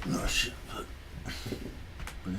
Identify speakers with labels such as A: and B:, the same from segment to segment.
A: No shit, but yeah.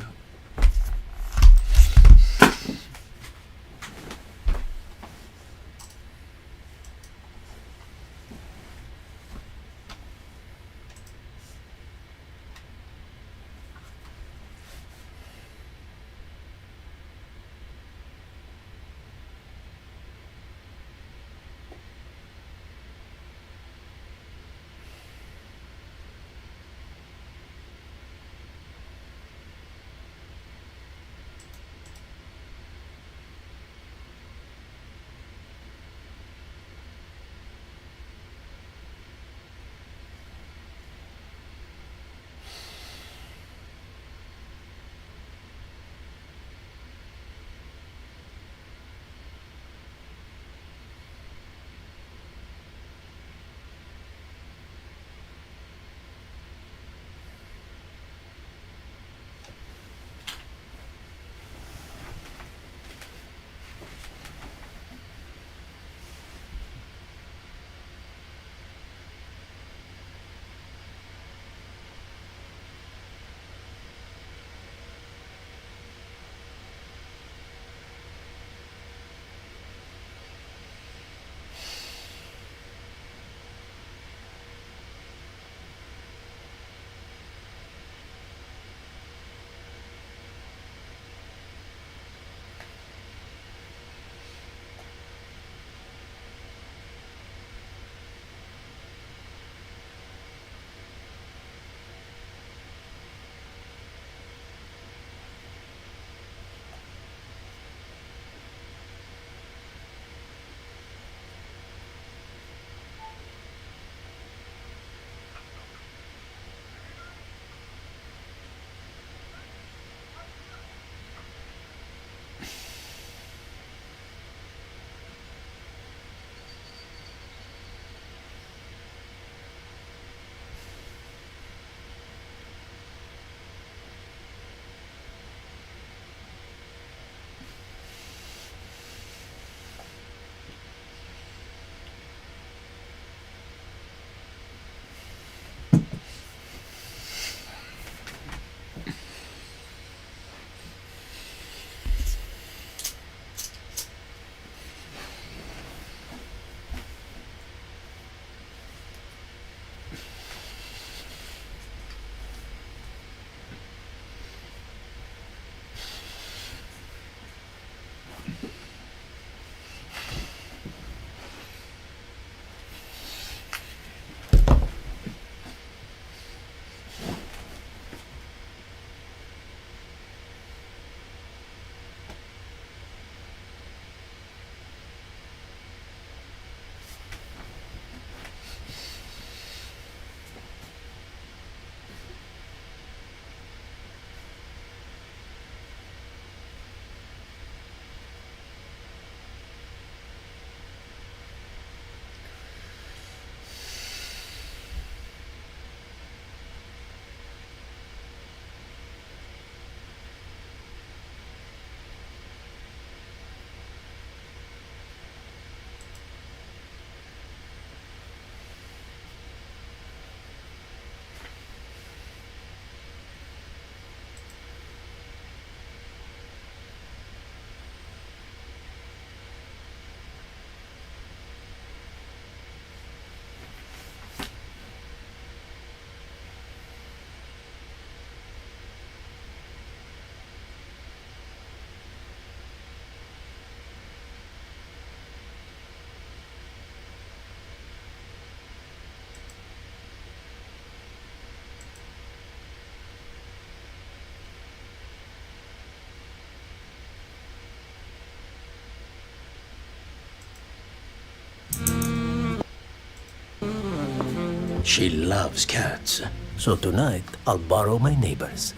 B: She loves cats. So tonight, I'll borrow my neighbors.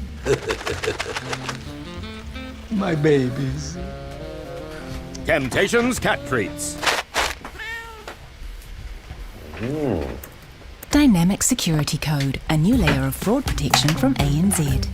A: My babies.
C: Temptations cat treats.
D: Dynamic security code, a new layer of fraud protection from ANZ.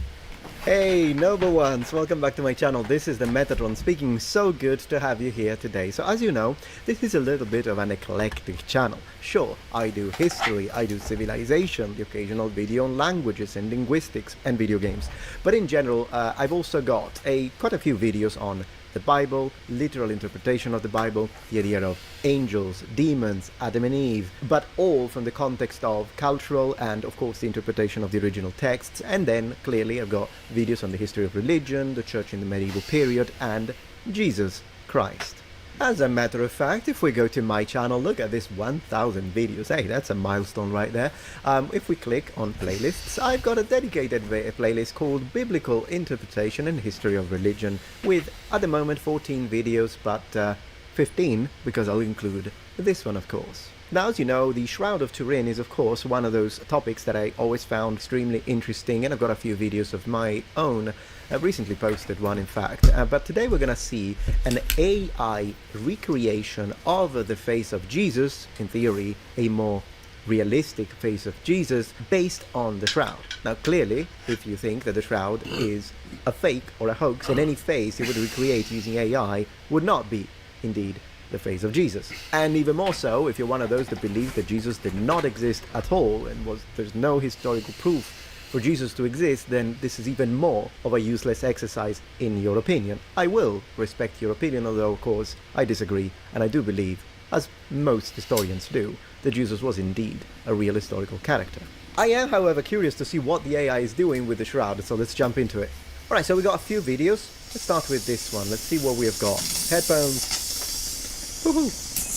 C: Hey noble ones, welcome back to my channel. This is the Metatron speaking. So good to have you here today. So as you know, this is a little bit of an eclectic channel. Sure, I do history, I do civilization, the occasional video on languages and linguistics and video games. But in general, I've also got quite a few videos on the Bible, literal interpretation of the Bible, the idea of angels, demons, Adam and Eve, but all from the context of cultural and of course the interpretation of the original texts. And then clearly I've got videos on the history of religion, the church in the medieval period, and Jesus Christ. As a matter of fact, if we go to my channel, look at this 1,000 videos. Hey, that's a milestone right there. If we click on playlists, I've got a dedicated playlist called Biblical Interpretation and History of Religion with, at the moment, 14 videos, but 15 because I'll include this one, of course. Now, as you know, the Shroud of Turin is, of course, one of those topics that I always found extremely interesting, and I've got a few videos of my own. I've recently posted one, in fact, but today we're going to see an AI recreation of the face of Jesus, in theory, a more realistic face of Jesus, based on the Shroud. Now, clearly, if you think that the Shroud is a fake or a hoax, then any face it would recreate using AI would not be, indeed, the face of Jesus. And even more so, if you're one of those that believe that Jesus did not exist at all and there's no historical proof for Jesus to exist, then this is even more of a useless exercise in your opinion. I will respect your opinion, although of course I disagree, and I do believe, as most historians do, that Jesus was indeed a real historical character. I am, however, curious to see what the AI is doing with the Shroud, so let's jump into it. Alright, so we got a few videos. Let's start with this one. Let's see what we have got. Headphones.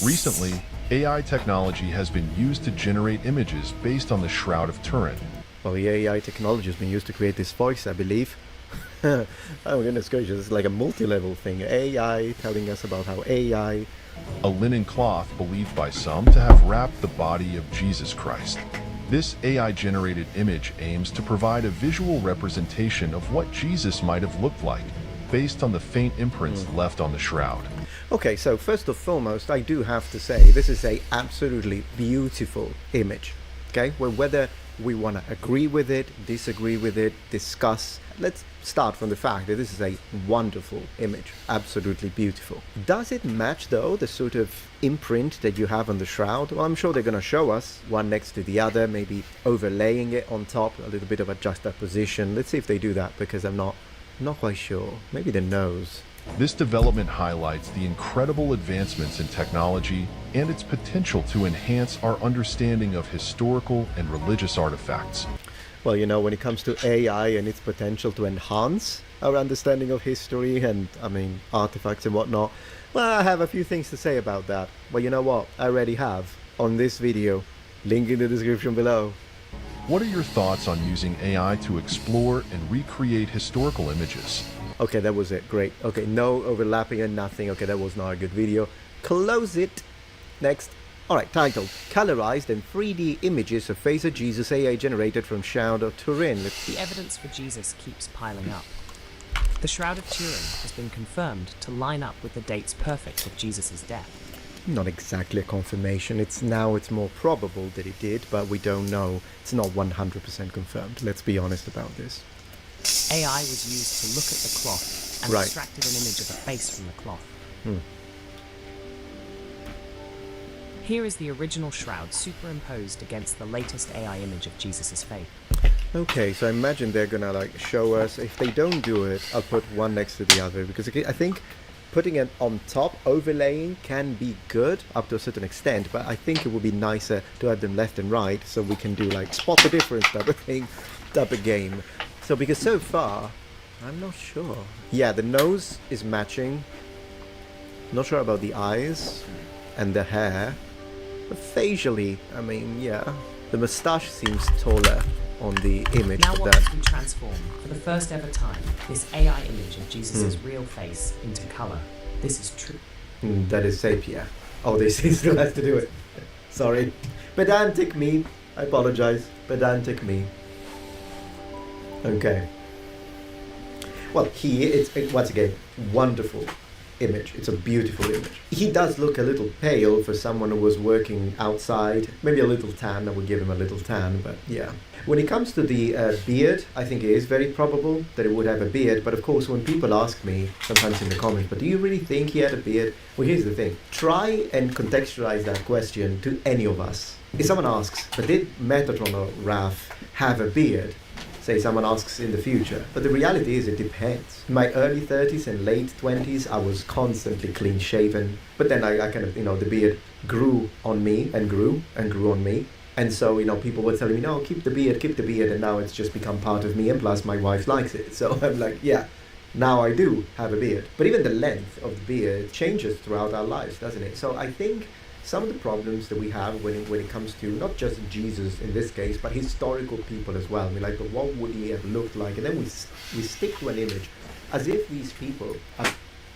D: Recently, AI technology has been used to generate images based on the Shroud of Turin.
C: Well, the AI technology has been used to create this voice, I believe. Oh goodness gracious, it's like a multi-level thing. AI telling us about how AI...
D: A linen cloth believed by some to have wrapped the body of Jesus Christ. This AI-generated image aims to provide a visual representation of what Jesus might have looked like, based on the faint imprints left on the shroud.
C: Okay, so first and foremost, I do have to say this is a absolutely beautiful image. Okay, well, whether we want to agree with it, disagree with it, discuss, let's start from the fact that this is a wonderful image, absolutely beautiful. Does it match though the sort of imprint that you have on the shroud? Well, I'm sure they're going to show us one next to the other, maybe overlaying it on top, a little bit of a juxtaposition. Let's see if they do that, because I'm not quite sure. Maybe the nose.
D: This development highlights the incredible advancements in technology and its potential to enhance our understanding of historical and religious artifacts.
C: Well, you know, when it comes to AI and its potential to enhance our understanding of history and, artifacts and whatnot, well, I have a few things to say about that. But you know what? I already have on this video. Link in the description below.
D: What are your thoughts on using AI to explore and recreate historical images?
C: Okay, that was it. Great. Okay, no overlapping and nothing. Okay, that was not a good video. Close it. Next. Alright, titled Colorized and 3D Images of Face of Jesus AI Generated from Shroud of Turin.
E: The evidence for Jesus keeps piling up. The Shroud of Turin has been confirmed to line up with the dates perfect of Jesus' death.
C: Not exactly a confirmation. It's more probable that it did, but we don't know. It's not 100% confirmed. Let's be honest about this.
E: AI was used to look at the cloth and extracted an image of a face from the cloth. Here is the original shroud superimposed against the latest AI image of Jesus' face.
C: Okay, so I imagine they're gonna show us. If they don't do it, I'll put one next to the other, because I think putting it on top, overlaying, can be good up to a certain extent, but I think it would be nicer to have them left and right, so we can do spot the difference type of thing, type of game. So, because so far, I'm not sure. Yeah, the nose is matching. Not sure about the eyes and the hair. But facially, yeah, the moustache seems taller on the image.
E: Now what has been transformed for the first ever time, this AI image of Jesus' real face into color. This is true.
C: That is sepia. Oh, they still has to do it. Sorry. Pedantic me. I apologize. Pedantic me. Okay. Well, here it's once again wonderful image. It's a beautiful image. He does look a little pale for someone who was working outside. Maybe a little tan. I would give him a little tan, but yeah. When it comes to the beard, I think it is very probable that he would have a beard. But of course, when people ask me, sometimes in the comments, but do you really think he had a beard? Well, here's the thing. Try and contextualize that question to any of us. If someone asks, but did Metatron or Raf have a beard? Say someone asks in the future. But the reality is it depends. In my early 30s and late 20s, I was constantly clean shaven. But then I kind of, the beard grew on me and grew on me. And so, people were telling me, no, keep the beard. And now it's just become part of me. And plus my wife likes it. So I'm like, yeah, now I do have a beard. But even the length of the beard changes throughout our lives, doesn't it? So I think some of the problems that we have when it comes to not just Jesus in this case, but historical people as well. We're like, but what would he have looked like? And then we stick to an image as if these people are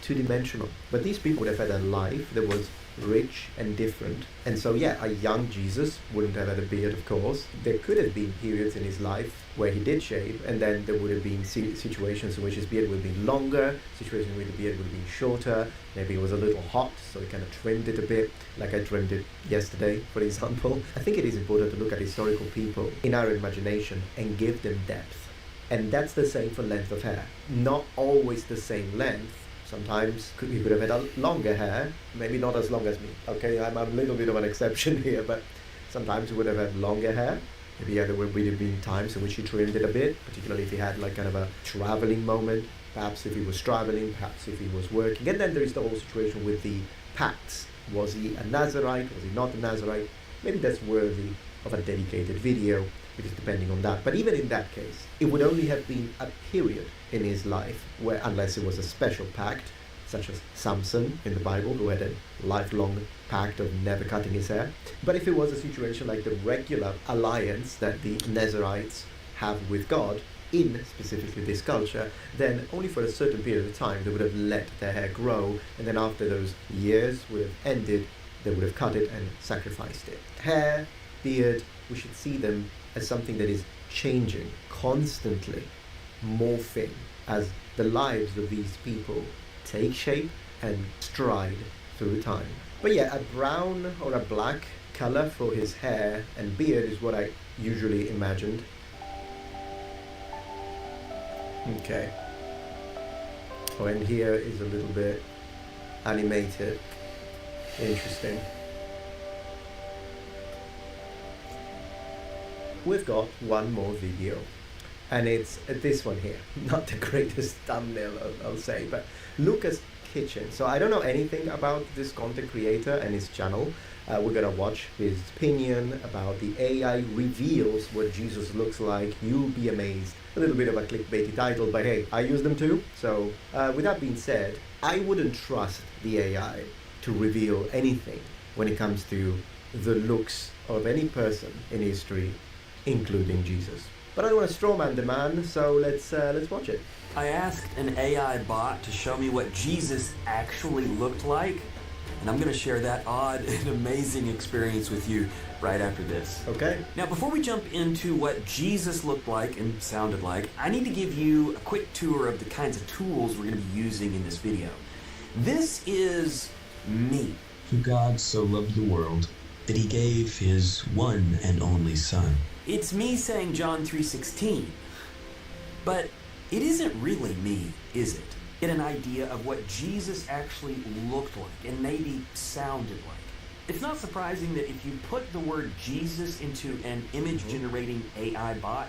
C: two-dimensional. But these people would have had a life that was rich and different. And so, yeah, a young Jesus wouldn't have had a beard, of course. There could have been periods in his life where he did shave, and then there would have been situations in which his beard would have been longer, situations where the beard would have been shorter. Maybe it was a little hot, so he kind of trimmed it a bit, like I trimmed it yesterday, for example. I think it is important to look at historical people in our imagination and give them depth. And that's the same for length of hair. Not always the same length. Sometimes you could have had a longer hair, maybe not as long as me. Okay, I'm a little bit of an exception here, but sometimes you would have had longer hair. Maybe there would have been times in which he trimmed it a bit, particularly if he had like kind of a traveling moment, perhaps if he was traveling, perhaps if he was working. And then there is the whole situation with the pacts. Was he a Nazarite? Was he not a Nazarite? Maybe that's worthy of a dedicated video, because depending on that. But even in that case, it would only have been a period in his life where, unless it was a special pact, such as Samson in the Bible, who had a lifelong pact of never cutting his hair. But if it was a situation like the regular alliance that the Nazarites have with God, in specifically this culture, then only for a certain period of time they would have let their hair grow, and then after those years would have ended, they would have cut it and sacrificed it. Hair, beard, we should see them as something that is changing, constantly morphing, as the lives of these people take shape and stride through time. But yeah, a brown or a black color for his hair and beard is what I usually imagined. Okay. Oh, and here is a little bit animated. Interesting. We've got one more video, and it's this one here. Not the greatest thumbnail, I'll say, but Lucas Kitchen. So I don't know anything about this content creator and his channel. We're gonna watch his opinion about the AI reveals what Jesus looks like. You'll be amazed. A little bit of a clickbaity title, but hey, I use them too. So with that being said, I wouldn't trust the AI to reveal anything when it comes to the looks of any person in history, including Jesus. But I don't want to strawman the man, so let's watch it.
F: I asked an AI bot to show me what Jesus actually looked like, and I'm going to share that odd and amazing experience with you right after this.
C: Okay.
F: Now, before we jump into what Jesus looked like and sounded like, I need to give you a quick tour of the kinds of tools we're going to be using in this video. This is me.
G: For God so loved the world that he gave his one and only Son.
F: It's me saying John 3:16. But it isn't really me, is it? Get an idea of what Jesus actually looked like and maybe sounded like. It's not surprising that if you put the word Jesus into an image-generating AI bot,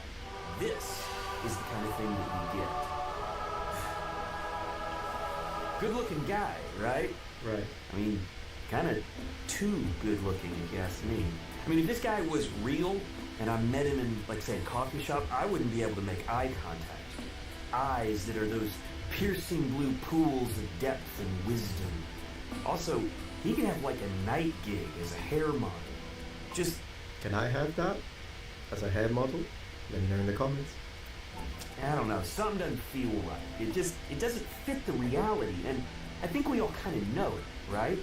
F: this is the kind of thing that you get. Good-looking guy, right?
C: Right.
F: I mean, kind of too good-looking, if you ask me. I mean, if this guy was real and I met him in, like, say, a coffee shop, I wouldn't be able to make eye contact. Eyes that are those piercing blue pools of depth and wisdom. Also, he can have like a night gig as a hair model. Just...
C: Can I have that as a hair model? Let me know in the comments.
F: I don't know, something doesn't feel right. It doesn't fit the reality, and I think we all kind of know it, right?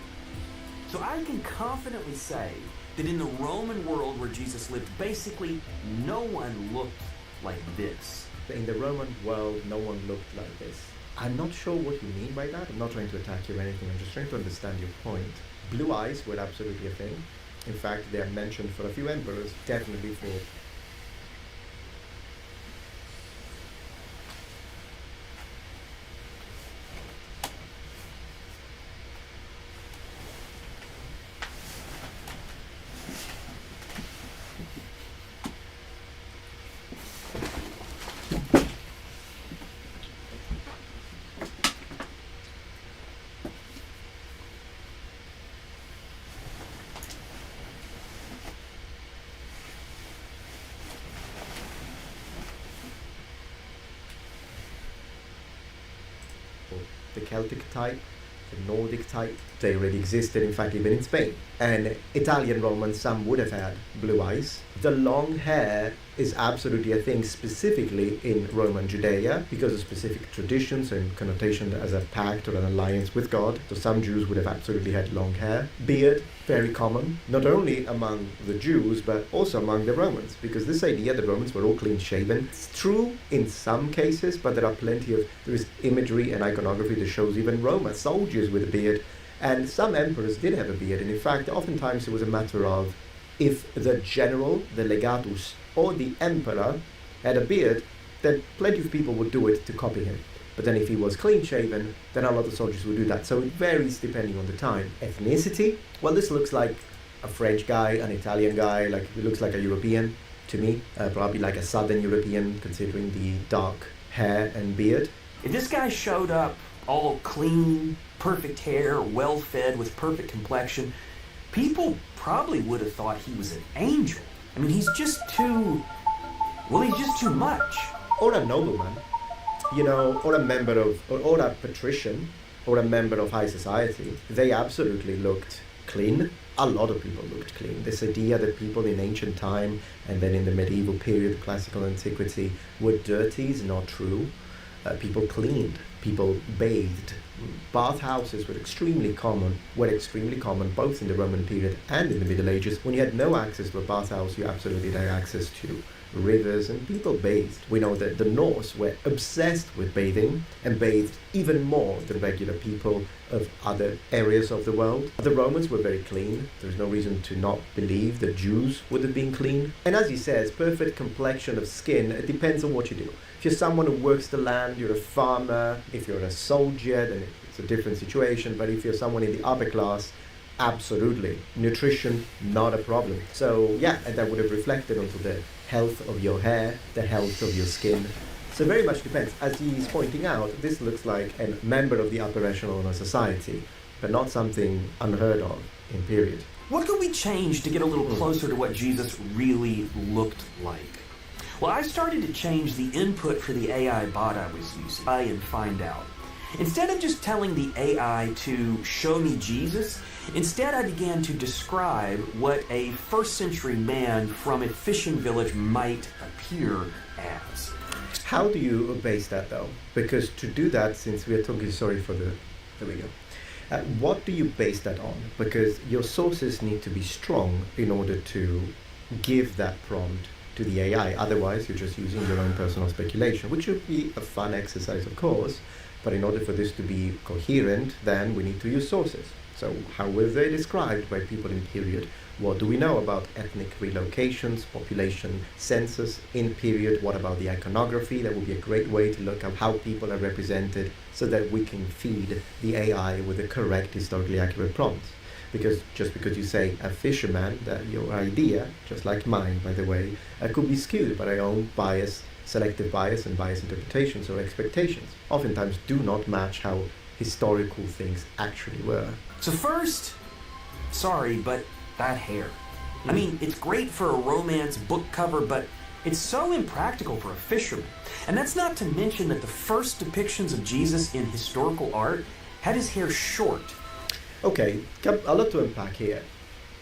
F: So I can confidently say that in the Roman world where Jesus lived, basically no one looked like this.
C: In the Roman world, no one looked like this. I'm not sure what you mean by that. I'm not trying to attack you or anything. I'm just trying to understand your point. Blue eyes were absolutely a thing. In fact, they are mentioned for a few emperors, definitely for the Celtic type, the Nordic type. They already existed, in fact, even in Spain. And Italian Romans, some would have had blue eyes. The long hair is absolutely a thing specifically in Roman Judea because of specific traditions and connotation as a pact or an alliance with God. So some Jews would have absolutely had long hair. Beard, very common, not only among the Jews, but also among the Romans, because this idea the Romans were all clean shaven, it's true in some cases, but there is imagery and iconography that shows even Roman soldiers with a beard, and some emperors did have a beard, and in fact, oftentimes it was a matter of if the general, the legatus, or the emperor had a beard, then plenty of people would do it to copy him. But then if he was clean shaven, then a lot of soldiers would do that. So it varies depending on the time. Ethnicity, well, this looks like a French guy, an Italian guy, like it looks like a European to me, probably like a Southern European considering the dark hair and beard.
F: If this guy showed up all clean, perfect hair, well-fed, with perfect complexion, people probably would have thought he was an angel. I mean, he's just too much.
C: Or a nobleman, you know, or a member of, or a patrician, or a member of high society. They absolutely looked clean. A lot of people looked clean. This idea that people in ancient time and then in the medieval period, classical antiquity, were dirty is not true. People cleaned, people bathed. Bathhouses were extremely common both in the Roman period and in the Middle Ages. When you had no access to a bathhouse, you absolutely had access to rivers, and people bathed. We know that the Norse were obsessed with bathing and bathed even more than regular people of other areas of the world. The Romans were very clean. There's no reason to not believe that Jews would have been clean. And as he says, perfect complexion of skin, it depends on what you do. If you're someone who works the land, you're a farmer, if you're a soldier, then it's a different situation. But if you're someone in the upper class, absolutely. Nutrition, not a problem. So yeah, and that would have reflected onto the health of your hair, the health of your skin. So very much depends. As he's pointing out, this looks like a member of the upper echelon of society, but not something unheard of in period.
F: What could we change to get a little closer to what Jesus really looked like? Well, I started to change the input for the AI bot I was using. Try and find out. Instead of just telling the AI to show me Jesus, instead I began to describe what a first century man from a fishing village might appear as.
C: How do you base that though? Because to do that, since we are talking, there we go. What do you base that on? Because your sources need to be strong in order to give that prompt to the AI. Otherwise, you're just using your own personal speculation, which would be a fun exercise, of course. But in order for this to be coherent, then we need to use sources. So how were they described by people in period? What do we know about ethnic relocations, population census in period? What about the iconography? That would be a great way to look at how people are represented so that we can feed the AI with the correct historically accurate prompts. Because just because you say a fisherman, that your idea, just like mine by the way, could be skewed by our own bias, selective bias and bias interpretations or expectations. Oftentimes do not match how historical things actually were.
F: So first, sorry, but that hair. I mean, it's great for a romance book cover, but it's so impractical for a fisherman. And that's not to mention that the first depictions of Jesus in historical art had his hair short.
C: Okay, a lot to unpack here.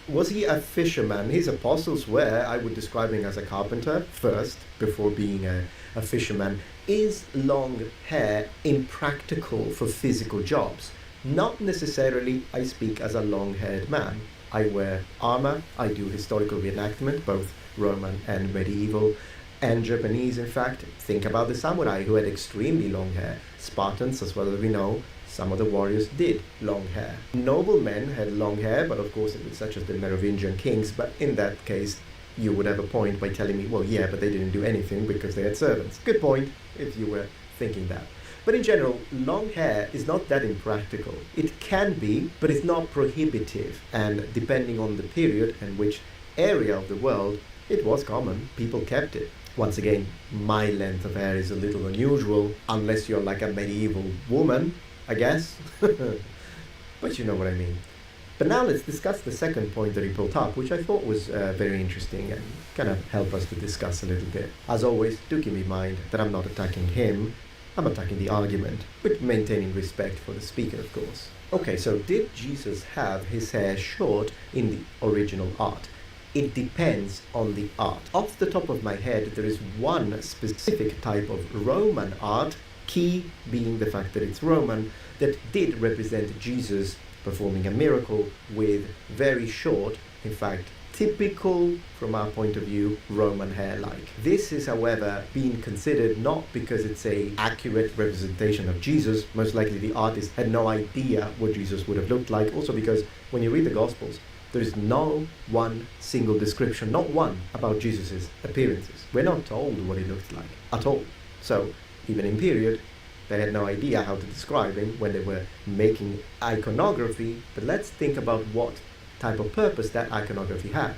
C: Was he a fisherman? His apostles were. I would describe him as a carpenter first, before being a fisherman. Is long hair impractical for physical jobs? Not necessarily. I speak as a long-haired man. I wear armor, I do historical reenactment, both Roman and medieval. and Japanese, in fact. Think about the samurai who had extremely long hair. Spartans, as well as we know, some of the warriors did long hair. Noblemen had long hair, but of course it was such as the Merovingian kings, but in that case, you would have a point by telling me, well, yeah, but they didn't do anything because they had servants. Good point, if you were thinking that. But in general, long hair is not that impractical. It can be, but it's not prohibitive. And depending on the period and which area of the world, it was common. People kept it. Once again, my length of hair is a little unusual, unless you're like a medieval woman, I guess. But you know what I mean. But now let's discuss the second point that he brought up, which I thought was very interesting and kind of help us to discuss a little bit. As always, do keep in mind that I'm not attacking him, I'm attacking the argument, but maintaining respect for the speaker, of course. Okay, so did Jesus have his hair short in the original art? It depends on the art. Off the top of my head, there is one specific type of Roman art, key being the fact that it's Roman, that did represent Jesus performing a miracle with very short, in fact, typical, from our point of view, Roman hair-like. This is, however, being considered not because it's a accurate representation of Jesus. Most likely the artist had no idea what Jesus would have looked like. Also because when you read the Gospels, there is no one single description, not one, about Jesus' appearances. We're not told what he looked like at all. So, even in period, they had no idea how to describe him when they were making iconography. But let's think about what type of purpose that iconography had.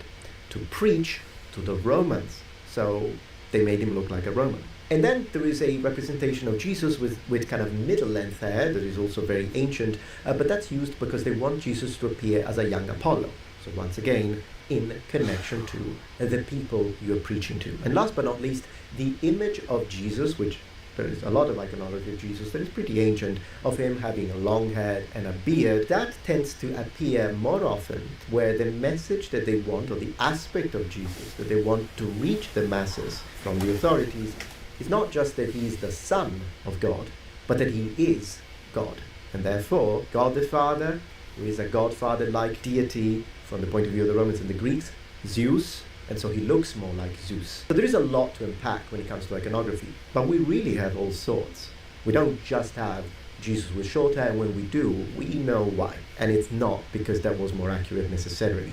C: To preach to the Romans. So they made him look like a Roman. And then there is a representation of Jesus with kind of middle-length hair that is also very ancient, but that's used because they want Jesus to appear as a young Apollo. So once again, in connection to the people you're preaching to. And last but not least, the image of Jesus, which there is a lot of iconography of Jesus that is pretty ancient, of him having a long hair and a beard, that tends to appear more often where the message that they want, or the aspect of Jesus that they want to reach the masses from the authorities, is not just that he is the Son of God, but that he is God. And therefore, God the Father, who is a Godfather-like deity from the point of view of the Romans and the Greeks, Zeus, and so he looks more like Zeus. So there is a lot to unpack when it comes to iconography, but we really have all sorts. We don't just have Jesus with short hair, and when we do, we know why. And it's not because that was more accurate necessarily.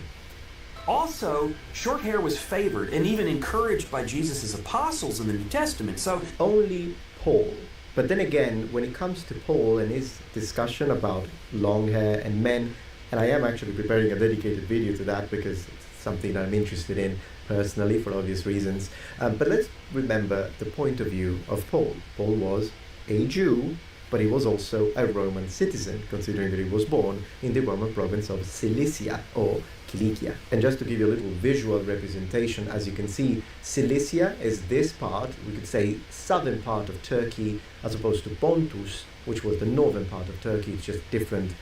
F: Also, short hair was favored and even encouraged by Jesus' apostles in the New Testament, so...
C: Only Paul. But then again, when it comes to Paul and his discussion about long hair and men, and I am actually preparing a dedicated video to that because it's something that I'm interested in personally for obvious reasons. But let's remember the point of view of Paul. Paul was a Jew, but he was also a Roman citizen, considering that he was born in the Roman province of Cilicia, or Cilicia. And just to give you a little visual representation, as you can see, Cilicia is this part, we could say southern part of Turkey, as opposed to Pontus, which was the northern part of Turkey. It's just different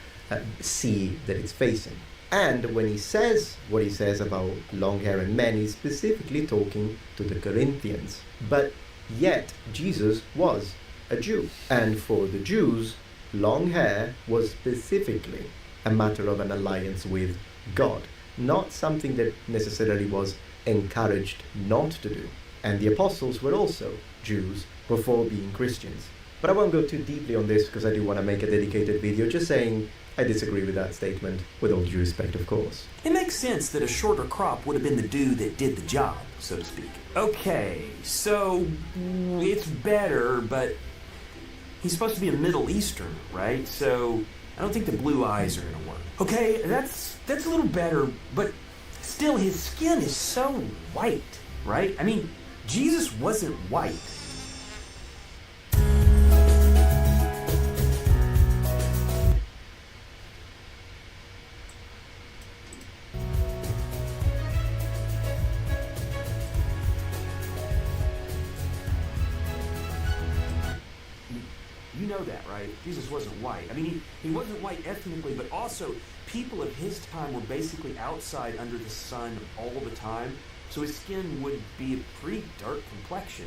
C: sea that it's facing. And when he says what he says about long hair and men, he's specifically talking to the Corinthians. But yet, Jesus was a Jew. And for the Jews, long hair was specifically a matter of an alliance with God, not something that necessarily was encouraged not to do. And the apostles were also Jews before being Christians. But I won't go too deeply on this because I do want to make a dedicated video, just saying I disagree with that statement, with all due respect, of course.
F: It makes sense that a shorter crop would have been the dude that did the job, so to speak. Okay, so it's better, but he's supposed to be a Middle Eastern, right? So I don't think the blue eyes are going to work. Okay, that's a little better, but still his skin is so white, right? I mean, Jesus wasn't white. You know that, right? Jesus wasn't white. I mean, he wasn't white ethnically, but also people of his time were basically outside under the sun all the time, so his skin would be a pretty dark complexion.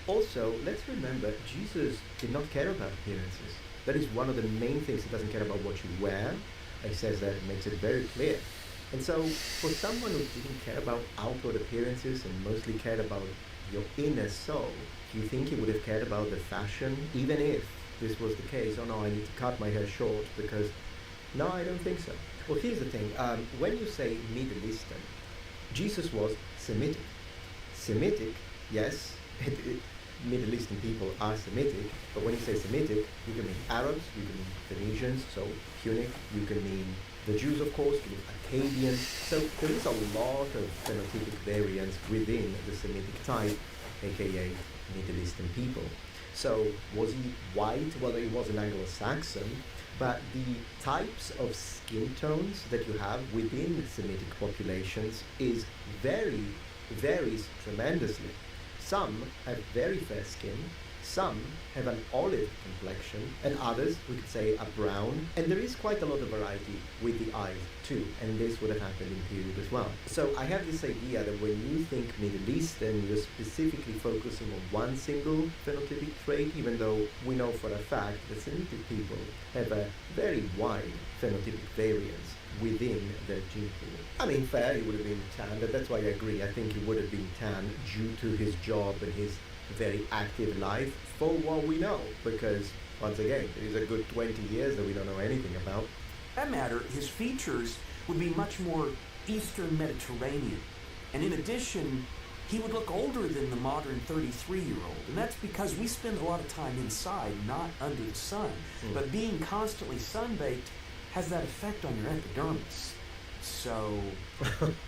C: Also, let's remember, Jesus did not care about appearances. That is one of the main things. He doesn't care about what you wear. He says that, it makes it very clear. And so, for someone who didn't care about outward appearances and mostly cared about your inner soul, do you think he would have cared about the fashion? Even if this was the case, oh no, I need to cut my hair short because... No, I don't think so. Well, here's the thing. When you say Middle Eastern, Jesus was Semitic. Semitic, yes, Middle Eastern people are Semitic, but when you say Semitic, you can mean Arabs, you can mean Phoenicians, so Punic, you can mean the Jews, of course, you can mean Akkadians. So there is a lot of phenotypic variance within the Semitic type, aka Middle Eastern people. So was he white? Well, he was an Anglo-Saxon, but the types of skin tones that you have within Semitic populations varies tremendously. Some have very fair skin, some have an olive complexion, and others, we could say, a brown. And there is quite a lot of variety with the eyes too, and this would have happened in period as well. So I have this idea that when you think Middle Eastern, you're specifically focusing on one single phenotypic trait, even though we know for a fact that Semitic people have a very wide phenotypic variance within their gene pool. I mean, fair, he would have been tan, but that's why I agree. I think he would have been tan due to his job and his very active life, for what we know, because once again, it is a good 20 years that we don't know anything about.
F: That matter, his features would be much more Eastern Mediterranean. And in addition, he would look older than the modern 33-year-old. And that's because we spend a lot of time inside, not under the sun. But being constantly sunbaked has that effect on your epidermis. So...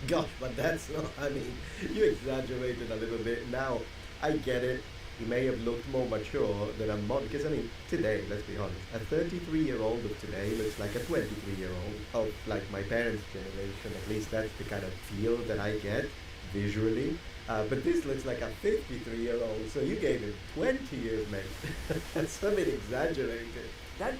C: Gosh, but that's not, I mean, you exaggerated a little bit. Now, I get it. He may have looked more mature than a mod, because I mean, today, let's be honest, a 33-year-old of today looks like a 23-year-old of like my parents' generation. At least that's the kind of feel that I get visually. But this looks like a 53-year-old, so you gave him 20 years, mate. That's a bit exaggerated.
F: That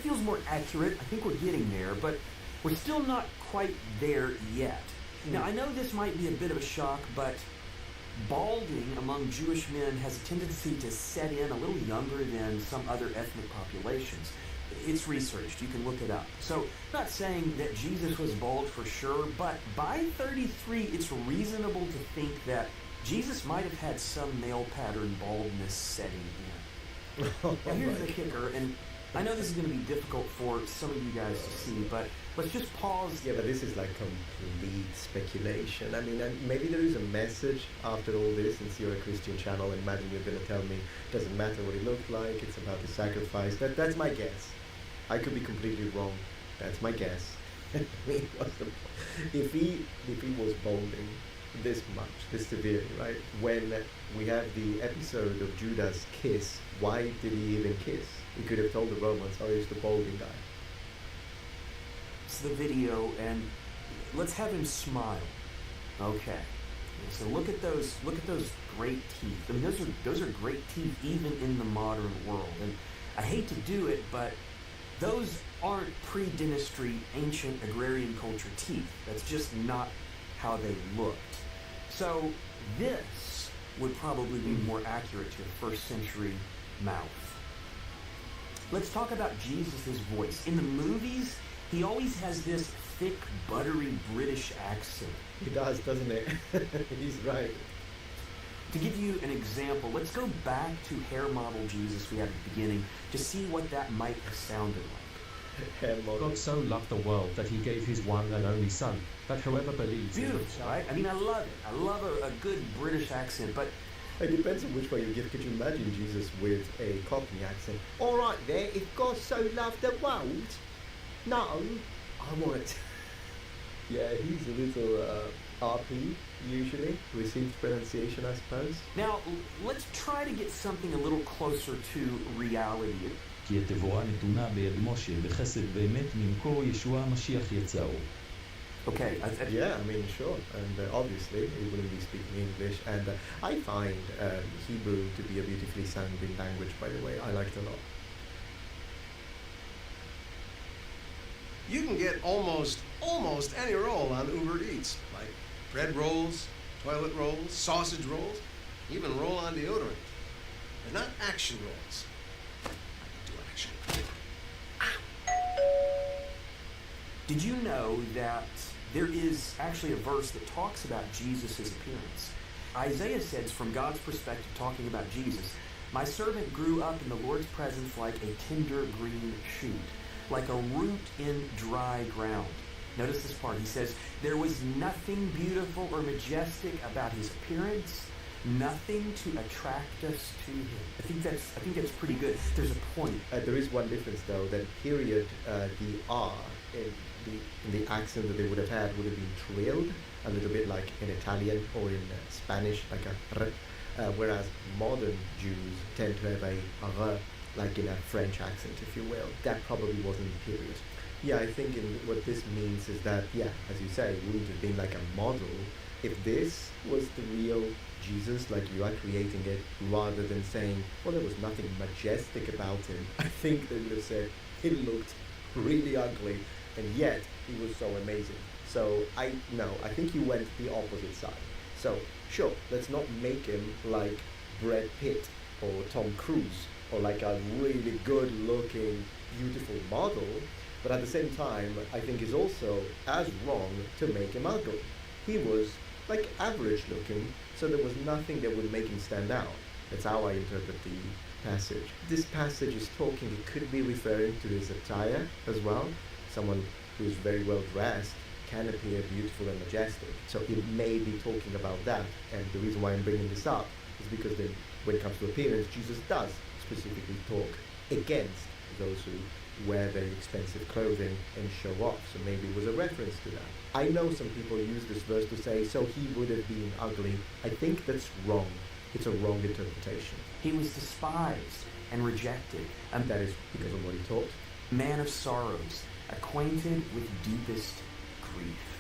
F: feels more accurate. I think we're getting there, but we're still not quite there yet. Now, I know this might be a bit of a shock, but balding among Jewish men has a tendency to set in a little younger than some other ethnic populations. It's researched. You can look it up. So, not saying that Jesus was bald for sure, but by 33, it's reasonable to think that Jesus might have had some male pattern baldness setting in. Now, here's the kicker, and I know this is going to be difficult for some of you guys to see, but let's just pause.
C: Yeah, but this is like complete speculation. I mean, maybe there is a message after all this, since you're a Christian channel, and imagine you're going to tell me it doesn't matter what he looked like, it's about the sacrifice. That's my guess. I could be completely wrong. That's my guess. I mean, if he was balding this much, this severely, right? When we have the episode of Judas' kiss, why did he even kiss? He could have told the Romans, oh, he's the balding guy.
F: It's the video, and let's have him smile. Okay. So look at those great teeth. I mean, those are great teeth even in the modern world. And I hate to do it, but those aren't pre-dentistry, ancient agrarian culture teeth. That's just not how they looked. So this would probably be more accurate to a first century mouth. Let's talk about Jesus' voice. In the movies, he always has this thick, buttery British accent.
C: He does, doesn't he? He's right.
F: To give you an example, let's go back to hair model Jesus we had at the beginning to see what that might have sounded like.
C: Hair model.
H: God so loved the world that he gave his one and only son, that whoever believes in him
F: Beautiful, right? I mean, I love it. I love a good British accent, but
C: It depends on which way you give. Could you imagine Jesus with a Cockney accent? All right there, if God so loved the world, no, I want. Yeah, he's a little RP usually. Received pronunciation, I suppose.
F: now let's try to get something a little closer to reality.
G: כי התבואה נתונה ביד משה, בחסד באמת ממקור ישוע המשיח יצאו.
F: Okay,
C: Yeah, I mean, sure. And obviously, he wouldn't be speaking English. And I find Hebrew to be a beautifully sounding language, by the way. I like it a lot.
I: You can get almost any roll on Uber Eats, like bread rolls, toilet rolls, sausage rolls, even roll-on deodorant. They're not action rolls. I do action.
F: did you know that there is actually a verse that talks about Jesus' appearance? Isaiah says, from God's perspective, talking about Jesus, my servant grew up in the Lord's presence like a tender green shoot, like a root in dry ground. Notice this part. He says, there was nothing beautiful or majestic about his appearance, nothing to attract us to him. I think that's pretty good. There's a point.
C: There is one difference though, that period, the R in the accent that they would have had would have been trilled, a little bit like in Italian or in Spanish, like a R, whereas modern Jews tend to have a R, like in a French accent, if you will. That probably wasn't the period. Yeah, I think what this means is that, yeah, as you say, it wouldn't have been like a model. If this was the real Jesus, like you are creating it, rather than saying, well, there was nothing majestic about him, I think they would have said, he looked really ugly, and yet he was so amazing. So I think you went the opposite side. So sure, let's not make him like Brad Pitt or Tom Cruise or like a really good looking, beautiful model, but at the same time, I think it's also as wrong to make him ugly. He was like average looking, so there was nothing that would make him stand out. That's how I interpret the passage. This passage is talking, it could be referring to his attire as well. Someone who's very well dressed can appear beautiful and majestic. So it may be talking about that. And the reason why I'm bringing this up is because then when it comes to appearance, Jesus does specifically talk against those who wear very expensive clothing and show off. So maybe it was a reference to that. I know some people use this verse to say, so he would have been ugly. I think that's wrong. It's a wrong interpretation.
F: He was despised and rejected.
C: And that is because of what he taught.
F: Man of sorrows, acquainted with deepest grief.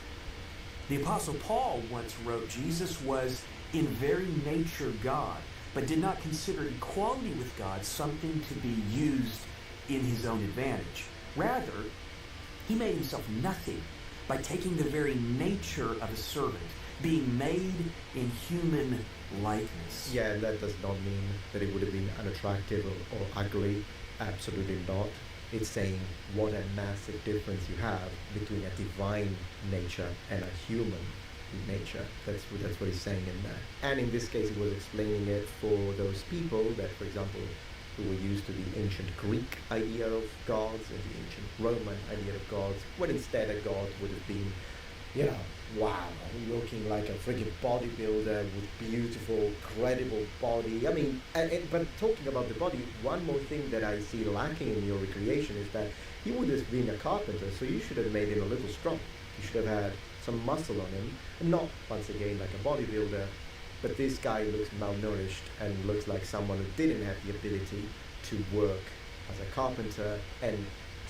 F: The Apostle Paul once wrote, Jesus was in very nature God, but did not consider equality with God something to be used in his own advantage. Rather, he made himself nothing by taking the very nature of a servant, being made in human likeness.
C: Yeah, and that does not mean that it would have been unattractive or ugly. Absolutely not. It's saying what a massive difference you have between a divine nature and a human nature. That's what he's saying in there. And in this case, he was explaining it for those people that, for example, who were used to the ancient Greek idea of gods and the ancient Roman idea of gods, when instead a god would have been, wow, looking like a friggin' bodybuilder with beautiful, credible body. I mean, but talking about the body, one more thing that I see lacking in your recreation is that he would have been a carpenter, so you should have made him a little strong. You should have had some muscle on him, and not, once again, like a bodybuilder. But this guy looks malnourished and looks like someone who didn't have the ability to work as a carpenter and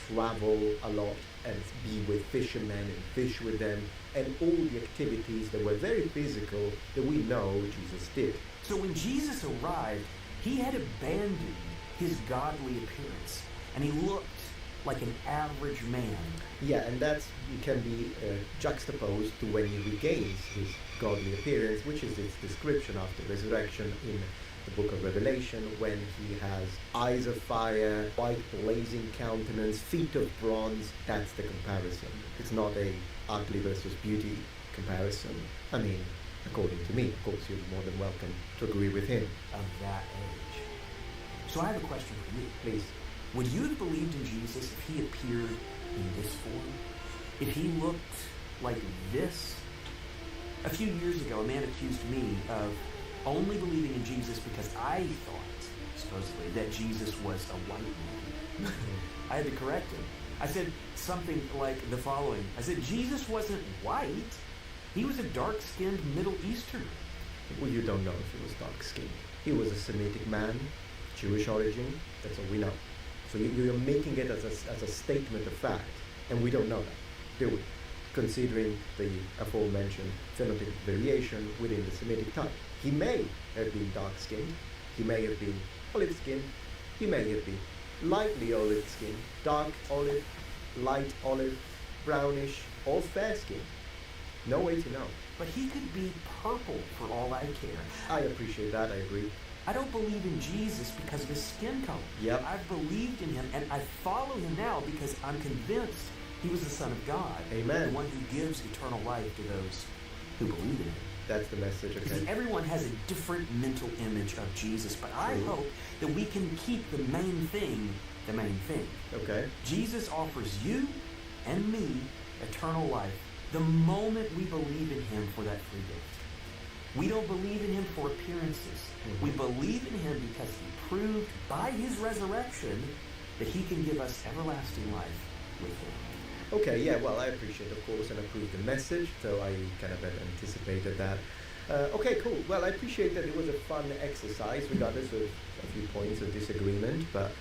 C: travel a lot and be with fishermen and fish with them and all the activities that were very physical that we know Jesus did.
F: So when Jesus arrived, he had abandoned his godly appearance and he looked like an average man.
C: Yeah, and that can be juxtaposed to when he regains his godly appearance, which is its description after resurrection in the book of Revelation, when he has eyes of fire, white blazing countenance, feet of bronze. That's the comparison. It's not a ugly versus beauty comparison. I mean, according to me, of course, you're more than welcome to agree with him.
F: Of that age. So I have a question for you.
C: Please.
F: Would you have believed in Jesus if he appeared in this form? If he looked like this? A few years ago, a man accused me of only believing in Jesus because I thought, supposedly, that Jesus was a white man. I had to correct him. I said something like the following. I said, Jesus wasn't white. He was a dark-skinned Middle Easterner.
C: Well, you don't know if he was dark-skinned. He was a Semitic man, Jewish origin. That's all we know. So you're making it as a statement of fact, and we don't know that, do we? Considering the aforementioned phenotypic variation within the Semitic type. He may have been dark-skinned, he may have been olive-skinned, he may have been lightly olive-skinned, dark olive, light olive, brownish, or fair-skinned. No way to know.
F: But he could be purple for all I care.
C: I appreciate that, I agree.
F: I don't believe in Jesus because of his skin color.
C: Yep.
F: I've believed in him, and I follow him now because I'm convinced he was the Son of God.
C: Amen.
F: The one who gives eternal life to those who believe in him.
C: That's the message, okay.
F: Because everyone has a different mental image of Jesus, but I hope that we can keep the main thing the main thing.
C: Okay.
F: Jesus offers you and me eternal life the moment we believe in him for that free gift. We don't believe in him for appearances. We believe in him because he proved by his resurrection that he can give us everlasting life with him.
C: Okay, yeah, well, I appreciate, of course, and approve the message, so I kind of anticipated that. Okay, cool. Well, I appreciate that it was a fun exercise, regardless of a few points of disagreement, but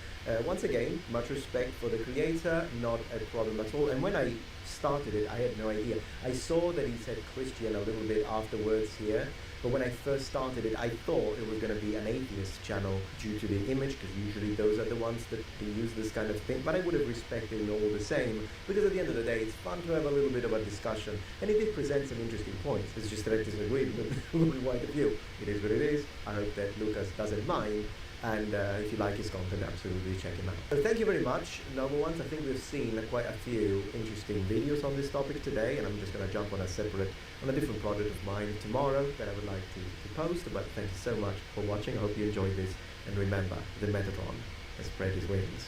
C: once again, much respect for the creator, not a problem at all. And when I started it, I had no idea. I saw that he said Christian a little bit afterwards here, but when I first started it, I thought it was going to be an atheist channel due to the image, because usually those are the ones that they use this kind of thing. But I would have respected it all the same, because at the end of the day, it's fun to have a little bit of a discussion, and it did present some interesting points. It's just that I disagree with quite a few. It is what it is. I hope that Lucas doesn't mind. And if you like his content, absolutely check him out. So thank you very much, noble ones. I think we've seen quite a few interesting videos on this topic today, and I'm just going to jump on a different project of mine tomorrow that I would like to post. But thank you so much for watching. I hope you enjoyed this, and remember, the Metatron has spread his wings.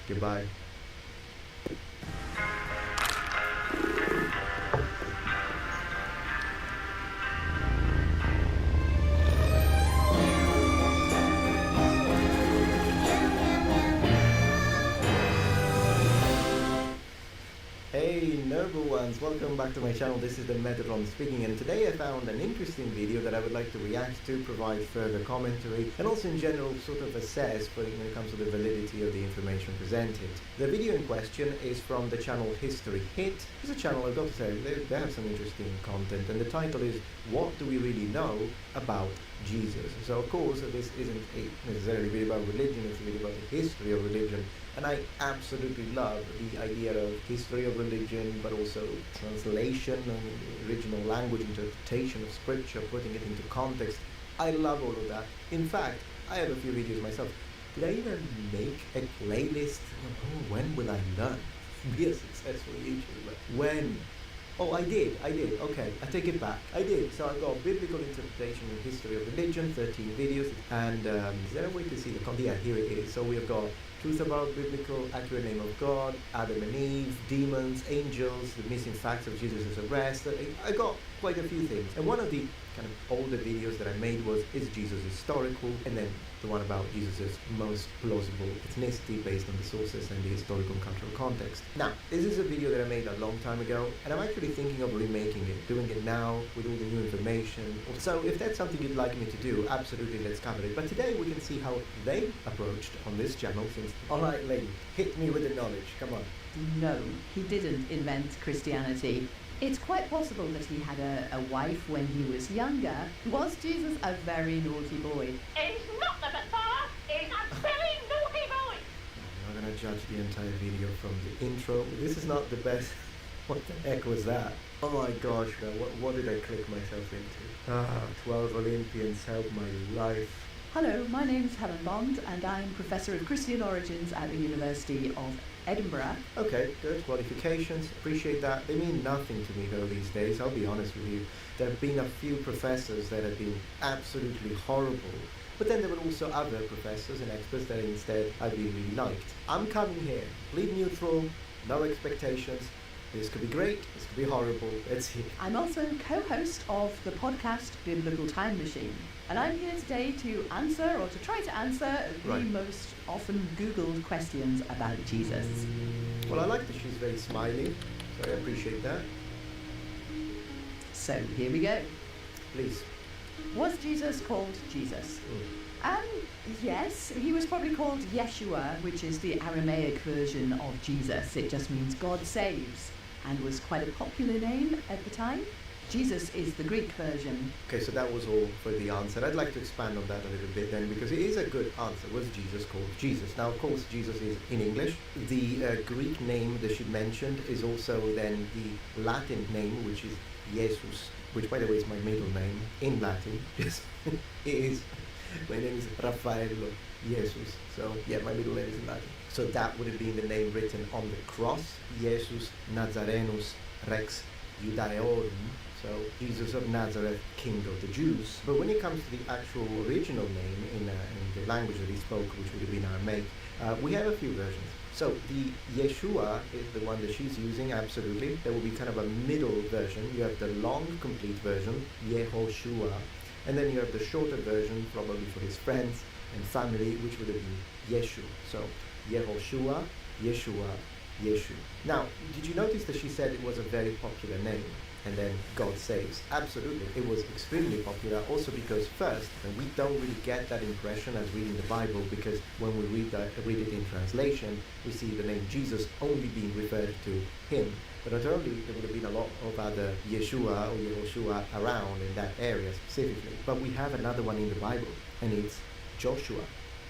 C: Goodbye. Hey noble ones, welcome back to my channel. This is the Metatron speaking, and today I found an interesting video that I would like to react to, provide further commentary, and also in general sort of assess when it comes to the validity of the information presented. The video in question is from the channel History Hit. It's a channel, I've got to say, they have some interesting content, and the title is What Do We Really Know About Jesus? So of course this isn't necessarily a video about religion, it's a video about the history of religion. And I absolutely love the idea of history of religion, but also translation and original language, interpretation of scripture, putting it into context. I love all of that. In fact, I have a few videos myself. Did I even make a playlist? Oh, when will I learn? Be a successful YouTuber. When? Oh, I did. Okay, I take it back. I did. So I've got biblical interpretation and history of religion, 13 videos. And is there a way to see the content? Yeah, here it is. So we've got truth about biblical, accurate name of God, Adam and Eve, demons, angels, the missing facts of Jesus' arrest. I got quite a few things. And one of the kind of older videos that I made was, is Jesus historical? And then the one about Jesus' most plausible ethnicity based on the sources and the historical and cultural context. Now, this is a video that I made a long time ago, and I'm actually thinking of remaking it, doing it now with all the new information. So if that's something you'd like me to do, absolutely, let's cover it. But today we can see how they approached on this channel since... Alright, lady, hit me with the knowledge, come on.
J: No, he didn't invent Christianity. It's quite possible that he had a wife when he was younger. Was Jesus a very naughty boy?
K: He's not the Messiah, he's a very naughty boy!
C: I'm not going to judge the entire video from the intro. This is not the best. What the heck was that? Oh my gosh, man, what did I click myself into? 12 Olympians help my life.
J: Hello, my name's Helen Bond, and I'm Professor of Christian Origins at the University of Edinburgh.
C: Okay, good. Qualifications, appreciate that. They mean nothing to me though these days, I'll be honest with you. There have been a few professors that have been absolutely horrible, but then there were also other professors and experts that instead I really liked. I'm coming here, complete neutral, no expectations. This could be great, this could be horrible, let's see.
J: I'm also co-host of the podcast Biblical Time Machine, and I'm here today to answer, or to try to answer, the most often Googled questions about Jesus.
C: Well, I like that she's very smiley, so I appreciate that.
J: So, here we go.
C: Please.
J: Was Jesus called Jesus? Yes, he was probably called Yeshua, which is the Aramaic version of Jesus. It just means God saves, and was quite a popular name at the time. Jesus is the Greek version.
C: Okay, so that was all for the answer. I'd like to expand on that a little bit then, because it is a good answer. Was Jesus called Jesus? Now, of course, Jesus is in English. The Greek name that she mentioned is also then the Latin name, which is Jesus, which, by the way, is my middle name in Latin. Yes, it is. My name is Raffaello Jesus. So, yeah, my middle name is in Latin. So that would have been the name written on the cross. Jesus Nazarenus Rex Judaeorum. So Jesus of Nazareth, King of the Jews. But when it comes to the actual original name in the language that he spoke, which would have been Aramaic, we have a few versions. So the Yeshua is the one that she's using, absolutely. There will be kind of a middle version. You have the long, complete version, Yehoshua, and then you have the shorter version, probably for his friends and family, which would have been Yeshu. So Yehoshua, Yeshua, Yeshu. Now, did you notice that she said it was a very popular name? And then God saves. Absolutely, it was extremely popular. Also because first, and we don't really get that impression as reading the Bible, because when we read it in translation, we see the name Jesus only being referred to him. But not only there would have been a lot of other Yeshua or Yehoshua around in that area specifically, but we have another one in the Bible, and it's Joshua.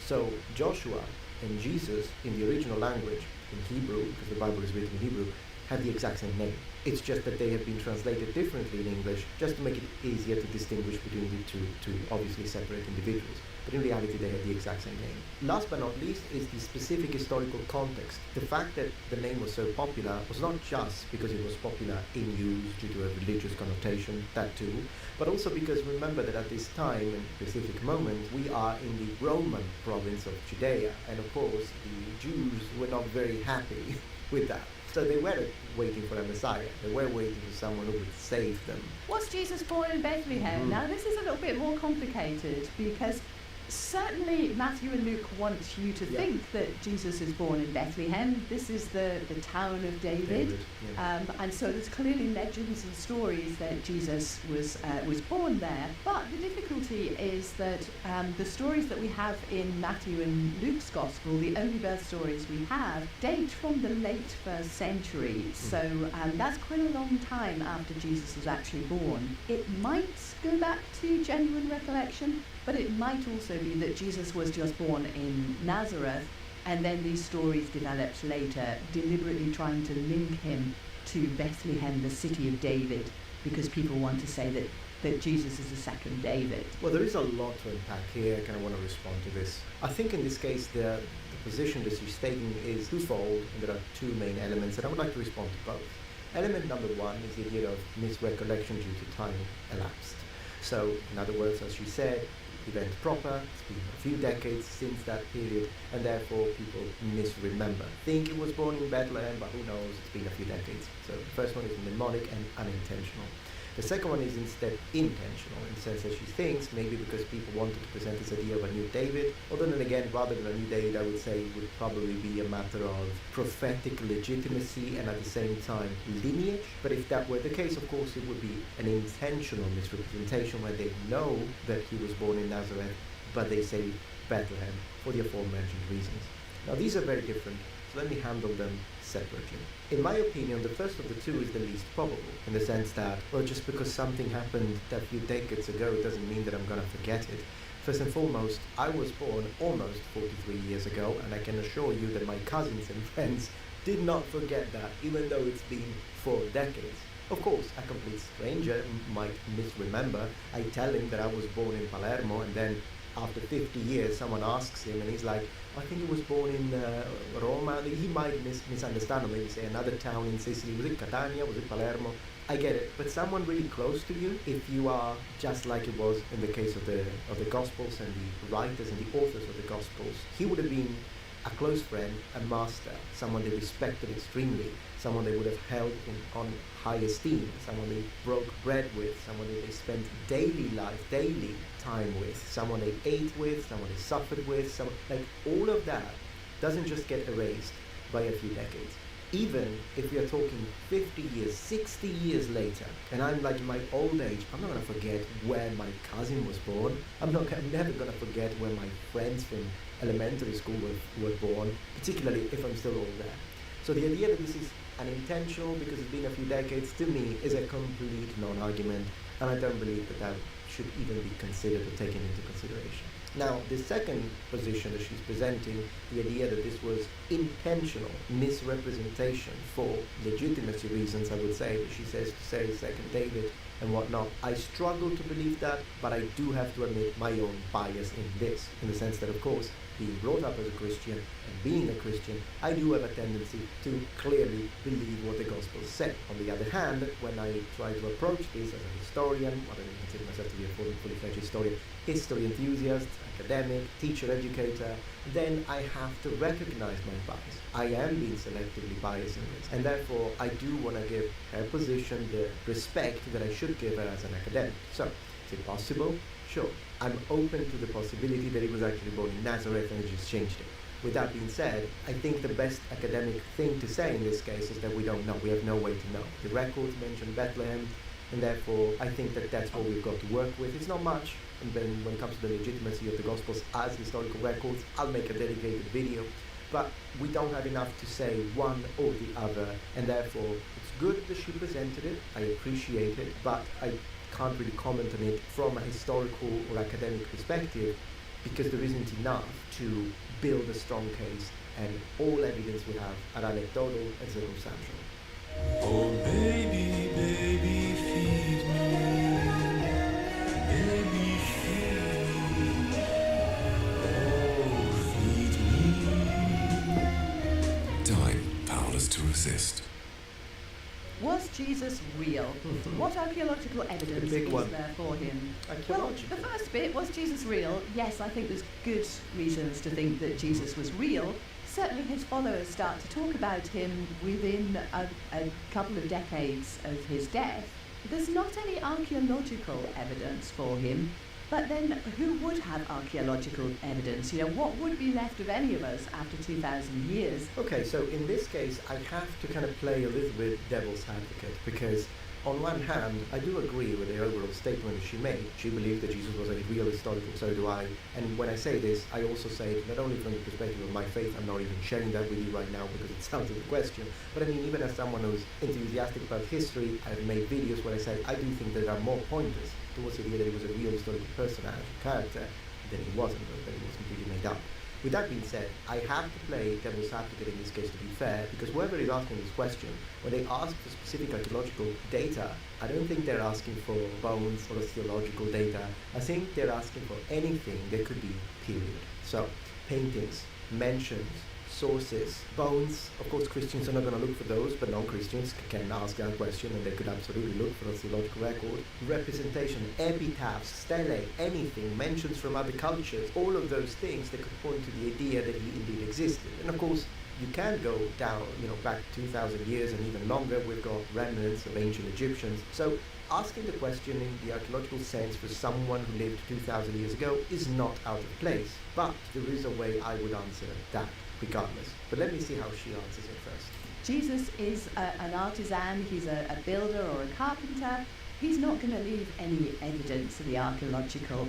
C: So Joshua and Jesus in the original language, in Hebrew, because the Bible is written in Hebrew, have the exact same name. It's just that they have been translated differently in English, just to make it easier to distinguish between the two obviously separate individuals. But in reality, they have the exact same name. Last but not least is the specific historical context. The fact that the name was so popular was not just because it was popular in use due to a religious connotation, that too, but also because remember that at this time and specific moment, we are in the Roman province of Judea, and of course, the Jews were not very happy with that. So they weren't waiting for a Messiah. They were waiting for someone who would save them.
J: Was Jesus born in Bethlehem? Now, this is a little bit more complicated because certainly Matthew and Luke want you to think that Jesus is born in Bethlehem. This is the town of David. And so there's clearly legends and stories that Jesus was born there. But the difficulty is that the stories that we have in Matthew and Luke's Gospel, the only birth stories we have, date from the late 1st century. So that's quite a long time after Jesus was actually born. It might go back to genuine recollection, but it might also be that Jesus was just born in Nazareth, and then these stories developed later, deliberately trying to link him to Bethlehem, the city of David, because people want to say that Jesus is the second David.
C: Well, there is a lot to unpack here. I kind of want to respond to this. I think in this case, the position that she's taking is twofold, and there are two main elements, and I would like to respond to both. Element number one is the idea of misrecollection due to time elapsed. So, in other words, as she said, event proper, it's been a few decades since that period, and therefore people misremember. Think it was born in Bethlehem, but who knows, it's been a few decades. So the first one is mnemonic and unintentional. The second one is instead intentional, in the sense that she thinks maybe because people wanted to present this idea of a new David, although then again, rather than a new David, I would say it would probably be a matter of prophetic legitimacy and at the same time lineage. But if that were the case, of course, it would be an intentional misrepresentation where they know that he was born in Nazareth, but they say Bethlehem for the aforementioned reasons. Now, these are very different, so let me handle them separately. In my opinion, the first of the two is the least probable, in the sense that, well, just because something happened a few decades ago doesn't mean that I'm going to forget it. First and foremost, I was born almost 43 years ago, and I can assure you that my cousins and friends did not forget that, even though it's been 4 decades. Of course, a complete stranger might misremember. I tell him that I was born in Palermo, and then after 50 years, someone asks him, and he's like, I think he was born in Roma. He might misunderstand, or maybe say another town in Sicily. Was it Catania? Was it Palermo? I get it. But someone really close to you, if you are just like it was in the case of the Gospels and the writers and the authors of the Gospels, he would have been a close friend, a master, someone they respected extremely, someone they would have held on high esteem, someone they broke bread with, someone that they spent daily time with, someone they ate with, someone they suffered with, like all of that doesn't just get erased by a few decades. Even if we are talking 50 years, 60 years later, and I'm like in my old age, I'm not going to forget where my cousin was born. I'm never going to forget where my friends from elementary school were born, particularly if I'm still all there. So the idea that this is unintentional because it's been a few decades, to me, is a complete non-argument, and I don't believe that should even be considered or taken into consideration. Now, the second position that she's presenting, the idea that this was intentional misrepresentation for legitimacy reasons, I would say, that she says to say second David and whatnot. I struggle to believe that, but I do have to admit my own bias in this, in the sense that, of course, being brought up as a Christian and being a Christian, I do have a tendency to clearly believe what the Gospels say. On the other hand, when I try to approach this as a historian, I don't consider myself to be a fully fledged historian, history enthusiast, academic, teacher, educator, then I have to recognize my bias. I am being selectively biased in this, and therefore I do want to give her position the respect that I should give her as an academic. So, is it possible? Sure. I'm open to the possibility that he was actually born in Nazareth and he just changed it. With that being said, I think the best academic thing to say in this case is that we don't know. We have no way to know. The records mention Bethlehem, and therefore I think that that's what we've got to work with. It's not much, and then when it comes to the legitimacy of the Gospels as historical records, I'll make a dedicated video. But we don't have enough to say one or the other, and therefore it's good that she presented it. I appreciate it, but I can't really comment on it from a historical or academic perspective because there isn't enough to build a strong case, and all evidence we have are anecdotal and circumstantial.
G: Oh baby, baby, feed me. Baby, feed me. Oh, feed me.
L: Time powerless to resist.
J: Was Jesus real? What archaeological evidence is
C: one.
J: there for him? Well,
C: Archaeological.
J: the first bit, was Jesus real? Yes, I think there's good reasons to think that Jesus was real. Certainly his followers start to talk about him within a couple of decades of his death. There's not any archaeological evidence for him, but then who would have archaeological evidence? You know, what would be left of any of us after 2,000 years?
C: Okay, so in this case, I have to kind of play a little bit devil's advocate because on one hand, I do agree with the overall statement that she made. She believed that Jesus was a real historical, so do I. And when I say this, I also say it not only from the perspective of my faith, I'm not even sharing that with you right now because it's out of the question, but I mean, even as someone who's enthusiastic about history, I've made videos where I say I do think there are more pointers towards the idea that he was a real historical personage, character, than he wasn't, or that he was completely made up. With that being said, I have to play devil's advocate in this case to be fair, because whoever is asking this question, when they ask for specific archaeological data, I don't think they're asking for bones or theological data. I think they're asking for anything that could be period. So, paintings, mentions, sources, bones. Of course, Christians are not going to look for those, but non-Christians can ask that question and they could absolutely look for a theological record. Representation, epitaphs, stelae, anything, mentions from other cultures, all of those things that could point to the idea that he indeed existed. And of course, you can go down, back 2,000 years and even longer. We've got remnants of ancient Egyptians. So asking the question in the archaeological sense for someone who lived 2,000 years ago is not out of place. But there is a way I would answer that regardless. But let me see how she answers it first.
J: Jesus is an artisan, he's a builder or a carpenter. He's not going to leave any evidence in the archaeological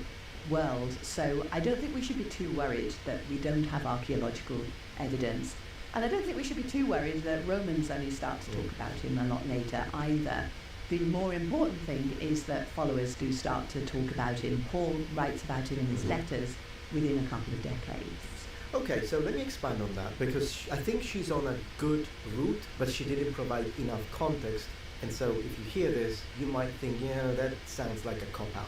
J: world, so I don't think we should be too worried that we don't have archaeological evidence. And I don't think we should be too worried that Romans only start to talk about him a lot later either. The more important thing is that followers do start to talk about him. Paul writes about him in his letters within a couple of decades.
C: Okay, so let me expand on that, because I think she's on a good route, but she didn't provide enough context. And so if you hear this, you might think, that sounds like a cop-out.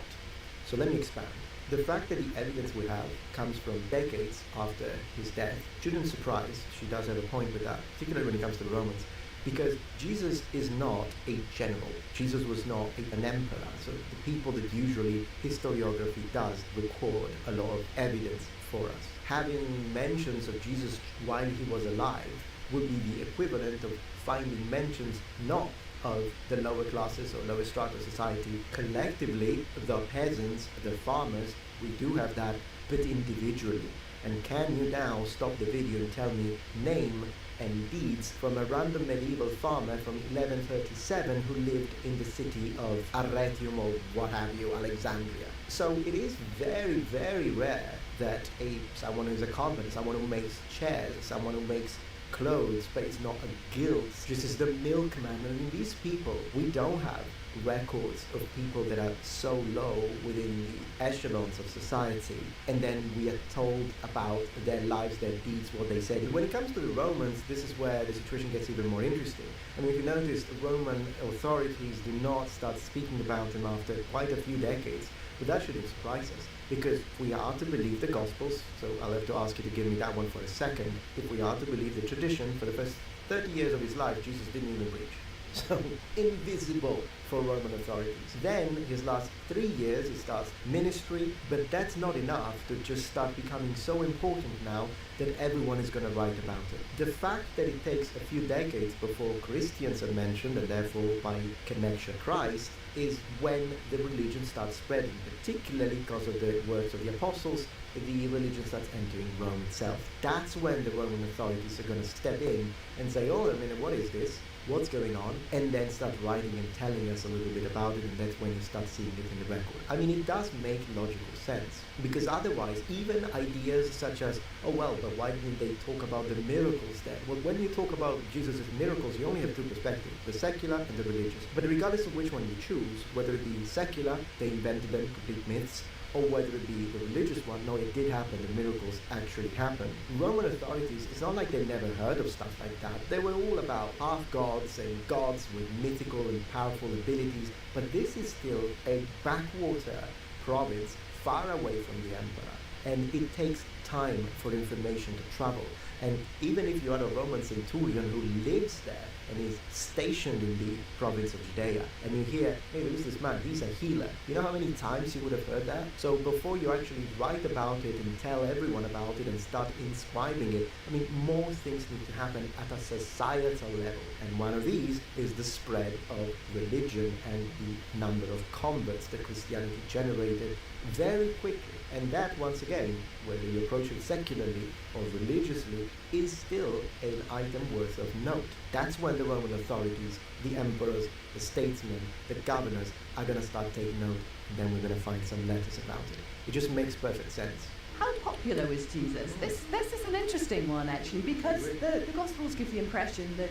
C: So let me expand. The fact that the evidence we have comes from decades after his death shouldn't surprise. She does have a point with that, particularly when it comes to the Romans, because Jesus is not a general. Jesus was not an emperor. So the people that usually historiography does record a lot of evidence for us. Having mentions of Jesus while he was alive would be the equivalent of finding mentions not of the lower classes or lower strata of society. Collectively, the peasants, the farmers, we do have that, but individually. And can you now stop the video and tell me name and deeds from a random medieval farmer from 1137 who lived in the city of Arretium or what have you, Alexandria? So it is very, very rare that someone who's a carpenter, someone who makes chairs, someone who makes clothes, but it's not a guild, just as the milkman. And these people, we don't have records of people that are so low within the echelons of society, and then we are told about their lives, their deeds, what they said. When it comes to the Romans, this is where the situation gets even more interesting. I mean, if you notice, the Roman authorities do not start speaking about them after quite a few decades, but that shouldn't surprise us. Because if we are to believe the Gospels, so I'll have to ask you to give me that one for a second, if we are to believe the tradition, for the first 30 years of his life, Jesus didn't even preach. So, invisible for Roman authorities. Then, his last 3 years, he starts ministry, but that's not enough to just start becoming so important now that everyone is going to write about it. The fact that it takes a few decades before Christians are mentioned, and therefore by connection Christ, is when the religion starts spreading, particularly because of the works of the apostles. The religion starts entering Rome itself. That's when the Roman authorities are going to step in and say, oh, a minute, what is this? What's going on? And then start writing and telling us a little bit about it, and that's when you start seeing it in the record. I mean, it does make logical sense, because otherwise, even ideas such as, oh well, but why didn't they talk about the miracles then? Well, when you talk about Jesus' miracles, you only have two perspectives, the secular and the religious. But regardless of which one you choose, whether it be secular, they invented them, complete myths, or whether it be the religious one, no, it did happen, the miracles actually happened. Roman authorities, it's not like they never heard of stuff like that. They were all about half-gods and gods with mythical and powerful abilities, but this is still a backwater province far away from the emperor, and it takes time for information to travel. And even if you are a Roman centurion who lives there and is stationed in the province of Judea, and you hear, hey, who's this man? He's a healer. You know how many times you would have heard that? So before you actually write about it and tell everyone about it and start inscribing it, I mean, more things need to happen at a societal level. And one of these is the spread of religion and the number of converts that Christianity generated very quickly. And that, once again, whether you approach it secularly or religiously, is still an item worth of note. That's when the Roman authorities, the emperors, the statesmen, the governors are going to start taking note, and then we're going to find some letters about it. It just makes perfect sense.
J: How popular was Jesus? This is an interesting one, actually, because the Gospels give the impression that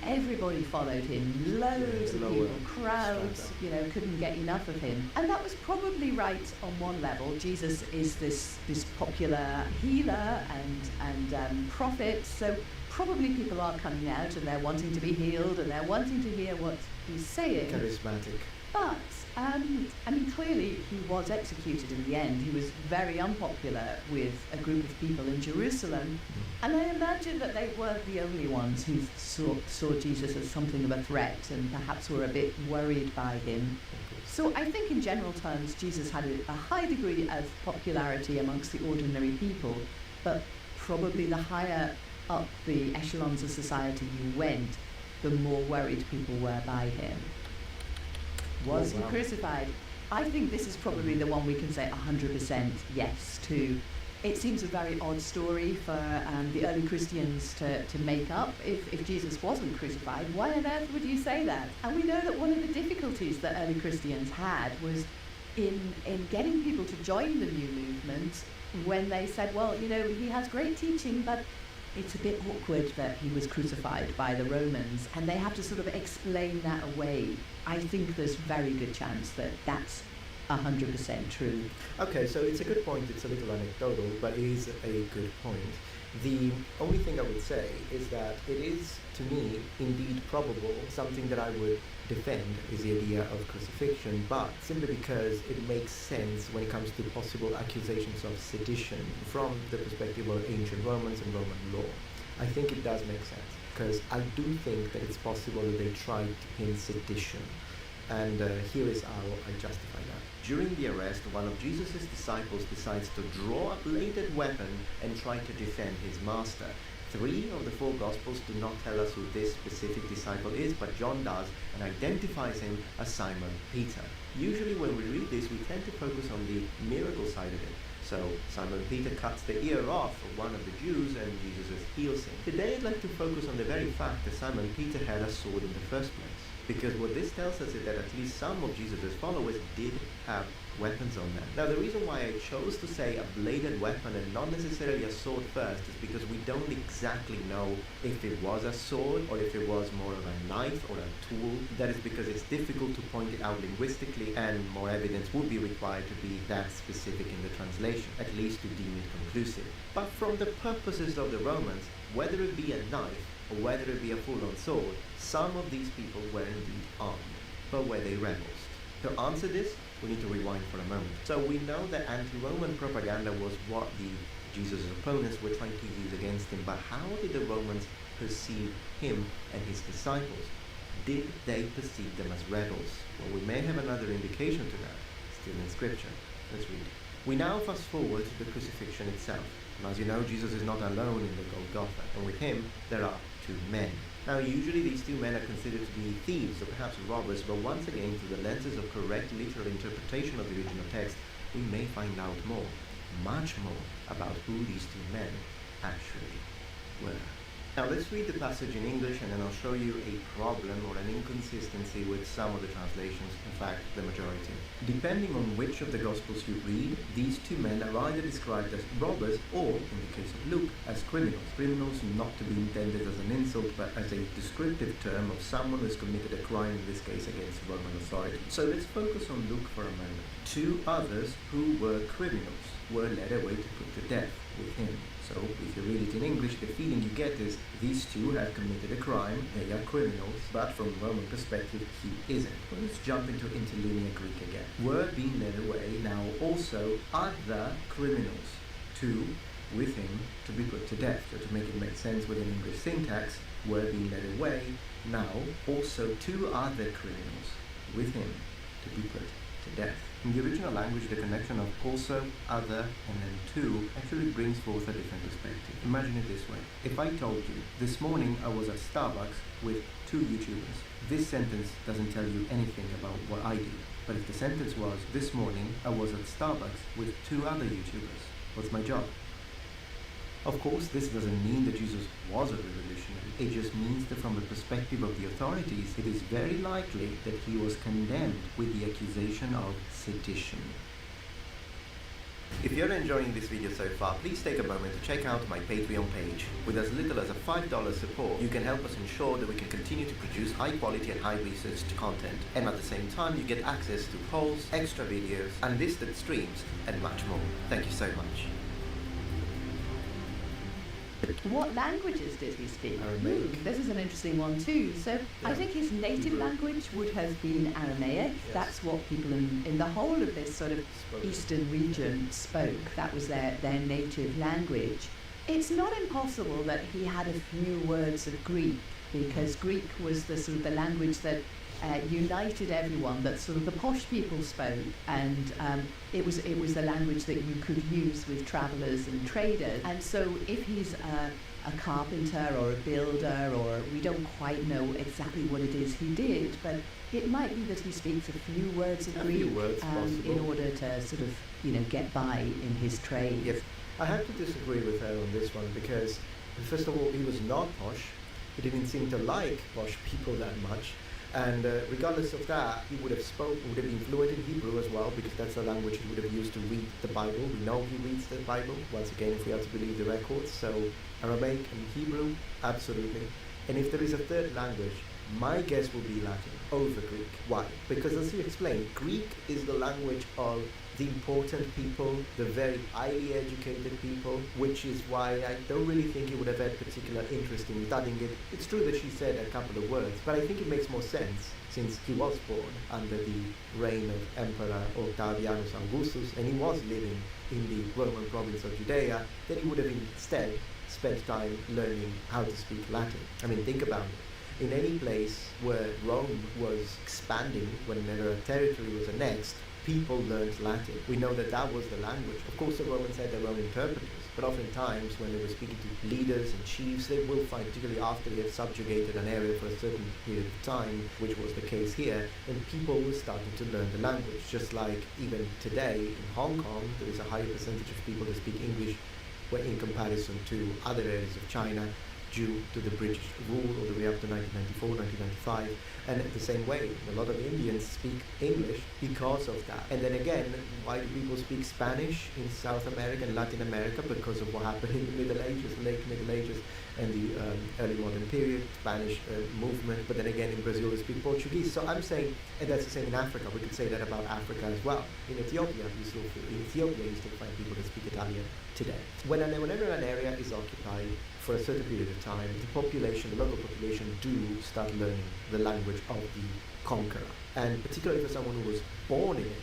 J: everybody followed him. Loads of people, crowds, couldn't get enough of him. And that was probably right on one level. Jesus is this popular healer and prophet, so probably people are coming out and they're wanting to be healed and they're wanting to hear what he's saying.
C: Charismatic.
J: But, clearly he was executed in the end. He was very unpopular with a group of people in Jerusalem. And I imagine that they weren't the only ones who saw Jesus as something of a threat and perhaps were a bit worried by him. So I think in general terms, Jesus had a high degree of popularity amongst the ordinary people, but probably the higher up the echelons of society you went, the more worried people were by him. Was he crucified? I think this is probably the one we can say 100% yes to. It seems a very odd story for the early Christians to make up. If Jesus wasn't crucified, why on earth would you say that? And we know that one of the difficulties that early Christians had was in getting people to join the new movement when they said, well, he has great teaching, but it's a bit awkward that he was crucified by the Romans, and they have to sort of explain that away. I think there's very good chance that that's 100% true.
C: Okay, so it's a good point. It's a little anecdotal, but it is a good point. The only thing I would say is that it is, to me, indeed probable. Something that I would defend is the idea of crucifixion, but simply because it makes sense when it comes to possible accusations of sedition from the perspective of ancient Romans and Roman law. I think it does make sense, because I do think that it's possible that they tried to pin sedition. And here is how I justify that. During the arrest, one of Jesus' disciples decides to draw a bladed weapon and try to defend his master. 3 of the 4 Gospels do not tell us who this specific disciple is, but John does and identifies him as Simon Peter. Usually when we read this, we tend to focus on the miracle side of it. So Simon Peter cuts the ear off of one of the Jews and Jesus heals him. Today I'd like to focus on the very fact that Simon Peter had a sword in the first place. Because what this tells us is that at least some of Jesus' followers did have weapons on them. Now the reason why I chose to say a bladed weapon and not necessarily a sword first is because we don't exactly know if it was a sword or if it was more of a knife or a tool. That is because it's difficult to point it out linguistically, and more evidence would be required to be that specific in the translation, at least to deem it conclusive. But from the purposes of the Romans, whether it be a knife or whether it be a full-on sword, some of these people were indeed armed. But were they rebels? To answer this, we need to rewind for a moment. So we know that anti-Roman propaganda was what the Jesus' opponents were trying to use against him, but how did the Romans perceive him and his disciples? Did they perceive them as rebels? Well, we may have another indication to that, still in Scripture. Let's read. We now fast forward to the crucifixion itself. And as you know, Jesus is not alone in the Golgotha, and with him there are two men. Now, usually these two men are considered to be thieves or perhaps robbers, but once again, through the lenses of correct literal interpretation of the original text, we may find out more, much more, about who these two men actually were. Now let's read the passage in English and then I'll show you a problem or an inconsistency with some of the translations, in fact the majority. Depending on which of the Gospels you read, these two men are either described as robbers or, in the case of Luke, as criminals. Criminals not to be intended as an insult but as a descriptive term of someone who has committed a crime, in this case against Roman authority. So let's focus on Luke for a moment. Two others who were criminals were led away to put to death with him. So, if you read it in English, the feeling you get is these two have committed a crime, they are criminals, but from a Roman perspective, he isn't. Well, let's jump into interlinear Greek again. Were being led away, now also other criminals, two with him to be put to death. So to make it make sense with an English syntax, were being led away, now also two other criminals with him to be put to death. In the original language, the connection of also, other, and then two actually brings forth a different perspective. Imagine it this way. If I told you, this morning I was at Starbucks with two YouTubers, this sentence doesn't tell you anything about what I do. But if the sentence was, this morning I was at Starbucks with two other YouTubers, what's my job? Of course, this doesn't mean that Jesus was a revolutionary. It just means that from the perspective of the authorities, it is very likely that he was condemned with the accusation of sedition. If you're enjoying this video so far, please take a moment to check out my Patreon page. With as little as a $5 support, you can help us ensure that we can continue to produce high quality and high researched content. And at the same time, you get access to polls, extra videos, unlisted streams, and much more. Thank you so much.
J: What languages did he speak?
C: Aramaic.
J: This is an interesting one too. So I think his native language would have been Aramaic.
C: Yes.
J: That's what people in the whole of this sort of eastern region spoke. That was their native language. It's not impossible that he had a few words of Greek, because Greek was the sort of the language that united everyone, that sort of the posh people spoke, and it was the language that you could use with travellers and traders. And so if he's a carpenter or a builder, or we don't quite know exactly what it is he did, but it might be that he speaks a few words of Greek in order to sort of, get by in his trade.
C: Yes, I have to disagree with her on this one, because first of all, he was not posh. He didn't seem to like posh people that much. And regardless of that, he would have been fluent in Hebrew as well, because that's the language he would have used to read the Bible. We know he reads the Bible, once again, if we have to believe the records. So Aramaic and Hebrew, absolutely. And if there is a third language, my guess will be Latin over Greek. Why? Because as you explained, Greek is the language of the important people, the very highly educated people, which is why I don't really think he would have had particular interest in studying it. It's true that she said a couple of words, but I think it makes more sense since he was born under the reign of Emperor Octavianus Augustus, and he was living in the Roman province of Judea, that he would have instead spent time learning how to speak Latin. I mean, think about it. In any place where Rome was expanding, whenever a territory was annexed, people learned Latin. We know that that was the language. Of course, the Romans had their own interpreters, but oftentimes when they were speaking to leaders and chiefs, they will find, particularly after they had subjugated an area for a certain period of time, which was the case here, and people were starting to learn the language. Just like even today in Hong Kong, there is a higher percentage of people that speak English in comparison to other areas of China, due to the British rule all the way up to 1994, 1995. And the same way, a lot of Indians speak English because of that. And then again, why do people speak Spanish in South America and Latin America? Because of what happened in the Middle Ages, late Middle Ages, and the early modern period, Spanish movement. But then again, in Brazil, they speak Portuguese. So I'm saying, and that's the same in Africa. We could say that about Africa as well. In Ethiopia, you still find people that speak Italian today. Whenever an area is occupied for a certain period of time, the local population do start learning the language of the conqueror. And particularly for someone who was born in it,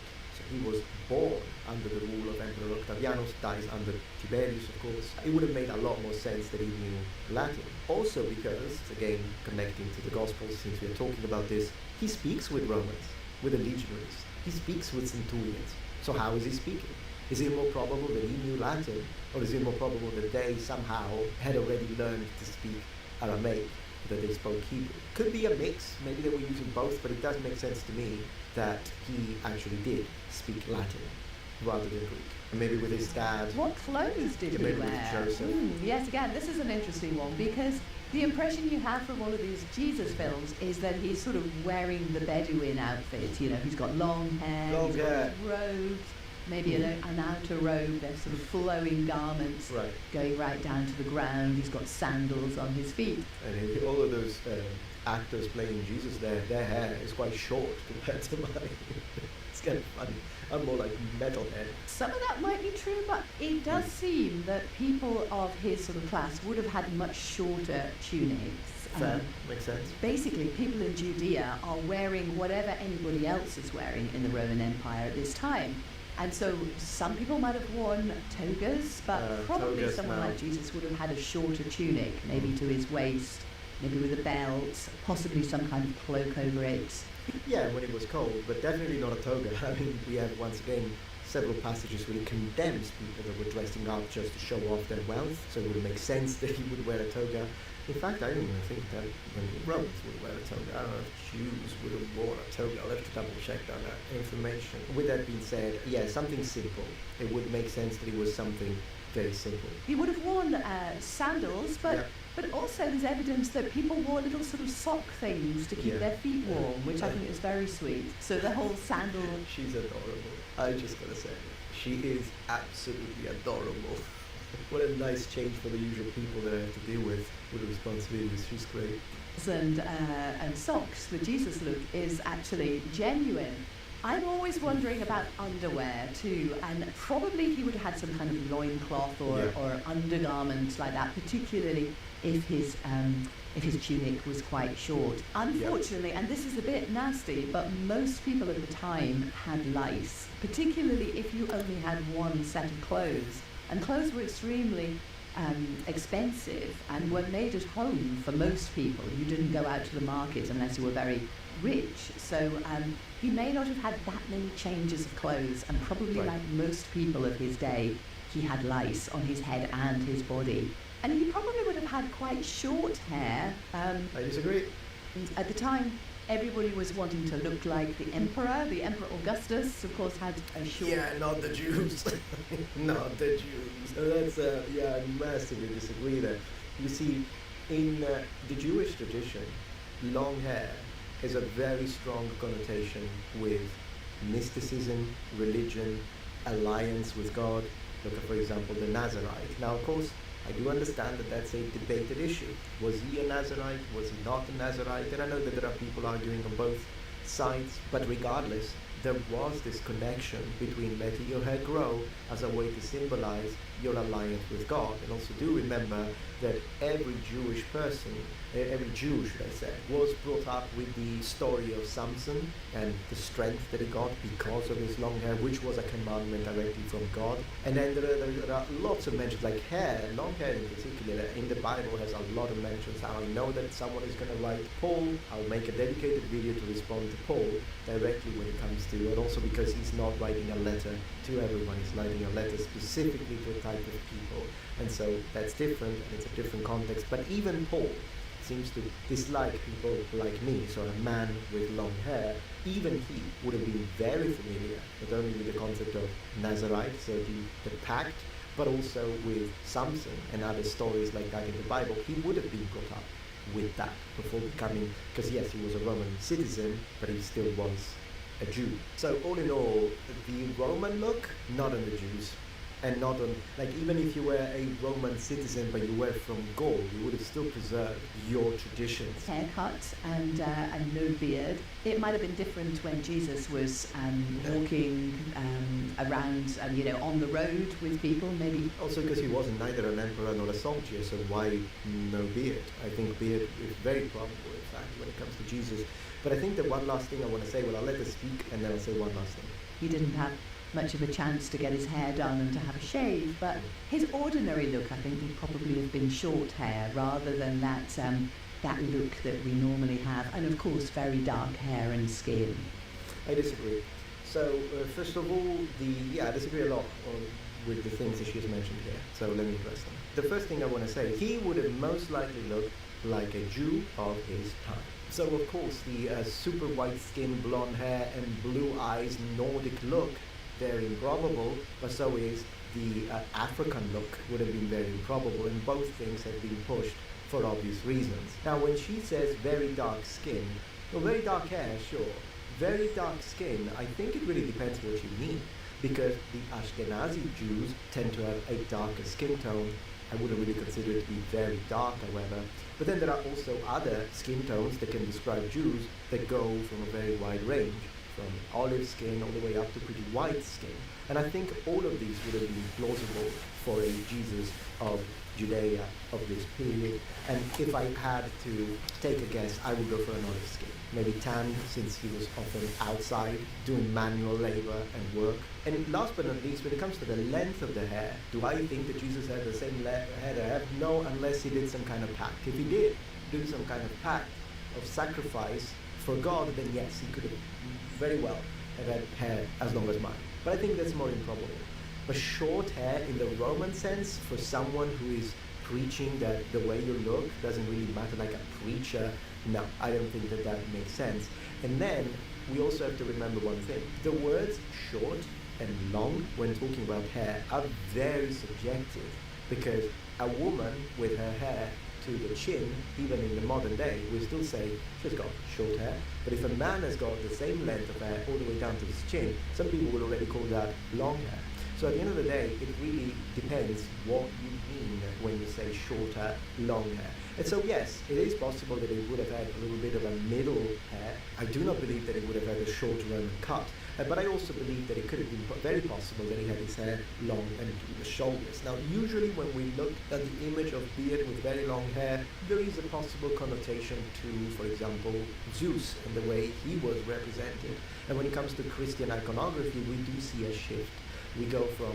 C: he was born under the rule of Emperor Octavianus, dies under Tiberius, of course, it would have made a lot more sense that he knew Latin. Also because, again, connecting to the Gospels, since we're talking about this, he speaks with Romans, with the legionaries. He speaks with centurions. So how is he speaking? Is it more probable that he knew Latin, or is it more probable that they somehow had already learned to speak Aramaic, that they spoke Hebrew? Could be a mix, maybe they were using both, but it does make sense to me that he actually did speak Latin rather than Greek. And maybe with his dad.
J: What clothes did he
C: maybe with
J: wear?
C: Joseph.
J: Yes, again, this is an interesting one because the impression you have from all of these Jesus films is that he's sort of wearing the Bedouin outfit. You know, he's got long hair,
C: Long
J: he's
C: hair.
J: got his robes, maybe an outer robe, they're sort of flowing garments going right down to the ground. He's got sandals on his feet.
C: And all of those actors playing Jesus, their hair is quite short compared to mine. It's kind of funny. I'm more like metalhead.
J: Some of that might be true, but it does seem that people of his sort of class would have had much shorter tunics.
C: Fair, makes sense.
J: Basically, people in Judea are wearing whatever anybody else is wearing in the Roman Empire at this time. And so some people might have worn togas, but probably
C: togas
J: someone
C: now.
J: like Jesus would have had a shorter tunic, maybe to his waist, maybe with a belt, possibly some kind of cloak over it.
C: Yeah, when it was cold, but definitely not a toga. I mean, we have once again several passages where he condemns people that were dressing up just to show off their wealth, so it would make sense that he would wear a toga. In fact, I don't even think that the Romans would wear a toga. I don't know if Jews would have worn a toga. I'll have to double check on that information. With that being said, yeah, something simple. It would make sense that it was something very simple.
J: He would have worn sandals, but
C: Yeah.
J: but also there's evidence that people wore little sort of sock things to keep
C: Yeah.
J: their feet warm, which I think is very sweet. So the whole sandal.
C: She's adorable. I just gotta say, she is absolutely adorable. What a nice change for the usual people that I have to deal with the responsibilities. She's great.
J: And socks, the Jesus look is actually genuine. I'm always wondering about underwear too, and probably he would have had some kind of loincloth or undergarment like that, particularly if his tunic was quite short. Unfortunately, and this is a bit nasty, but most people at the time had lice, particularly if you only had one set of clothes. And clothes were extremely expensive and were made at home for most people. You didn't go out to the market unless you were very rich. So he may not have had that many changes of clothes, and probably like most people of his day, he had lice on his head and his body. And he probably would have had quite short hair.
C: I disagree.
J: At the time, everybody was wanting to look like the emperor. The Emperor Augustus, of course, had a short...
C: Yeah, not the Jews. Not the Jews. That's, I massively disagree there. You see, in the Jewish tradition, long hair has a very strong connotation with mysticism, religion, alliance with God. Look at, for example, the Nazarite. Now, of course, I do understand that that's a debated issue. Was he a Nazarite? Was he not a Nazarite? And I know that there are people arguing on both sides, but regardless, there was this connection between letting your hair grow as a way to symbolize your alliance with God. And also do remember that every Jewish person, every Jew, should I say, was brought up with the story of Samson and the strength that he got because of his long hair, which was a commandment directly from God. And then there are lots of mentions, like hair, long hair in particular, in the Bible has a lot of mentions. How I know that someone is going to write Paul. I'll make a dedicated video to respond to Paul directly when it comes to, and also because he's not writing a letter to everyone, he's writing a letter specifically to a type of people. And so that's different, and it's a different context. But even Paul seems to dislike people like me, so a man with long hair. Even he would have been very familiar not only with the concept of Nazarite, so the pact, but also with Samson and other stories like that in the Bible. He would have been brought up with that before becoming, because yes, he was a Roman citizen, but he still was a Jew. So all in all, the Roman look, not on the Jews. And not on, like, even if you were a Roman citizen but you were from Gaul, you would have still preserved your traditions.
J: Haircut and no beard. It might have been different when Jesus was walking around, on the road with people, maybe.
C: Also because he wasn't neither an emperor nor a soldier, so why no beard? I think beard is very probable, in fact, when it comes to Jesus. But I think that one last thing I want to say, well, I'll let her speak and then I'll say one last thing.
J: He didn't have much of a chance to get his hair done and to have a shave, but his ordinary look, I think, would probably have been short hair rather than that look that we normally have, and of course very dark hair and skin.
C: I disagree. So, first of all, I disagree a lot with the things that she's mentioned here. So let me address them. The first thing I want to say, he would have most likely looked like a Jew of his time. So of course the super white skin, blonde hair and blue eyes Nordic look, very improbable, but so is the African look would have been very improbable, and both things have been pushed for obvious reasons. Now when she says very dark skin, well, very dark hair, sure. Very dark skin, I think it really depends what you mean, because the Ashkenazi Jews tend to have a darker skin tone. I wouldn't really consider it to be very dark, however. But then there are also other skin tones that can describe Jews that go from a very wide range, from olive skin all the way up to pretty white skin. And I think all of these would have been plausible for a Jesus of Judea of this period. And if I had to take a guess, I would go for an olive skin. Maybe tanned, since he was often outside doing manual labor and work. And last but not least, when it comes to the length of the hair, do I think that Jesus had the same hair that I have? No, unless he did some kind of pact. If he did do some kind of pact of sacrifice for God, then yes, he could have very well have had hair as long as mine. But I think that's more improbable. But short hair in the Roman sense, for someone who is preaching that the way you look doesn't really matter, like a preacher, no, I don't think that that makes sense. And then we also have to remember one thing. The words short and long, when talking about hair, are very subjective, because a woman with her hair to the chin, even in the modern day, we still say she's got short hair. But if a man has got the same length of hair all the way down to his chin, some people will already call that long hair. So at the end of the day, it really depends what you mean when you say short hair, long hair. And so yes, it is possible that he would have had a little bit of a middle hair. I do not believe that he would have had a short Roman cut. But I also believe that it could have been very possible that he had his hair long and to the shoulders. Now, usually when we look at the image of beard with very long hair, there is a possible connotation to, for example, Zeus and the way he was represented. And when it comes to Christian iconography, we do see a shift. We go from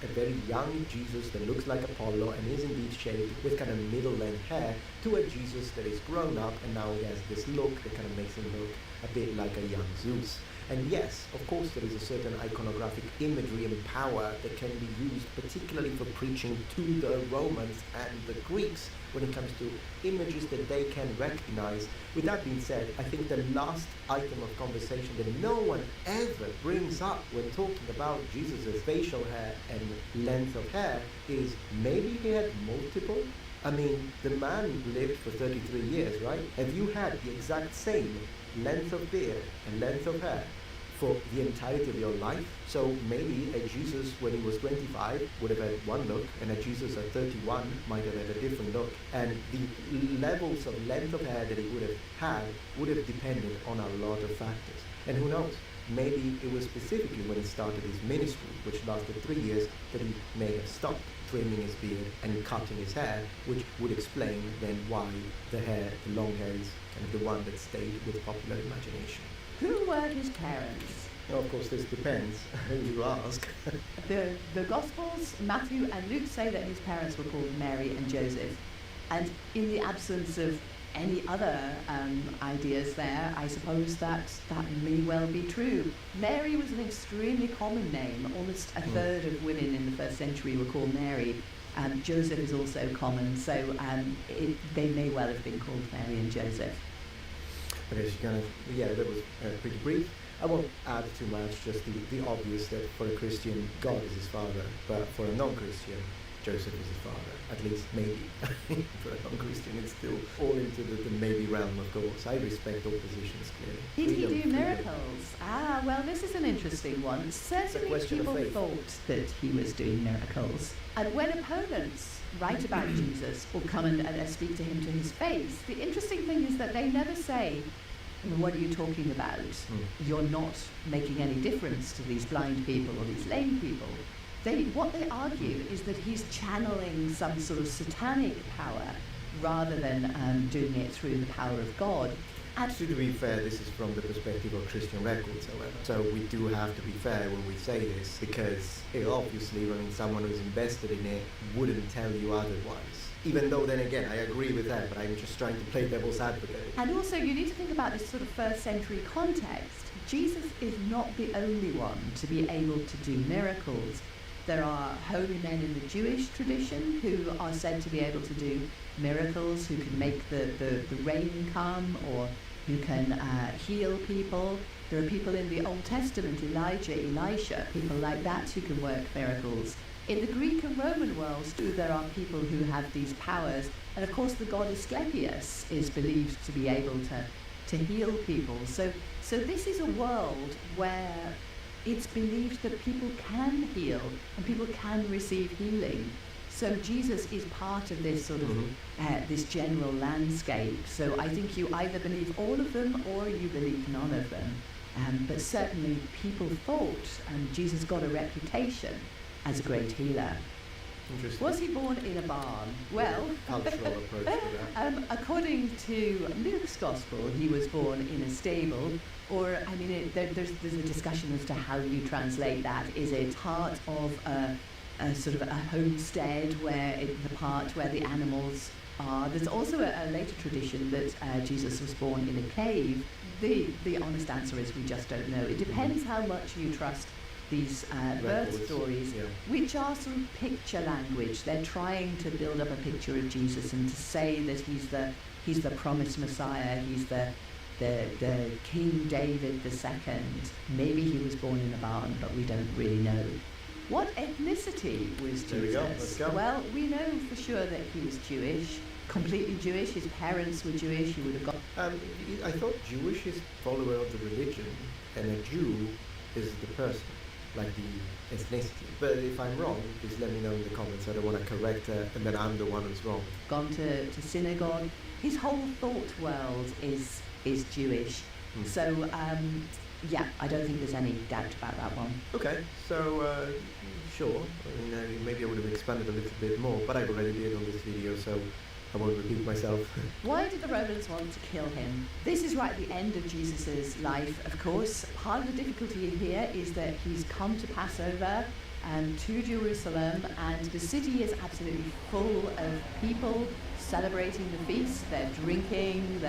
C: a very young Jesus that looks like Apollo and is indeed shaved with kind of middle-length hair, to a Jesus that is grown up and now he has this look that kind of makes him look a bit like a young Zeus. And yes, of course, there is a certain iconographic imagery and power that can be used, particularly for preaching to the Romans and the Greeks, when it comes to images that they can recognize. With that being said, I think the last item of conversation that no one ever brings up when talking about Jesus' facial hair and length of hair is maybe he had multiple. I mean, the man lived for 33 years, right? Have you had the exact same length of beard and length of hair for the entirety of your life? So maybe a Jesus when he was 25 would have had one look, and a Jesus at 31 might have had a different look. And the levels of length of hair that he would have had would have depended on a lot of factors. And who knows? Maybe it was specifically when he started his ministry, which lasted 3 years, that he may have stopped trimming his beard and cutting his hair, which would explain then why the long hair is kind of the one that stayed with popular imagination.
J: Who were his parents?
C: Well, of course, this depends who you ask.
J: The Gospels, Matthew and Luke, say that his parents were called Mary and Joseph. And in the absence of any other ideas there, I suppose that may well be true. Mary was an extremely common name. Almost a third of women in the first century were called Mary. Joseph is also common, so they may well have been called Mary and Joseph.
C: Okay, so that was pretty brief. I won't add too much, just the obvious that for a Christian, God is his father, but for a non-Christian, Joseph is his father, at least maybe. For a non-Christian, it's still all into the maybe realm, of course. I respect all positions, clearly.
J: Did he do miracles? Well, this is an interesting one. Certainly people thought that he was doing miracles. And when opponents write about Jesus or come and speak to him to his face, the interesting thing is that they never say, what are you talking about? You're not making any difference to these blind people or these lame people. What they argue is that he's channeling some sort of satanic power rather than doing it through the power of God.
C: And to be fair, this is from the perspective of Christian records, however. So we do have to be fair when we say this, because obviously, I mean, someone who's invested in it wouldn't tell you otherwise. Even though, then again, I agree with that, but I'm just trying to play devil's advocate.
J: And also, you need to think about this sort of first century context. Jesus is not the only one to be able to do miracles. There are holy men in the Jewish tradition who are said to be able to do miracles, who can make the rain come, or who can heal people. There are people in the Old Testament, Elijah, Elisha, people like that who can work miracles. In the Greek and Roman worlds too, there are people who have these powers, and of course the god Asclepius is believed to be able to heal people. So this is a world where it's believed that people can heal and people can receive healing. So Jesus is part of this sort of this general landscape. So I think you either believe all of them or you believe none of them. But certainly people thought Jesus got a reputation as a great healer.
C: Interesting.
J: Was he born in a barn? Well,
C: Cultural approach to that.
J: According to Luke's Gospel, he was born in a stable, or I mean, there's a discussion as to how you translate that. Is it part of a sort of a homestead where the part where the animals are? There's also a later tradition that Jesus was born in a cave. The honest answer is we just don't know. It depends how much you trust these birth stories, which are sort of picture language. They're trying to build up a picture of Jesus and to say that he's the promised Messiah, he's the King David II. Maybe he was born in a barn, but we don't really know. What ethnicity was Jesus?
C: There we go. Let's go.
J: Well, we know for sure that he was Jewish, completely Jewish. His parents were Jewish. He would have got.
C: I thought Jewish is follower of the religion, and a Jew is the person, like the ethnicity. But if I'm wrong, please let me know in the comments. I don't want to correct her, and then I'm the one who's wrong.
J: Gone to synagogue. His whole thought world is Jewish. So yeah, I don't think there's any doubt about that one.
C: Okay, so sure. I mean, maybe I would have expanded a little bit more, but I already did on this video, so I won't repeat myself.
J: Why did the Romans want to kill him? This is right at the end of Jesus' life, of course. Part of the difficulty here is that he's come to Passover and to Jerusalem, and the city is absolutely full of people celebrating the feast. They're drinking,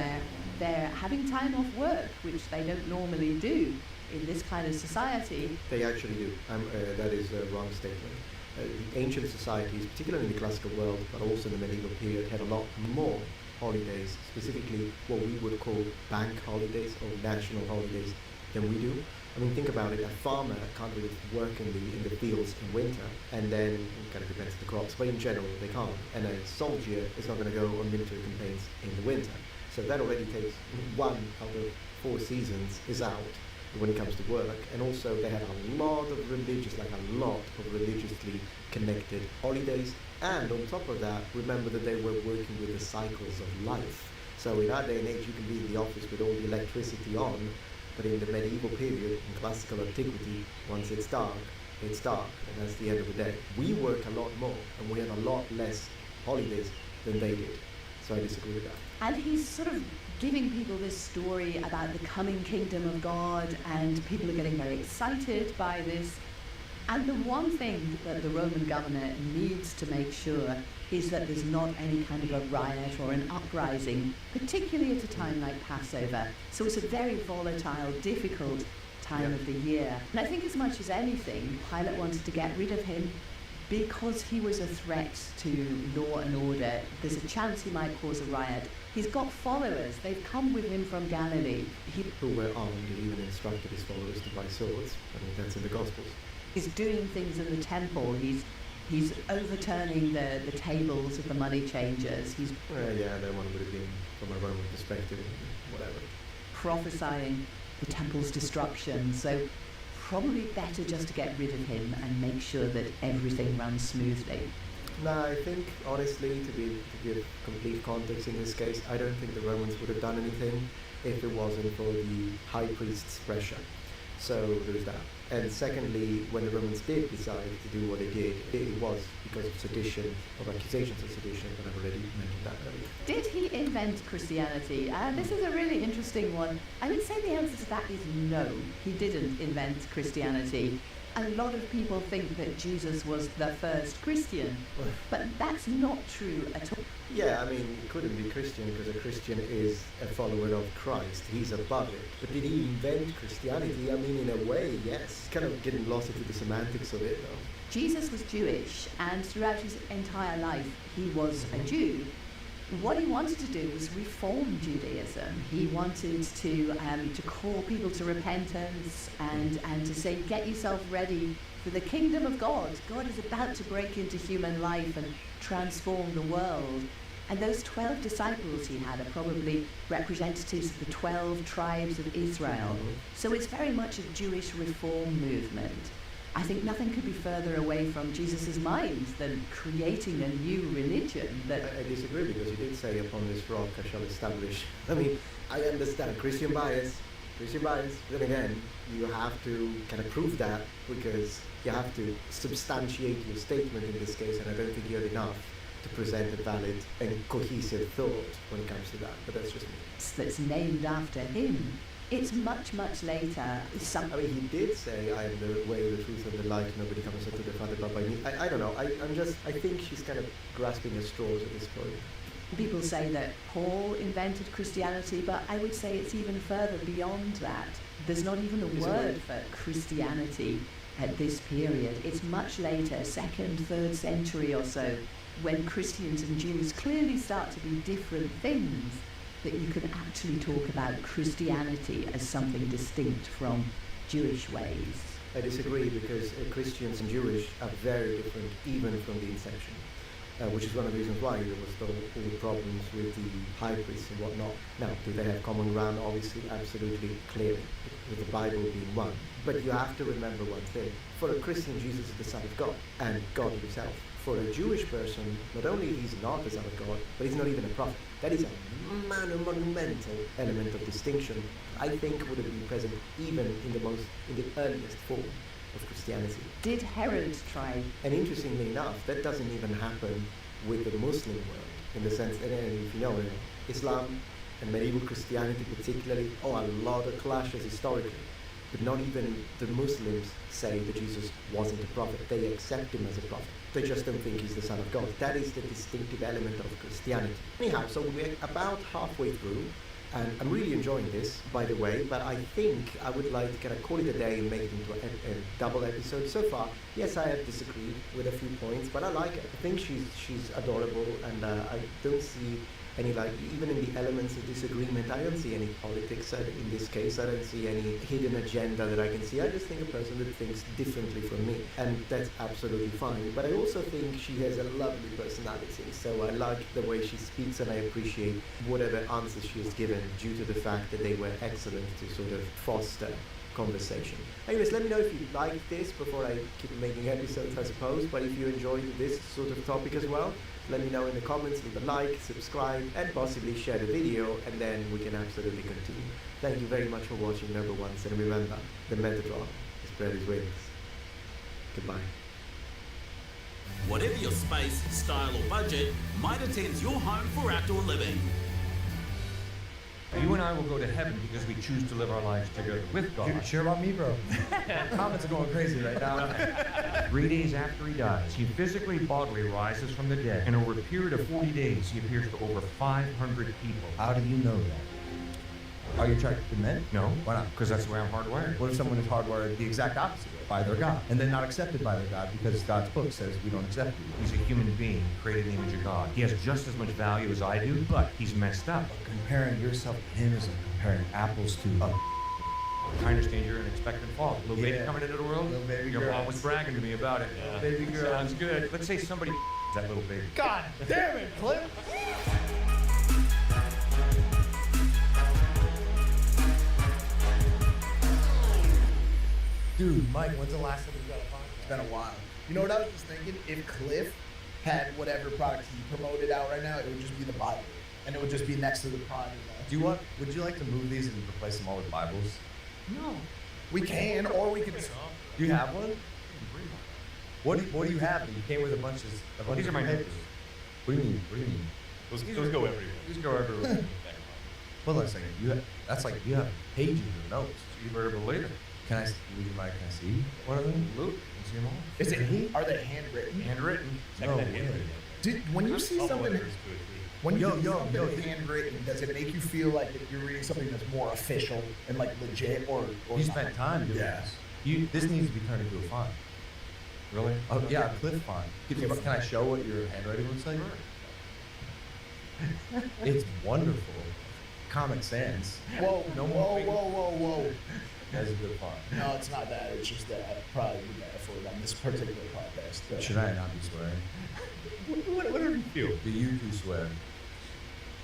J: they're having time off work, which they don't normally do in this kind of society.
C: They actually do. That is a wrong statement. The ancient societies, particularly in the classical world, but also in the medieval period, had a lot more holidays, specifically what we would call bank holidays or national holidays than we do. I mean, think about it, a farmer can't really work in the fields in winter, and then it kind of depends on the crops, but in general they can't. And a soldier is not going to go on military campaigns in the winter. So that already takes 1 out of 4 seasons is out when it comes to work. And also they had a lot of religiously connected holidays. And on top of that, remember that they were working with the cycles of life. So in our day and age, you can be in the office with all the electricity on, but in the medieval period, in classical antiquity, once it's dark, and that's the end of the day. We work a lot more, and we have a lot less holidays than they did. So I disagree with that.
J: And he's sort of giving people this story about the coming kingdom of God, and people are getting very excited by this. And the one thing that the Roman governor needs to make sure is that there's not any kind of a riot or an uprising, particularly at a time like Passover. So it's a very volatile, difficult time of the year. And I think as much as anything, Pilate wanted to get rid of him because he was a threat to law and order. There's a chance he might cause a riot. He's got followers. They've come with him from Galilee.
C: Who were armed and even instructed his followers to buy swords. I mean, that's in the Gospels.
J: He's doing things in the temple. He's overturning the tables of the money changers.
C: Yeah, that one would have been, from a Roman perspective, whatever.
J: Prophesying the temple's destruction. So probably better just to get rid of him and make sure that everything runs smoothly.
C: No, I think, honestly, to give complete context in this case, I don't think the Romans would have done anything if it wasn't for the high priest's pressure. So there's that. And secondly, when the Romans did decide to do what they did, it was because of sedition, of accusations of sedition, but I've already mentioned that earlier.
J: Did he in invent Christianity? This is a really interesting one. I would say the answer to that is no. He didn't invent Christianity. A lot of people think that Jesus was the first Christian, but that's not true at all.
C: Yeah, I mean, he couldn't be Christian because a Christian is a follower of Christ. He's above it. But did he invent Christianity? I mean, in a way, yes. Kind of getting lost into the semantics of it, though.
J: Jesus was Jewish, and throughout his entire life, he was a Jew. What he wanted to do was reform Judaism. He wanted to call people to repentance and to say, get yourself ready for the kingdom of God. God is about to break into human life and transform the world. And those 12 disciples he had are probably representatives of the 12 tribes of Israel. So it's very much a Jewish reform movement. I think nothing could be further away from Jesus' mind than creating a new religion.
C: I disagree, because he did say, upon this rock I shall establish. I mean, I understand Christian bias, but again, you have to kind of prove that, because you have to substantiate your statement in this case, and I don't think you have enough to present a valid and cohesive thought when it comes to that, but that's just me.
J: That's named after him. It's much, much later.
C: I mean, he did say, I am the way, the truth, and the light. Nobody comes unto the Father but by me. I don't know. I think she's kind of grasping at straws at this point.
J: People say that Paul invented Christianity, but I would say it's even further beyond that. There's not even a word for Christianity at this period. It's much later, 2nd, 3rd century or so, when Christians and Jews clearly start to be different things, that you can actually talk about Christianity as something distinct from Jewish ways.
C: I disagree, because Christians and Jewish are very different even from the inception, which is one of the reasons why there was all the problems with the high priests and whatnot. Now, do they have common ground? Obviously, absolutely, clearly, with the Bible being one. But you have to remember one thing. For a Christian, Jesus is the Son of God and God himself. For a Jewish person, not only he's not the Son of God, but he's not even a prophet. That is a monumental element of distinction, I think would have been present even in the earliest form of Christianity.
J: Did Herod try?
C: And interestingly enough, that doesn't even happen with the Muslim world, in the sense that, if you know, Islam and medieval Christianity particularly, a lot of clashes historically. But not even the Muslims say that Jesus wasn't a prophet. They accept him as a prophet. They just don't think he's the Son of God. That is the distinctive element of Christianity. Anyhow, so we're about halfway through, and I'm really enjoying this, by the way, but I think I would like to kind of call it a day and make it into a double episode. So far, yes, I have disagreed with a few points, but I like it. I think she's adorable, and I don't see any, even in the elements of disagreement, I don't see any politics in this case. I don't see any hidden agenda that I can see. I just think a person that thinks differently from me, and that's absolutely fine. But I also think she has a lovely personality, so I like the way she speaks, and I appreciate whatever answers she has given, due to the fact that they were excellent to sort of foster conversation. Anyways, let me know if you like this before I keep making episodes, I suppose. But if you enjoyed this sort of topic as well, let me know in the comments, leave a like, subscribe, and possibly share the video, and then we can absolutely continue. Thank you very much for watching, number ones, and remember, the Metatron is spread his wings. Goodbye.
M: Whatever your space, style, or budget, Mitre10's your home for outdoor living.
N: You and I will go to heaven because we choose to live our lives together with God.
O: You sure about me, bro? Comments are going crazy right now.
N: 3 days after he dies, he physically, bodily rises from the dead. And over a period of 40 days, he appears to over 500 people.
O: How do you know that? Are you attracted to men?
N: No.
O: Why not?
N: Because that's the way I'm hardwired.
O: What if someone is hardwired the exact opposite way, by their God, and then not accepted by their God because God's book says we don't accept you?
N: He's a human being created in the image of God. He has just as much value as I do, but he's messed up.
O: But comparing yourself to him is like comparing apples to
N: I understand you're an expectant father. Little baby coming into the world?
O: Little baby
N: Your
O: girl.
N: mom was bragging to me about it.
O: Yeah. Baby girl.
N: Sounds good. Let's say somebody that little baby.
O: God damn it, Cliff! Dude, Mike, when's the last time we got a podcast? It's been a while. You know what I was just thinking? If Cliff had whatever products he promoted out right now, it would just be the Bible. And it would just be next to the pod. Would you like to move these and replace them all with Bibles?
J: No.
O: We can, or we can. Do you have one? What do you have? You came with a bunch of.
N: These are my notes.
O: What do you mean?
P: Those go everywhere.
Q: These go everywhere. Hold on a second. You have pages of notes.
N: You better believe it.
Q: Can I? Would you mind? Can I see one of them?
N: Look and see them all.
O: Is it? Are they handwritten?
N: Handwritten.
Q: No way.
O: When you see something, when you see something
Q: yo.
O: handwritten, does it make you feel like that you're reading something that's more official and like legit, or
Q: You
O: not?
Q: spent time doing this. This needs to be turned into a font.
N: Really?
Q: Oh yeah, a cliff font. Can I show what your handwriting looks like? It's wonderful. Comic Sans.
O: Whoa, whoa.
Q: That's a good font.
O: No, it's not that. It's just that I probably would better for it on this particular podcast. So.
Q: Should I not be swearing?
P: Whatever you feel.
Q: Do you two swear?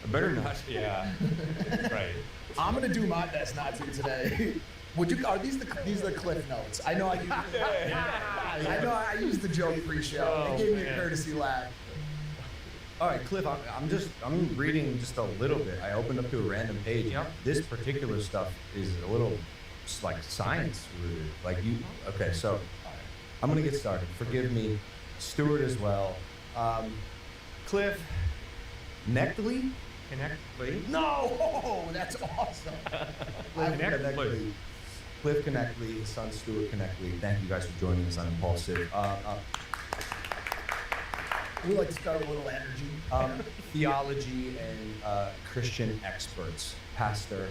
N: I better not.
P: Yeah. Right.
O: I'm gonna do my best not to today. Would you? Are these the Cliff Notes? I know I used. I know I used the joke pre-show. They gave me a courtesy laugh.
Q: All right, Cliff. I'm reading just a little bit. I opened up to a random page.
N: Yep.
Q: This particular stuff is a little like science rooted. Like you. Okay, so I'm gonna get started. Forgive me, Stuart as well. Cliff. Neckley?
N: Connectly.
O: No, oh, that's awesome.
Q: Connectly. Cliff Connectley, his son Stuart Connectley. Thank you guys for joining us on Impulsive.
O: We like to start with a little energy.
Q: Theology and Christian experts. Pastor.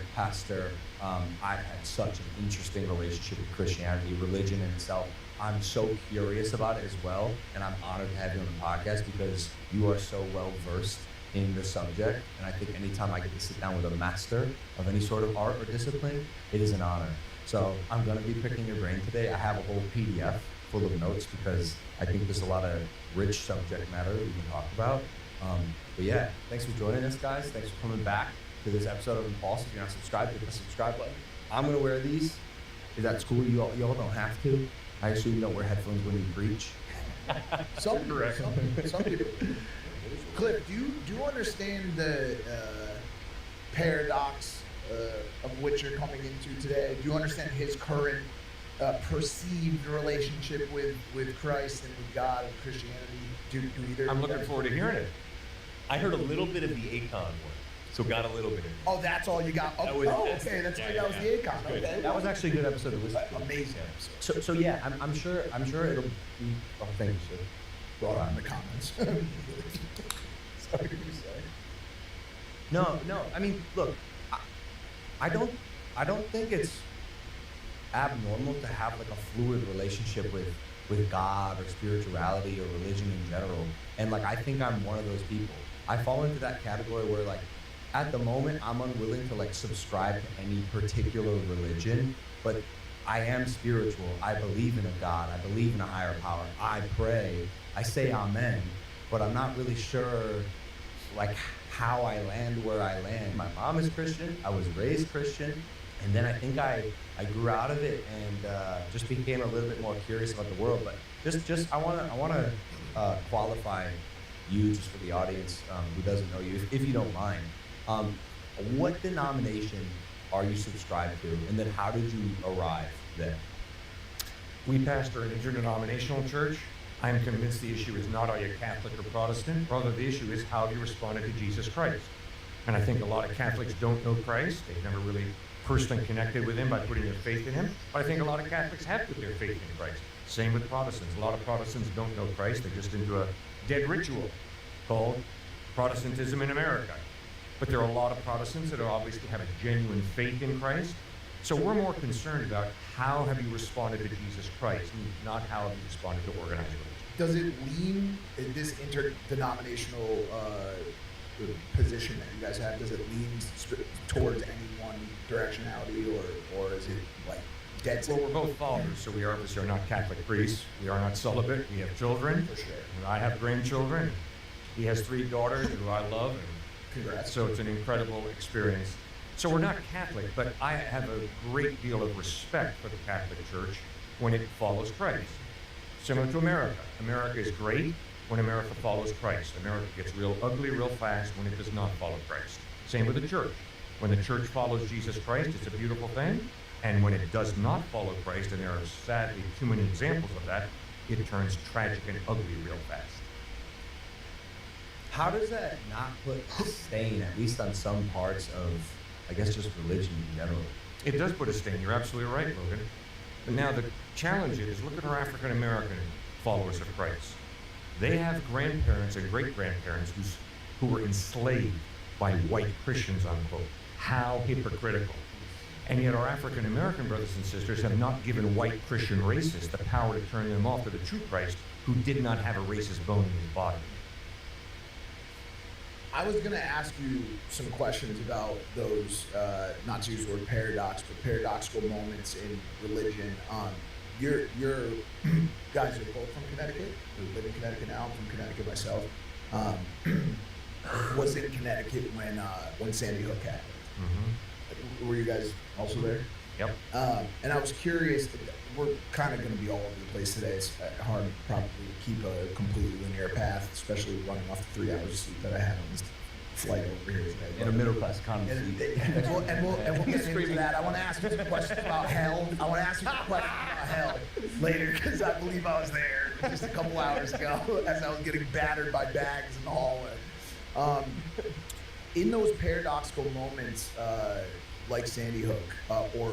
Q: I've had such an interesting relationship with Christianity, religion in itself. I'm so curious about it as well, and I'm honored to have you on the podcast because you are so well versed in the subject, and I think anytime I get to sit down with a master of any sort of art or discipline, it is an honor. So I'm going to be picking your brain today. I have a whole PDF full of notes because I think there's a lot of rich subject matter that we can talk about. But yeah, thanks for joining us, guys. Thanks for coming back to this episode of Impulse. If you're not subscribed, hit the subscribe button. I'm going to wear these. Is that cool? You all don't have to. I assume you don't wear headphones when you preach.
O: Some people. Cliff, do you understand the paradox of which you're coming into today? Do you understand his current perceived relationship with Christ and with God and Christianity? Do either?
N: I'm looking forward to hearing it.
P: I heard a little bit of the Akon one, so got a little bit of it.
O: Oh, that's all you got? Okay, that's why that was the Akon. Okay.
Q: That was actually a good episode to listen to.
O: Amazing episode.
Q: So yeah, I'm sure it'll be. Oh, thank you, sir.
O: Brought on in the comments. Sorry to say.
Q: No. I mean, look, I don't think it's abnormal to have like a fluid relationship with God or spirituality or religion in general. And like I think I'm one of those people. I fall into that category where like at the moment I'm unwilling to like subscribe to any particular religion, but I am spiritual. I believe in a God. I believe in a higher power. I pray. I say amen, but I'm not really sure like how I land where I land. My mom is Christian. I was raised Christian. And then I think I grew out of it and just became a little bit more curious about the world. But just I want to qualify you just for the audience who doesn't know you, if you don't mind. What denomination are you subscribed to, and then how did you arrive there?
N: We pastor an interdenominational church. I am convinced the issue is not are you Catholic or Protestant, rather the issue is how have you responded to Jesus Christ. And I think a lot of Catholics don't know Christ. They've never really personally connected with him by putting their faith in him. But I think a lot of Catholics have put their faith in Christ. Same with Protestants. A lot of Protestants don't know Christ. They're just into a dead ritual called Protestantism in America. But there are a lot of Protestants that obviously have a genuine faith in Christ. So we're more concerned about how have you responded to Jesus Christ, not how have you responded to organized religion.
O: Does it lean in this interdenominational position that you guys have? Does it lean towards any one directionality, or is it like dead?
N: Well, we're both fathers, so we obviously are not Catholic priests. We are not celibate. We have children.
O: For sure.
N: And I have grandchildren. He has 3 daughters who I love. And
O: congrats.
N: So it's an incredible experience. So we're not Catholic, but I have a great deal of respect for the Catholic Church when it follows Christ. Similar to America. America is great when America follows Christ. America gets real ugly real fast when it does not follow Christ. Same with the church. When the church follows Jesus Christ, it's a beautiful thing. And when it does not follow Christ, and there are sadly too many examples of that, it turns tragic and ugly real fast.
Q: How does that not put a stain, at least on some parts of, I guess, just religion in general?
N: It does put a stain. You're absolutely right, Logan. But now the challenge is, look at our African American followers of Christ. They have grandparents and great-grandparents who were enslaved by white Christians, unquote. How hypocritical. And yet our African American brothers and sisters have not given white Christian racists the power to turn them off to the true Christ, who did not have a racist bone in his body.
O: I was going to ask you some questions about those, not to use the word paradox, but paradoxical moments in religion. You're guys are both from Connecticut. We live in Connecticut now. I'm from Connecticut myself. Was in Connecticut when Sandy Hook happened.
N: Mm-hmm.
O: Were you guys also there?
N: Yep.
O: And I was curious. We're kind of going to be all over the place today. It's hard to probably keep a completely linear path, especially running off the 3 hours of sleep that I had on this flight over here today.
Q: In a middle-class economy.
O: And we'll get into that. I want to ask you some questions about hell. I want to ask you some questions about hell later, because I believe I was there just a couple hours ago as I was getting battered by bags in the hallway. In those paradoxical moments, like Sandy Hook, or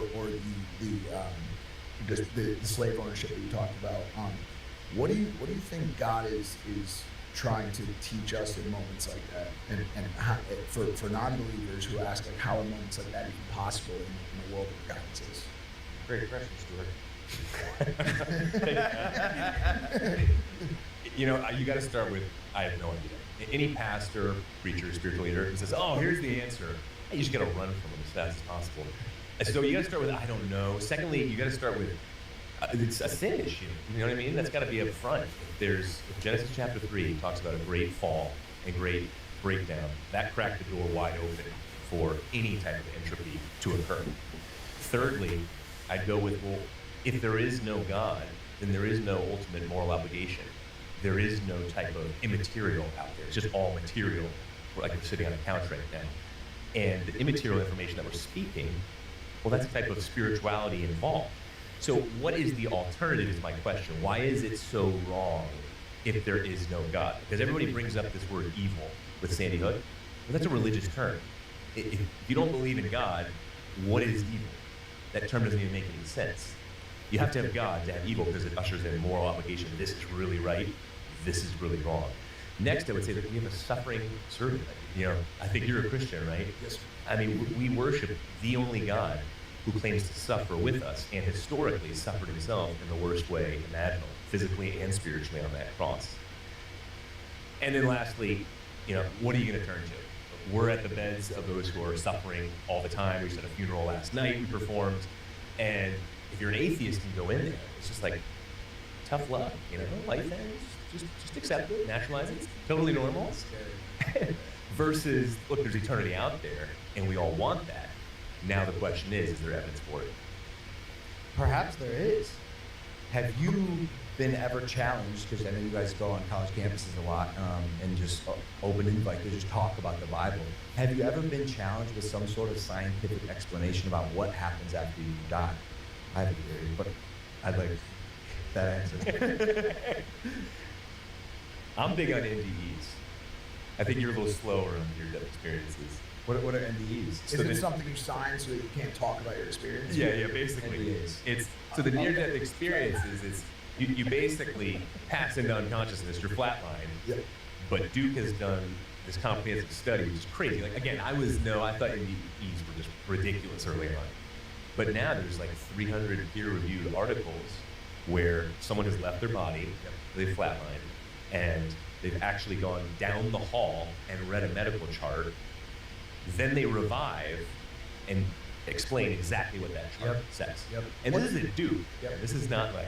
O: the slave ownership that you talked about, what do you think God is trying to teach us in moments like that, and how, for non-believers who ask, like, how are moments like that even possible in a world where God exists?
P: Great question, Stuart. You know, you got to start with, I have no idea. Any pastor, preacher, spiritual leader who says, oh, here's the answer, you just got to run from them as fast as possible. So you got to start with, I don't know. Secondly, you got to start with, it's a sin issue. You know what I mean? That's got to be up front. If Genesis chapter 3 talks about a great fall and great breakdown, that cracked the door wide open for any type of entropy to occur. Thirdly, I'd go with, well, if there is no God, then there is no ultimate moral obligation. There is no type of immaterial out there. It's just all material. We're like we're sitting on a couch right now. And the immaterial information that we're speaking, well, that's a type of spirituality involved. So what is the alternative is my question. Why is it so wrong if there is no God? Because everybody brings up this word evil with Sandy Hook. Well, that's a religious term. If you don't believe in God, what is evil? That term doesn't even make any sense. You have to have God to have evil because it ushers in moral obligation. This is really right. This is really wrong. Next, I would say that we have a suffering servant. You know, I think you're a Christian, right?
O: Yes.
P: I mean, we worship the only God who claims to suffer with us and historically suffered himself in the worst way imaginable, physically and spiritually on that cross. And then lastly, you know, what are you going to turn to? We're at the beds of those who are suffering all the time. We just had a funeral last night, we performed, and if you're an atheist and you go in there, it's just like, tough luck, you know, life ends, just accept it, naturalize it, it's totally normal. Versus, look, there's eternity out there, and we all want that. Now the question is there evidence for it?
Q: Perhaps there is. Have you been ever challenged, because I know you guys go on college campuses a lot, and just open invite to just talk about the Bible. Have you ever been challenged with some sort of scientific explanation about what happens after you die? I have a theory, but I'd like that answer.
P: I'm big on NDEs. I think you're a little slower on near-death experiences.
Q: What are NDEs?
O: Is it something you sign so that you can't talk about your experience?
P: Yeah, basically.
Q: NDEs.
P: It's so the near-death experiences is you basically pass into unconsciousness, you're flatlined.
O: Yep.
P: But Duke has done this comprehensive study, which is crazy. Like again, I thought NDEs were just ridiculous early on. But now there's like 300 peer-reviewed articles where someone has left their body, they've flatlined, and they've actually gone down the hall and read a medical chart. Then they revive and explain exactly what that chart says.
Q: Yep.
P: And this is a Duke. Yep. This is not like,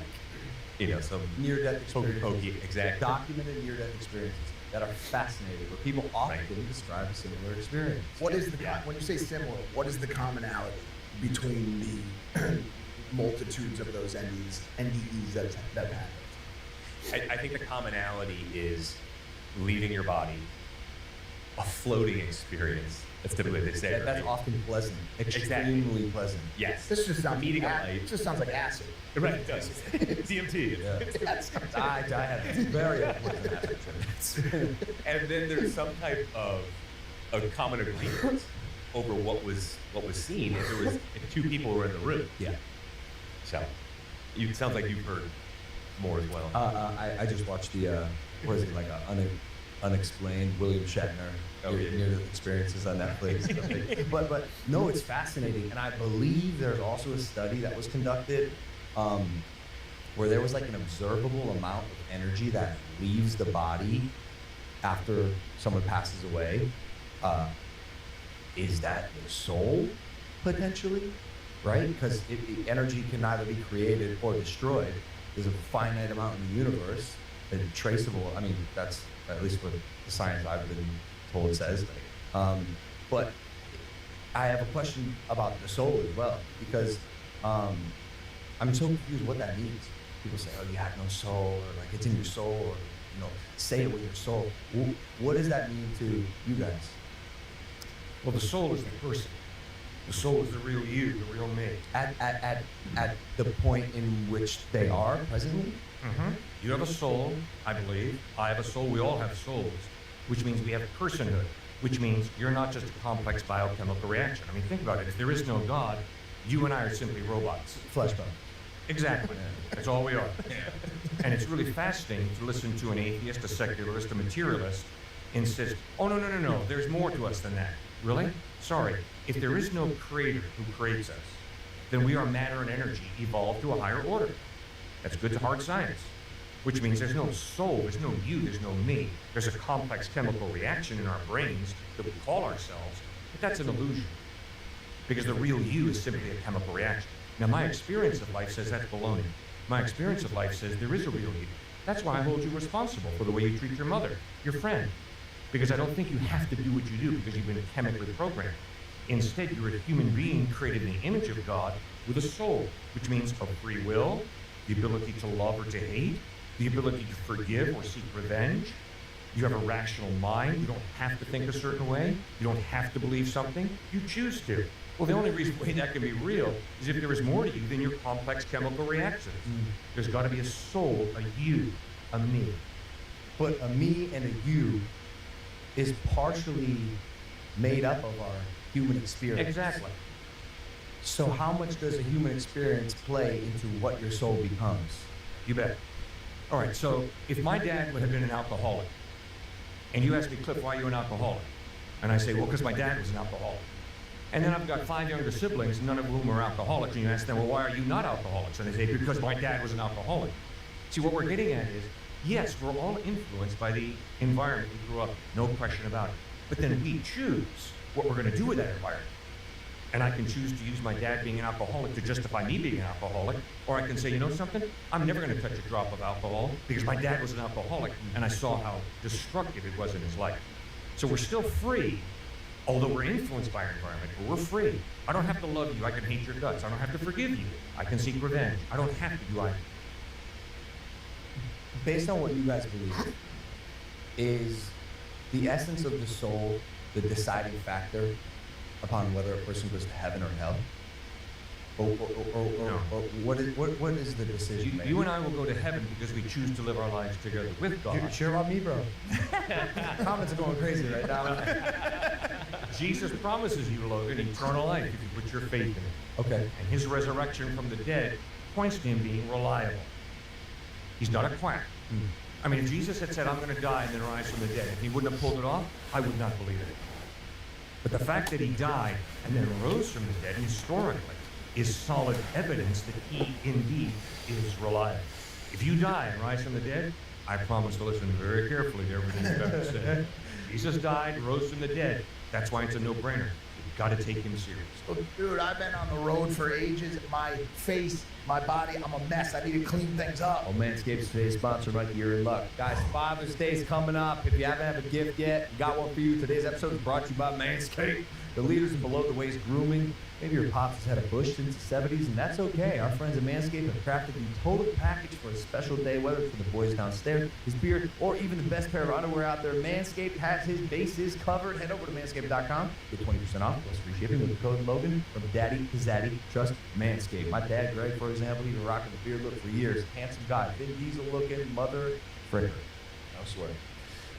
P: you know, some
Q: near-death experiences.
P: Pokey, exactly.
Q: Documented near-death experiences that are fascinating, where people often describe a similar experience.
O: What is when you say similar, what is the commonality between the multitudes of those NDEs that have happened?
P: I think the commonality is leaving your body, a floating experience That's typically what they say.
Q: That's
P: right?
Q: often pleasant, extremely pleasant.
P: Yes.
O: This just sounds
P: Meeting
O: like
P: a light.
O: It just sounds like acid.
P: Right, it does. DMT.
Q: Yeah. I had very unpleasant experience.
P: And then there's some type of common agreement over what was seen if two people were in the room.
Q: Yeah.
P: So, it sounds like you've heard more as well.
Q: I just watched the what is it, like unexplained William Shatner near-death experiences on Netflix. but no, it's fascinating, and I believe there's also a study that was conducted where there was like an observable amount of energy that leaves the body after someone passes away. Is that the soul potentially? Right? Because energy can neither be created or destroyed. There's a finite amount in the universe, and traceable. I mean, that's at least what the science I've been told says. But I have a question about the soul as well, because I'm so confused what that means. People say, "Oh, you have no soul," or like it's in your soul, or say it with your soul. What does that mean to you guys?
N: Well, the soul is the person. The soul is the real you, the real me.
Q: At the point in which they are presently?
N: Mm-hmm. You have a soul, I believe. I have a soul. We all have souls, which means we have personhood, which means you're not just a complex biochemical reaction. I mean, think about it. If there is no God, you and I are simply robots.
Q: Flesh bone.
N: Exactly. That's all we are. And it's really fascinating to listen to an atheist, a secularist, a materialist insist, oh, no, there's more to us than that. Really? Sorry. If there is no creator who creates us, then we are matter and energy evolved to a higher order. That's good to hard science, which means there's no soul, there's no you, there's no me. There's a complex chemical reaction in our brains that we call ourselves, but that's an illusion. Because the real you is simply a chemical reaction. Now, my experience of life says that's baloney. My experience of life says there is a real you. That's why I hold you responsible for the way you treat your mother, your friend. Because I don't think you have to do what you do because you've been chemically programmed. Instead, you're a human being created in the image of God with a soul, which means a free will, the ability to love or to hate, the ability to forgive or seek revenge. You have a rational mind. You don't have to think a certain way. You don't have to believe something. You choose to. Well, the only reason why that can be real is if there is more to you than your complex chemical reactions. There's got to be a soul, a you, a me.
Q: But a me and a you is partially made up of our human experience.
N: Exactly.
Q: So how much does a human experience play into what your soul becomes?
N: You bet. All right, so if my dad would have been an alcoholic, and you ask me, Cliff, why are you an alcoholic? And I say, well, because my dad was an alcoholic. And then I've got 5 younger siblings, none of whom are alcoholics, and you ask them, well, why are you not alcoholics? And they say, because my dad was an alcoholic. See, what we're getting at is, yes, we're all influenced by the environment we grew up in, no question about it. But then we choose what we're going to do with that environment. And I can choose to use my dad being an alcoholic to justify me being an alcoholic, or I can say, you know something? I'm never going to touch a drop of alcohol because my dad was an alcoholic and I saw how destructive it was in his life. So we're still free, although we're influenced by our environment, but we're free. I don't have to love you. I can hate your guts. I don't have to forgive you. I can seek revenge. I don't have to do either.
Q: Based on what you guys believe, is the essence of the soul the deciding factor upon whether a person goes to heaven or hell? Or what is the decision?
N: You and I will go to heaven because we choose to live our lives together with God.
Q: You're sure about me, bro? Comments are going crazy right now.
N: Jesus promises you, Logan, eternal life if you put your faith in it.
Q: Okay.
N: And his resurrection from the dead points to him being reliable. He's not a quack. I mean, if Jesus had said, I'm going to die and then rise from the dead, if he wouldn't have pulled it off, I would not believe it. But the fact that he died and then rose from the dead, historically, is solid evidence that he indeed is reliable. If you die and rise from the dead, I promise to listen very carefully to everything you've ever said. Jesus died, rose from the dead. That's why it's a no-brainer. You've got to take him serious.
O: Look, dude, I've been on the road for ages. My face, my body, I'm a mess. I need to clean things up.
Q: Oh, Manscaped's today's sponsor, Mikey. You're in luck. Guys, Father's Day is coming up. If you haven't had a gift yet, got one for you. Today's episode is brought to you by Manscaped. The leaders in below the waist grooming. Maybe your pops has had a bush since the 70s, and that's okay. Our friends at Manscaped have crafted the total package for a special day, whether it's for the boys downstairs, his beard, or even the best pair of underwear out there. Manscaped has his bases covered. Head over to manscaped.com. Get 20% off plus free shipping with the code Logan. From daddy to zaddy, trust Manscaped. My dad, Greg, for example, he's been rocking the beard look for years. Handsome guy. Vin Diesel looking, mother fricker. I swear.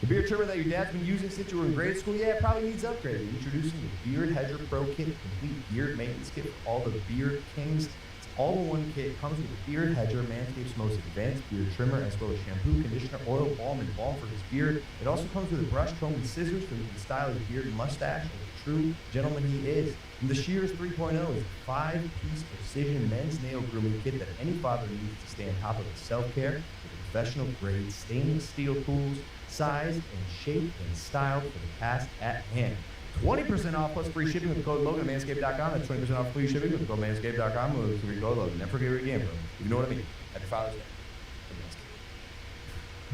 Q: The beard trimmer that your dad's been using since you were in grade school, yeah, it probably needs upgrading. Introducing the Beard Hedger Pro Kit, complete beard maintenance kit for all the beard kings. It's all-in-one kit. Comes with the Beard Hedger, Manscaped's most advanced beard trimmer, as well as shampoo, conditioner, oil, balm, and balm for his beard. It also comes with a brush, comb, and scissors so he can style his beard and mustache like the true gentleman he is. And the Shears 3.0 is a 5-piece precision men's nail grooming kit that any father needs to stay on top of his self-care with professional-grade stainless steel tools, size and shape and style for the task at hand. 20% off plus free shipping with the code Logan at manscaped.com. That's 20% off free shipping with the code manscaped.com with the code Logan. Never forget where you came from. You know what I mean? Happy Father's Day.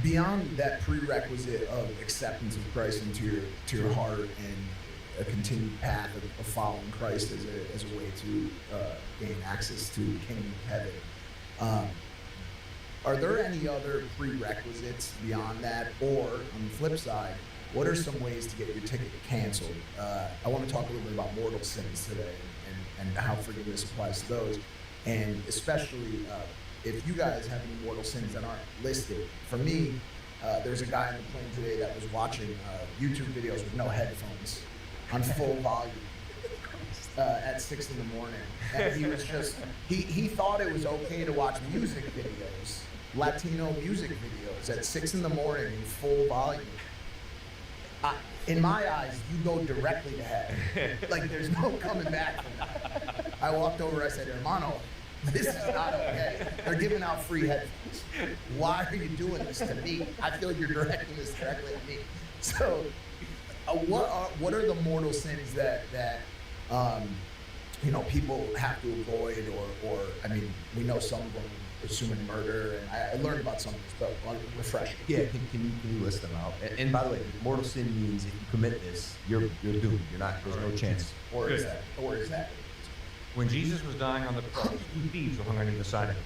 O: Beyond that prerequisite of acceptance of Christ into your heart and a continued path of following Christ as a way to gain access to the kingdom of heaven, are there any other prerequisites beyond that? Or, on the flip side, what are some ways to get your ticket canceled? I want to talk a little bit about mortal sins today and how forgiveness applies to those. And especially if you guys have any mortal sins that aren't listed. For me, there's a guy on the plane today that was watching YouTube videos with no headphones on full volume. At 6 in the morning. And he was just, he thought it was okay to watch music videos, Latino music videos at 6 in the morning in full volume. In my eyes, you go directly to hell. Like, there's no coming back from that. I walked over, I said, Hermano, this is not okay. They're giving out free headphones. Why are you doing this to me? I feel you're directing this directly at me. So, what are the mortal sins that people have to avoid, or I mean, we know some of them, assuming murder, and I learned about some of this, but refreshing.
Q: Yeah, can you list them out? And by the way, mortal sin means if you commit this, you're doomed. You're not. There's no chance.
O: Or is that?
N: When Jesus was dying on the cross, 2 thieves were hung on either side of him.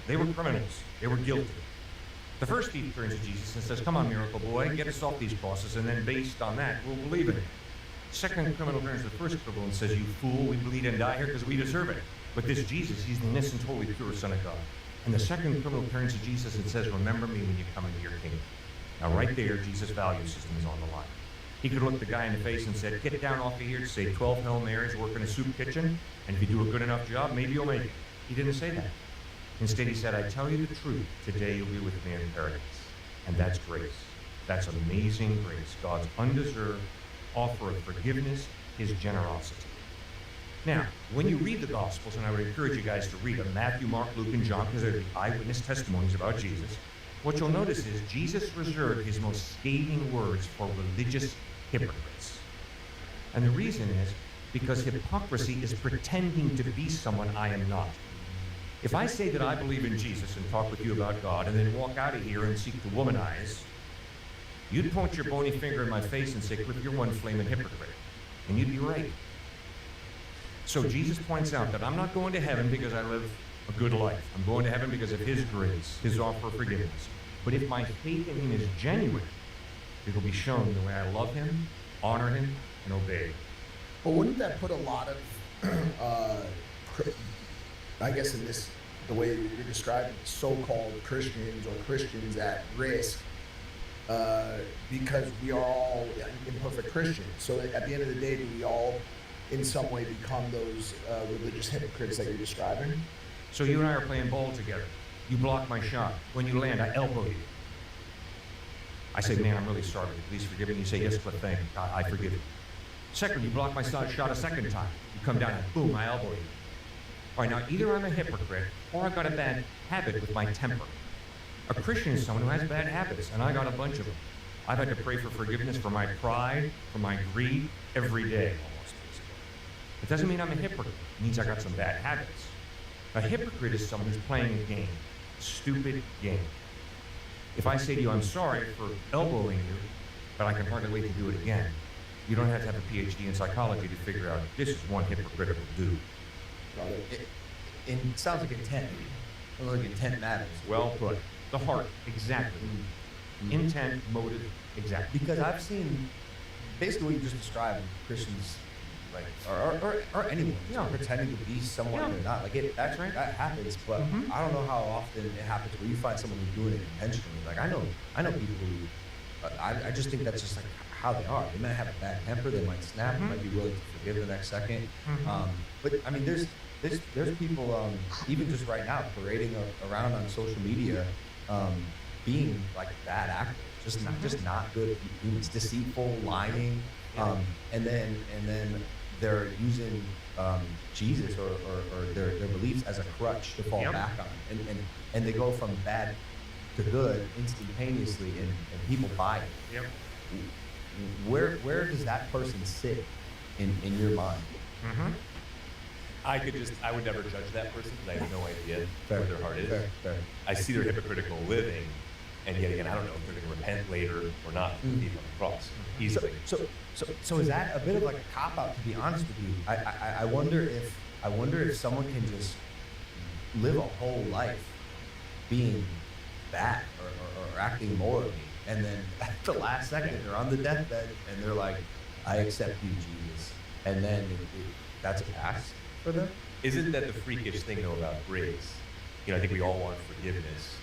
N: They were criminals. They were guilty. The first thief turns to Jesus and says, "Come on, miracle boy, get us off these crosses, and then based on that, we'll believe in it." Second criminal turns to the first criminal and says, "You fool, we bleed and die here because we deserve it. But this Jesus, he's the innocent, holy, pure Son of God." And the second criminal turns to Jesus and says, "Remember me when you come into your kingdom." Now right there, Jesus' value system is on the line. He could look the guy in the face and said, "Get down off of here, say 12 Hail Marys, work in a soup kitchen, and if you do a good enough job, maybe you'll make it." He didn't say that. Instead, he said, "I tell you the truth, today you'll be with me in paradise." And that's grace. That's amazing grace, God's undeserved offer of forgiveness, his generosity. Now, when you read the Gospels, and I would encourage you guys to read them, Matthew, Mark, Luke, and John, because they're the eyewitness testimonies about Jesus, what you'll notice is Jesus reserved his most scathing words for religious hypocrites. And the reason is because hypocrisy is pretending to be someone I am not. If I say that I believe in Jesus and talk with you about God, and then walk out of here and seek to womanize, you'd point your bony finger in my face and say, "Cliff, you're one flaming hypocrite." And you'd be right. So Jesus points out that I'm not going to heaven because I live a good life. I'm going to heaven because of his grace, his offer of forgiveness. But if my faith in him is genuine, it will be shown the way I love him, honor him, and obey him.
O: But wouldn't that put a lot of, I guess in this, the way you're describing so-called Christians or Christians at risk, because we are all imperfect Christians. So at the end of the day, do we all in some way become those religious hypocrites that you're describing?
N: So you and I are playing ball together. You block my shot. When you land, I elbow you. I say, "Man, I'm really sorry. Please forgive me." You say, "Yes, Cliff, thank you. I forgive you." Second, you block my shot a second time. You come down and boom, I elbow you. All right, now either I'm a hypocrite or I've got a bad habit with my temper. A Christian is someone who has bad habits, and I got a bunch of them. I've had to pray for forgiveness for my pride, for my greed, every day almost. It doesn't mean I'm a hypocrite. It means I got some bad habits. A hypocrite is someone who's playing a game, a stupid game. If I say to you, "I'm sorry for elbowing you, but I can hardly wait to do it again," You don't have to have a PhD in psychology to figure out this is one hypocritical dude.
Q: It sounds like intent. Like intent matters.
N: Well put. The heart, exactly. Intent, motive, exactly.
Q: Because I've seen basically what you just described, Christians, like, or anyone, pretending to be someone they're not. Like that happens, but I don't know how often it happens where you find someone who's doing it intentionally. Like I know people who, I just think that's just like how they are. They might have a bad temper, they might snap, they might be willing to forgive the next second. But I mean, there's people even just right now parading around on social media, being like bad actors, just not good humans, deceitful, lying, and then they're using Jesus or their beliefs as a crutch to fall back on, and they go from bad to good instantaneously, and people buy it. Where does that person sit in your mind?
P: I would never judge that person because I have no idea what their heart is.
Q: Fair.
P: I see their hypocritical living, and yet again, I don't know if they're going to repent later or not and be on the cross easily.
Q: So is that a bit of like a cop out? To be honest with you, I wonder if someone can just live a whole life being bad or acting morally, and then at the last second they're on the deathbed and they're like, I accept you, Jesus, and then that's a pass for them.
P: Isn't that the freakish thing though about grace? I think we all want forgiveness,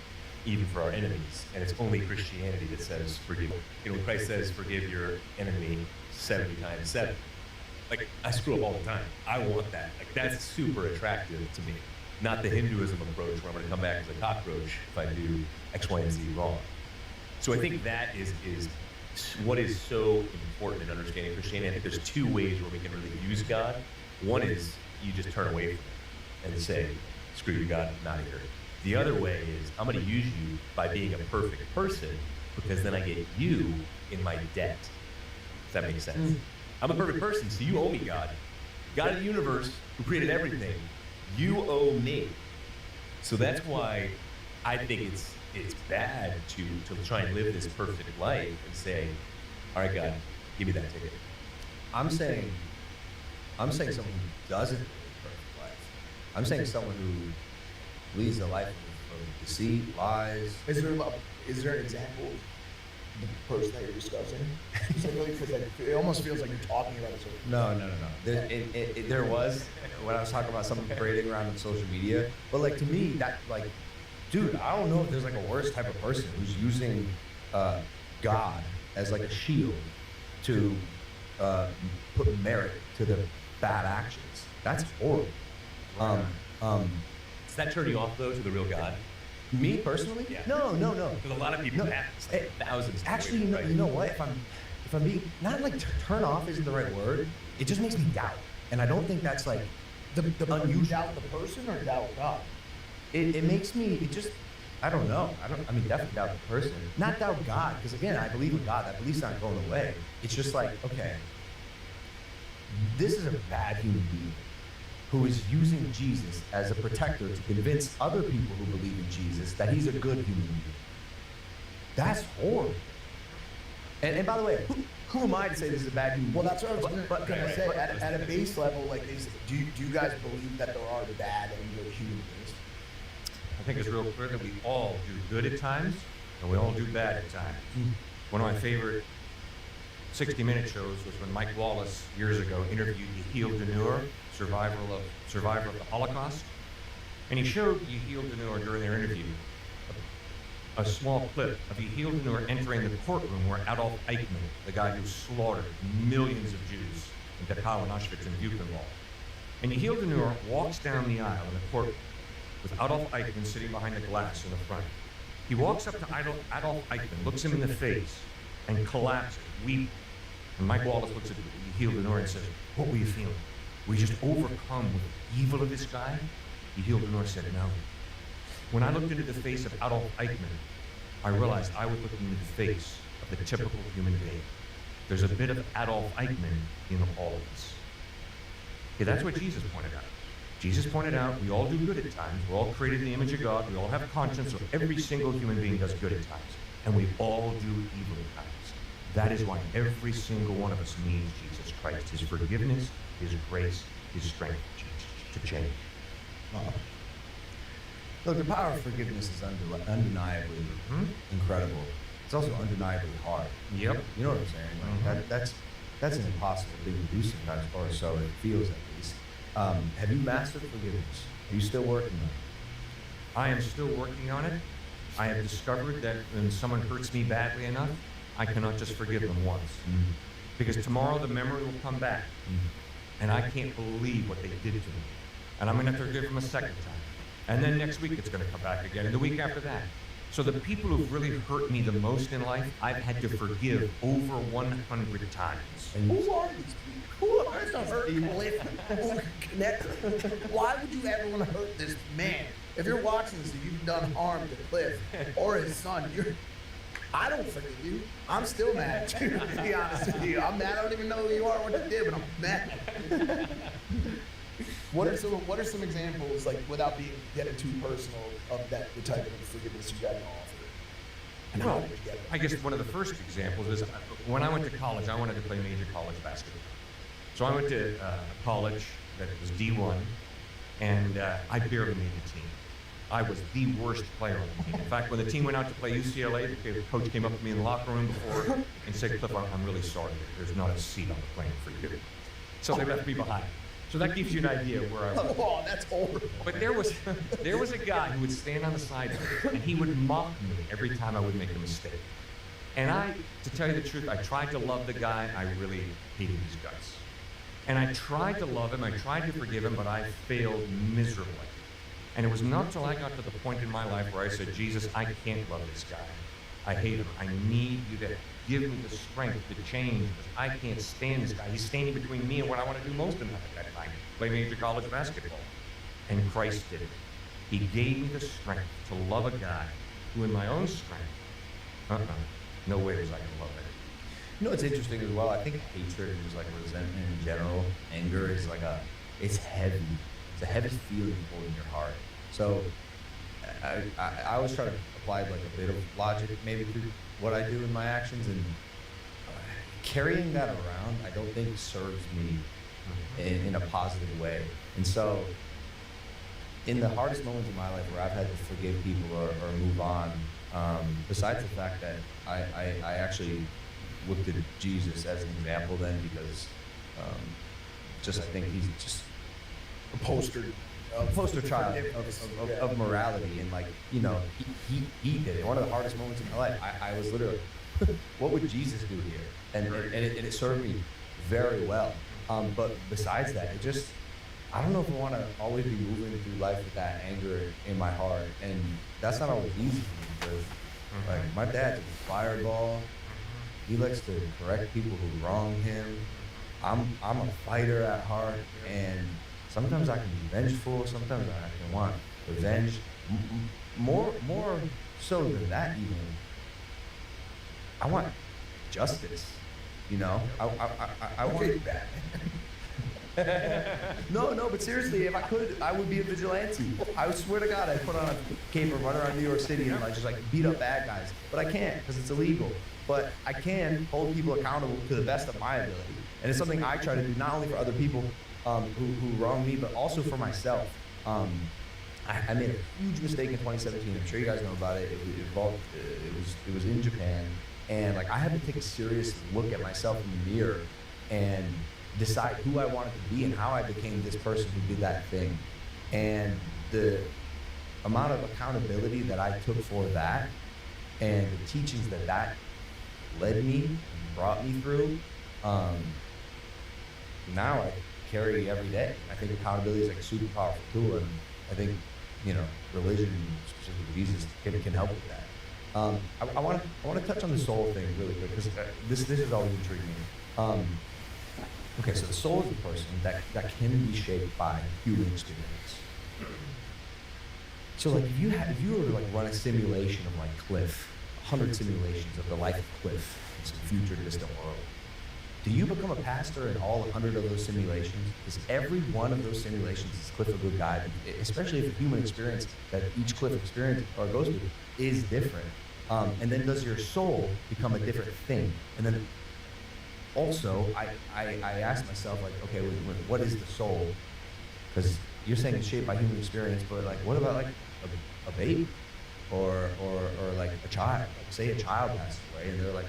P: even for our enemies, and it's only Christianity that says forgive. When Christ says forgive your enemy 70 times 7. Like, I screw up all the time. I want that. Like, that's super attractive to me. Not the Hinduism approach where I'm going to come back as a cockroach if I do X, Y, and Z wrong. So I think that is what is so important in understanding Christianity. I think there's two ways where we can really use God. One is you just turn away from it and say, screw you, God, I'm out of here. The other way is I'm going to use you by being a perfect person because then I get you in my debt. If that makes sense. I'm a perfect person, so you owe me, God. God of the universe who created everything, you owe me. So that's why I think it's bad to try and live this perfect life and say, all right, God, give me that ticket.
Q: I'm saying someone who doesn't live a perfect life. I'm saying someone who leads a life of deceit, lies.
O: Is there an example of the person that you're discussing? Because it almost feels like you're talking about it.
Q: No. There was when I was talking about someone parading around on social media, but like to me, that like, dude, I don't know if there's like a worse type of person who's using God as like a shield to put merit to their bad actions. That's horrible.
P: Does that turn you off though to the real God?
Q: Me personally?
P: Yeah.
Q: No.
P: Because a lot of people have this, like, thousands.
Q: Actually, you know what? If I'm being not like turn off isn't the right word. It just makes me doubt, and I don't think that's like
O: the unusual. Doubt the person or doubt God?
Q: It makes me. It just. I don't know. I mean, definitely doubt the person. Not doubt God, because again, I believe in God. That belief's not going away. It's just like, okay, this is a bad human being who is using Jesus as a protector to convince other people who believe in Jesus that he's a good human being. That's horrible. And by the way, who am I to say this is a bad human being?
O: Well, that's what I was going to say. At a base level, like, do you guys believe that there are bad and good human beings?
N: I think it's real clear that we all do good at times, and we all do bad at times. One of my favorite 60-minute shows was when Mike Wallace, years ago, interviewed Yehiel Denur, survivor of the Holocaust. And he showed Yehiel Denur during their interview a small clip of Yehiel Denur entering the courtroom where Adolf Eichmann, the guy who slaughtered millions of Jews in Dachau and Auschwitz and Buchenwald. And Yehiel Denur walks down the aisle in the courtroom with Adolf Eichmann sitting behind the glass in the front. He walks up to Adolf Eichmann, looks him in the face, and collapses, weeping. And Mike Wallace looks at Yehiel Denur and says, what were you feeling? Were you just overcome with the evil of this guy? Yehiel Denur said, no. When I looked into the face of Adolf Eichmann, I realized I was looking into the face of the typical human being. There's a bit of Adolf Eichmann in all of us. Okay, that's what Jesus pointed out. Jesus pointed out we all do good at times. We're all created in the image of God. We all have a conscience, so every single human being does good at times. And we all do evil at times. That is why every single one of us needs Jesus Christ, his forgiveness, his grace, his strength to change.
Q: Look, the power of forgiveness is undeniably incredible. It's also undeniably hard.
N: Yep.
Q: You know what I'm saying? Like, that's an impossible thing to do sometimes, or so it feels at least. Have you mastered forgiveness? Are you still working on it?
N: I am still working on it. I have discovered that when someone hurts me badly enough, I cannot just forgive them once. Because tomorrow the memory will come back. And I can't believe what they did to me. And I'm going to have to forgive them a second time. And then next week it's going to come back again, and the week after that. So the people who've really hurt me the most in life, I've had to forgive over 100 times.
O: And who are these people? Who are these hurt connect? Why would you ever want to hurt this man? If you're watching this and you've done harm to Cliff or his son, I don't forgive you. I'm still mad too, to be honest with you. I'm mad. I don't even know who you are or what you did, but I'm mad. What are some examples, like, without getting too personal, of the type of forgiveness you got to offer? And how did you get it?
N: I guess one of the first examples is when I went to college, I wanted to play major college basketball. So I went to college that was D1, and I barely made the team. I was the worst player on the team. In fact, when the team went out to play UCLA, the coach came up to me in the locker room before and said, "Cliff, I'm really sorry. There's not a seat on the plane for you." So they left me behind. So that gives you an idea of where I was.
O: Oh, that's horrible.
N: But there was a guy who would stand on the sideline and he would mock me every time I would make a mistake. And to tell you the truth, I tried to love the guy. I really hated his guts. And I tried to love him. I tried to forgive him, but I failed miserably. And it was not until I got to the point in my life where I said, "Jesus, I can't love this guy. I hate him. I need you to give me the strength to change, because I can't stand this guy. He's standing between me and what I want to do most in life at that time, play major college basketball." And Christ did it. He gave me the strength to love a guy who in my own strength, no way was I going to love it.
Q: You know what's interesting as well? I think hatred and just like resentment in general, anger is like it's heavy. It's a heavy feeling holding your heart. So I always try to apply like a bit of logic maybe through what I do in my actions, and carrying that around I don't think serves me in a positive way. And so in the hardest moments of my life where I've had to forgive people or move on, besides the fact that I actually looked at Jesus as an example then, because I think he's just a poster child of morality, and like, you know, he did it. One of the hardest moments in my life, I was literally, what would Jesus do here? And it served me very well. But besides that, I don't know if I want to always be moving through life with that anger in my heart, and that's not always easy for me, because like my dad's a fireball. He likes to correct people who wrong him. I'm a fighter at heart, and sometimes I can be vengeful. Sometimes I can want revenge. More so than that, even. I want justice. You know, I want that. No, but seriously, if I could, I would be a vigilante. I would swear to God, I'd put on a cape and run around New York City and just beat up bad guys. But I can't, because it's illegal. But I can hold people accountable to the best of my ability. And it's something I try to do not only for other people who wrong me, but also for myself. I made a huge mistake in 2017. I'm sure you guys know about it. It was in Japan, and like I had to take a serious look at myself in the mirror and decide who I wanted to be and how I became this person who did that thing. And the amount of accountability that I took for that, and the teachings that led me, brought me through, now I carry every day. I think accountability is like a super powerful tool, and I think, you know, religion, specifically Jesus, can help with that. I want to touch on the soul thing really quick, because this has always intrigued me. Okay, so the soul is a person that can be shaped by human experience. So like if you were to like run a simulation of like Cliff, 100 simulations of the life of Cliff in some future distant world, do you become a pastor in all 100 of those simulations? Is every one of those simulations is Cliff a good guy? Especially if the human experience that each Cliff experience or goes through is different. And then does your soul become a different thing? And then also, I asked myself, like, okay, what is the soul? Because you're saying it's shaped by human experience, but like, what about like a baby, or like a child? Like, say a child passes away, and they're like,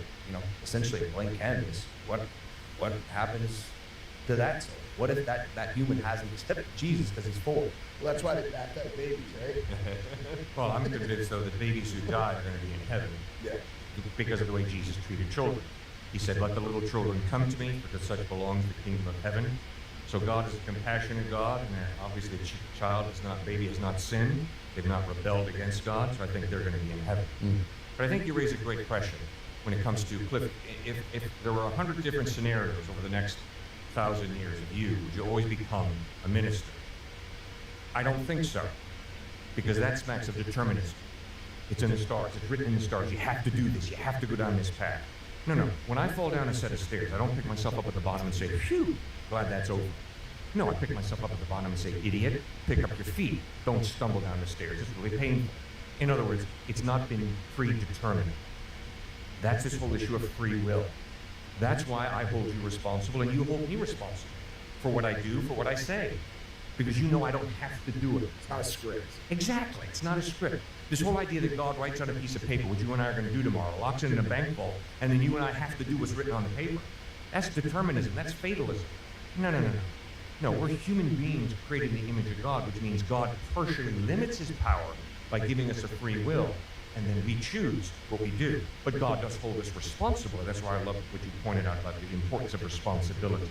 Q: essentially a blank canvas. What happens to that soul? What if that human hasn't accepted Jesus because he's 4?
O: Well, that's why they baptize babies, right?
N: Well, I'm convinced, though, that babies who die are going to be in heaven.
O: Yeah.
N: Because of the way Jesus treated children. He said, "Let the little children come to me, because such belongs the kingdom of heaven." So God is a compassionate God, and obviously the baby has not sinned. They've not rebelled against God, so I think they're going to be in heaven. But I think you raise a great question when it comes to Cliff. If there were 100 different scenarios over the next 1,000 years of you, would you always become a minister? I don't think so, because that smacks of determinism. It's in the stars. It's written in the stars. You have to do this. You have to go down this path. No. When I fall down a set of stairs, I don't pick myself up at the bottom and say, "Phew, glad that's over." No, I pick myself up at the bottom and say, "Idiot, pick up your feet. Don't stumble down the stairs. It's really painful." In other words, it's not been predetermined. That's this whole issue of free will. That's why I hold you responsible, and you hold me responsible for what I do, for what I say. Because you know I don't have to do it.
O: It's not a script.
N: Exactly. It's not a script. This whole idea that God writes on a piece of paper what you and I are going to do tomorrow, locks it in a bank vault, and then you and I have to do what's written on the paper. That's determinism. That's fatalism. No, we're human beings created in the image of God, which means God partially limits his power by giving us a free will, and then we choose what we do. But God does hold us responsible. That's why I love what you pointed out about the importance of responsibility.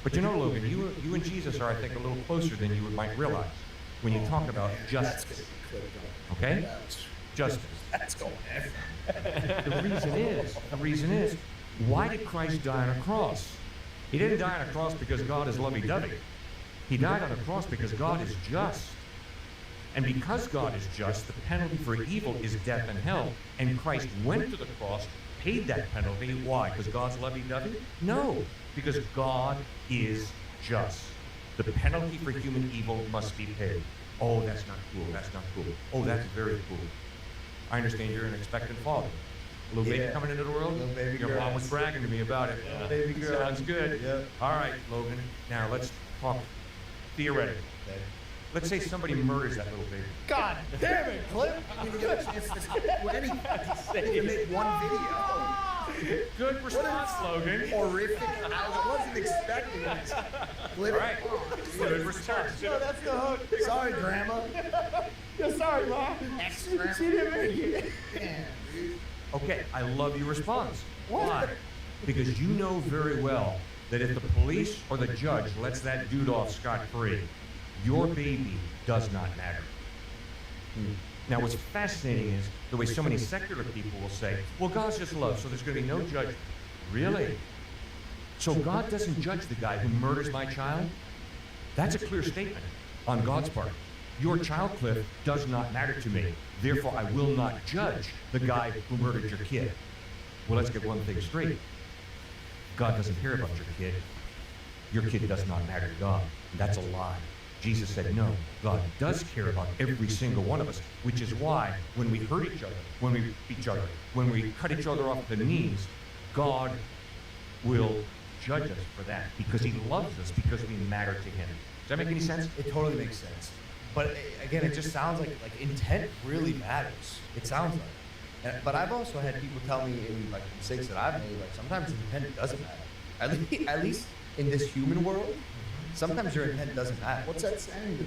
N: But Logan, you and Jesus are, I think, a little closer than you might realize when you talk about justice. Okay? Justice.
O: That's going
N: The reason is, why did Christ die on a cross? He didn't die on a cross because God is lovey-dovey. He died on a cross because God is just. And because God is just, the penalty for evil is death and hell. And Christ went to the cross, paid that penalty. Why? Because God's lovey-dovey? No, because God is just. The penalty for human evil must be paid. Oh, that's not cool. That's not cool. Oh, that's very cool. I understand you're an expectant father. A little baby coming into the world?
Q: Little baby
N: Your
Q: girl.
N: mom was bragging to me about it.
Q: Yeah. Baby girl.
N: Sounds good.
Q: Yep.
N: All right, Logan. Now let's talk theoretically. Let's say somebody murders that little baby.
O: God damn it, Cliff! I didn't get a chance to say anything. I didn't make one video.
N: Good response, Logan.
O: Horrific. I wasn't expecting it. Cliff.
N: All right. Good response.
O: No, that's the hook. Sorry, Grandma. Sorry, Mom. She didn't make it. Damn, dude.
N: Okay, I love your response. Why? Because you know very well that if the police or the judge lets that dude off scot-free, your baby does not matter. Now, what's fascinating is the way so many secular people will say, well, God's just love, so there's going to be no judgment. Really? So God doesn't judge the guy who murders my child? That's a clear statement on God's part. Your child, Cliff, does not matter to me. Therefore, I will not judge the guy who murdered your kid. Well, let's get one thing straight. God doesn't care about your kid. Your kid does not matter to God. And that's a lie. Jesus said, no, God does care about every single one of us, which is why when we hurt each other, when we beat each other, when we cut each other off at the knees, God will judge us for that because he loves us, because we matter to him. Does that make any sense?
Q: It totally makes sense. But again, it just sounds like intent really matters. It sounds like. But I've also had people tell me in like mistakes that I've made, like sometimes intent doesn't matter. At least in this human world, sometimes your intent doesn't matter.
O: What's that saying?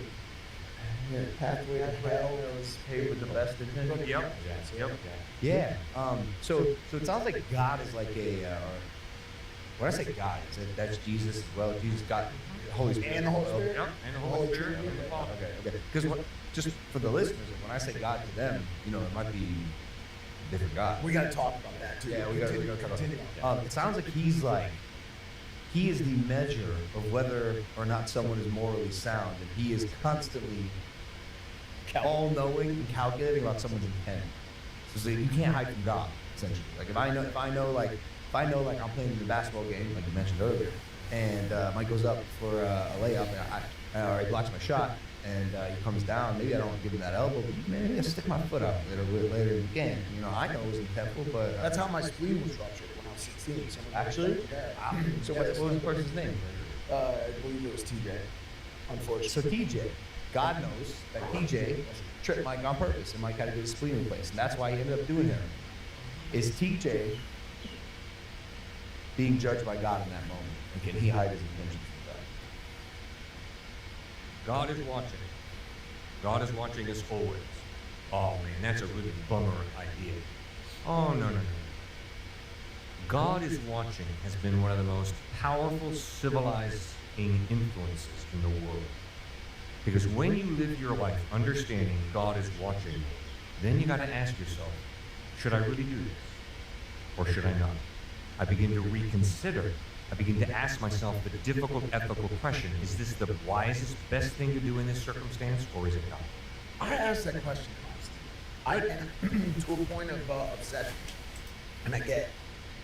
Q: Yeah, pathway to hell is paved with the best intention.
N: Yep.
Q: Yeah. So it sounds like God is like a. When I say God, that's Jesus as well. Jesus got the Holy Spirit.
O: And the Holy Spirit.
N: Yep, and the Holy Spirit.
Q: Okay. Because just for the listeners, when I say God to them, it might be a different God.
O: We got to talk about that too.
Q: Yeah, we got to talk about that. It sounds like he is the measure of whether or not someone is morally sound, and he is constantly all-knowing and calculating about someone's intent. So you can't hide from God, essentially. Like if I know I'm playing in the basketball game, like you mentioned earlier, and Mike goes up for a layup, and or he blocks my shot, and he comes down, maybe I don't give him that elbow, but maybe I stick my foot out a little bit later in the game. You know, I know it was in the temple, but
O: That's how my spleen was ruptured when I was 16. So
Q: actually,
O: yeah.
Q: wow. So what was the person's name?
O: I believe it was TJ. Unfortunately.
Q: So TJ, God knows that TJ tripped Mike on purpose, and Mike had to get his spleen replaced, and that's why he ended up doing it. Is TJ being judged by God in that moment, and can he hide his intentions from God?
N: God is watching. God is watching us always. Oh man, that's a really bummer idea. Oh no. God is watching has been one of the most powerful civilizing influences in the world. Because when you live your life understanding God is watching, then you got to ask yourself, should I really do this? Or should I not? I begin to reconsider. I begin to ask myself the difficult ethical question, is this the wisest, best thing to do in this circumstance, or is it not?
O: I ask that question constantly. To a point of obsession. And I get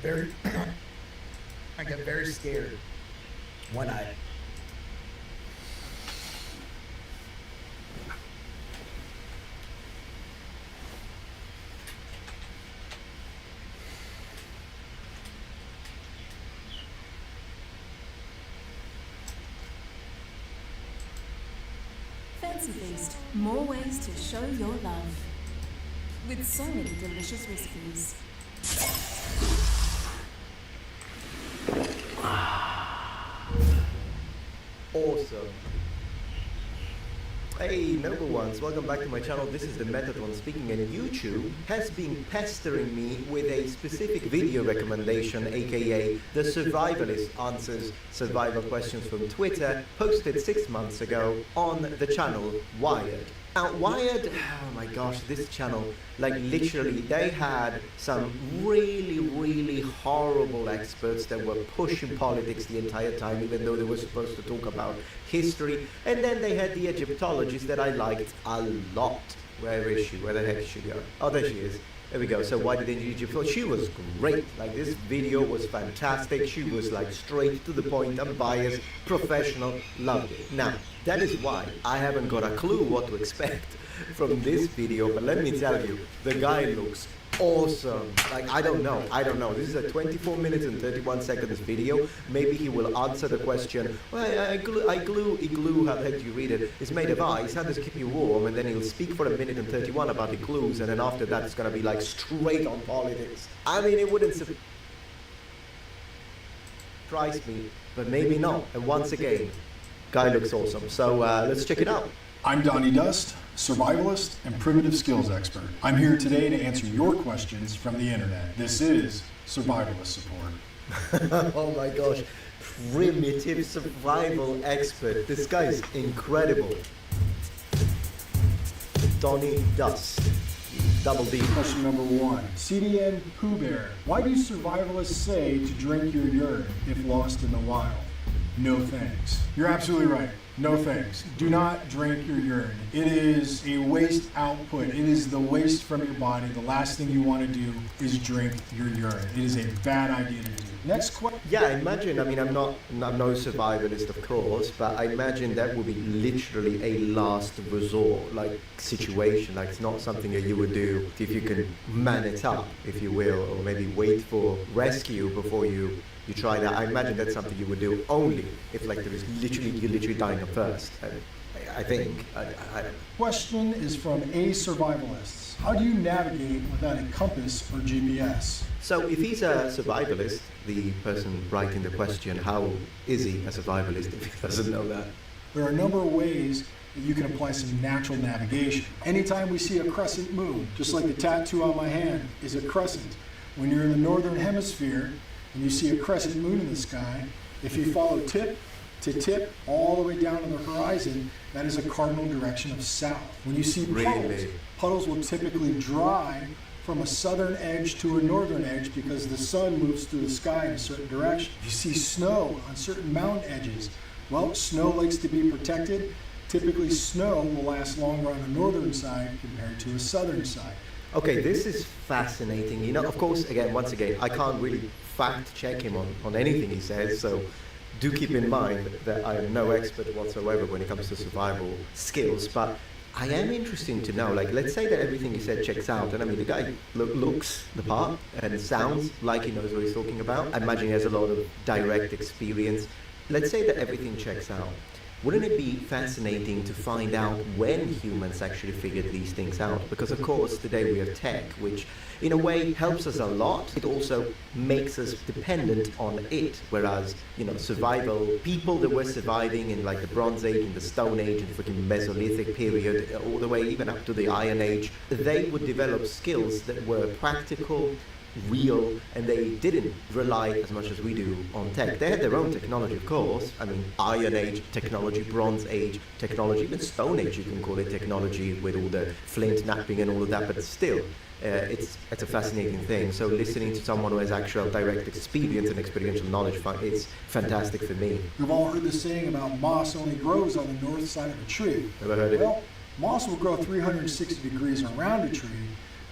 O: very scared when I
R: Fancy Feast, more ways to show your love. With so many delicious recipes.
C: Awesome. Hey, noble ones, welcome back to my channel. This is the Metatron speaking, and YouTube has been pestering me with a specific video recommendation, aka The Survivalist Answers Survival Questions from Twitter, posted 6 months ago on the channel Wired. Now, Wired, oh my gosh, this channel, like literally, they had some really horrible experts that were pushing politics the entire time, even though they were supposed to talk about history. And then they had the Egyptologist that I liked a lot. Where is she? Where the heck is she going? Oh, there she is. There we go. So why didn't you Egypt? She was great. Like, this video was fantastic. She was like straight to the point, unbiased, professional. Loved it. Now, that is why I haven't got a clue what to expect from this video, but let me tell you, the guy looks awesome. Like, I don't know. This is a 24 minutes and 31 seconds video. Maybe he will answer the question, well, igloo, how the heck do you read it? It's made of ice, how does it keep you warm? And then he'll speak for a minute and 31 about igloos, and then after that it's gonna be like straight on politics. I mean, it wouldn't surprise me, but maybe not. And once again, guy looks awesome. So let's check it out.
S: I'm Donnie Dust, survivalist and primitive skills expert. I'm here today to answer your questions from the internet. This is Survivalist Support.
C: Oh my gosh, primitive survival expert. This guy's incredible. Donnie Dust. Double D.
S: Question number 1. CDN Pooh Bear. Why do survivalists say to drink your urine if lost in the wild? No thanks. You're absolutely right. No thanks. Do not drink your urine. It is a waste output. It is the waste from your body. The last thing you want to do is drink your urine. It is a bad idea to do. Next question.
C: Yeah, imagine, I mean, I'm no survivalist, of course, but I imagine that would be literally a last resort, like, situation. Like, it's not something that you would do if you can man it up, if you will, or maybe wait for rescue before you try that. I imagine that's something you would do only if, like, you're literally dying of thirst. I think.
S: Question is from a survivalist. How do you navigate without a compass or GPS?
C: So if he's a survivalist, the person writing the question, how is he a survivalist if he doesn't know that?
S: There are a number of ways that you can apply some natural navigation. Anytime we see a crescent moon, just like the tattoo on my hand is a crescent. When you're in the northern hemisphere and you see a crescent moon in the sky, if you follow tip to tip all the way down to the horizon, that is a cardinal direction of south. When you see puddles will typically dry from a southern edge to a northern edge because the sun moves through the sky in a certain direction. If you see snow on certain mountain edges, well, snow likes to be protected. Typically, snow will last longer on the northern side compared to a southern side.
C: Okay, this is fascinating. You know, of course, once again, I can't really fact check him on anything he says, so Do keep in mind that I am no expert whatsoever when it comes to survival skills, but I am interested to know, like, let's say that everything he said checks out, and I mean, the guy looks the part and sounds like he knows what he's talking about. I imagine he has a lot of direct experience. Let's say that everything checks out. Wouldn't it be fascinating to find out when humans actually figured these things out? Because of course today we have tech, which in a way helps us a lot. It also makes us dependent on it. Whereas, you know, survival, people that were surviving in like the Bronze Age and the Stone Age and freaking Mesolithic period, all the way even up to the Iron Age, they would develop skills that were practical, real, and they didn't rely as much as we do on tech. They had their own technology, of course. I mean, Iron Age technology, Bronze Age technology, even Stone Age, you can call it technology with all the flint knapping and all of that, but still, it's a fascinating thing. So listening to someone who has actual direct experience and experiential knowledge, it's fantastic for me.
S: We've all heard the saying about moss only grows on the north side of a tree.
C: Never heard it.
S: Well, moss will grow 360 degrees around a tree,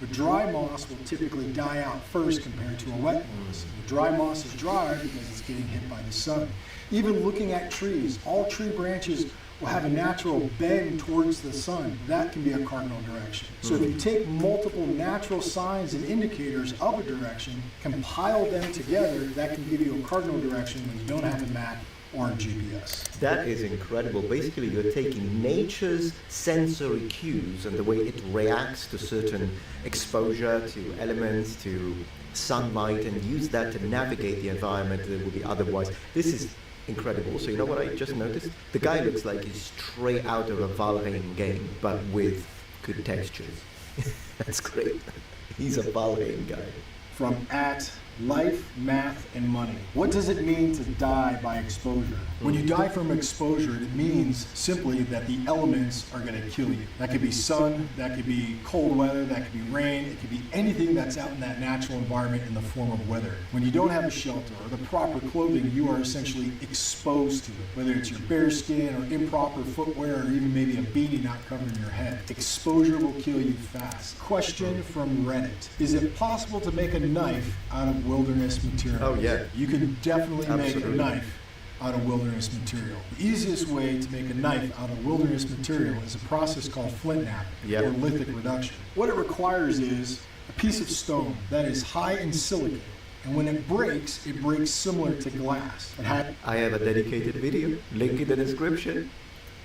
S: but dry moss will typically die out first compared to a wet moss. The dry moss is dry because it's getting hit by the sun. Even looking at trees, all tree branches will have a natural bend towards the sun. That can be a cardinal direction. So if you take multiple natural signs and indicators of a direction, compile them together, that can give you a cardinal direction when you don't have a map or a GPS.
C: That is incredible. Basically, you're taking nature's sensory cues and the way it reacts to certain exposure, to elements, to sunlight, and use that to navigate the environment that would be otherwise. This is incredible. So you know what I just noticed? The guy looks like he's straight out of a Valheim game, but with good textures. That's great. He's a Valheim guy.
S: From life, math, and money. What does it mean to die by exposure? When you die from exposure, it means simply that the elements are going to kill you. That could be sun, that could be cold weather, that could be rain, it could be anything that's out in that natural environment in the form of weather. When you don't have a shelter or the proper clothing, you are essentially exposed to it, whether it's your bare skin or improper footwear or even maybe a beanie not covering your head. Exposure will kill you fast. Question from Reddit. Is it possible to make a knife out of wilderness material?
C: Oh yeah.
S: You can definitely make a knife out of wilderness material. The easiest way to make a knife out of wilderness material is a process called flint knapping or lithic reduction. What it requires is a piece of stone that is high in silicate, and when it breaks similar to glass.
C: I have a dedicated video, link in the description.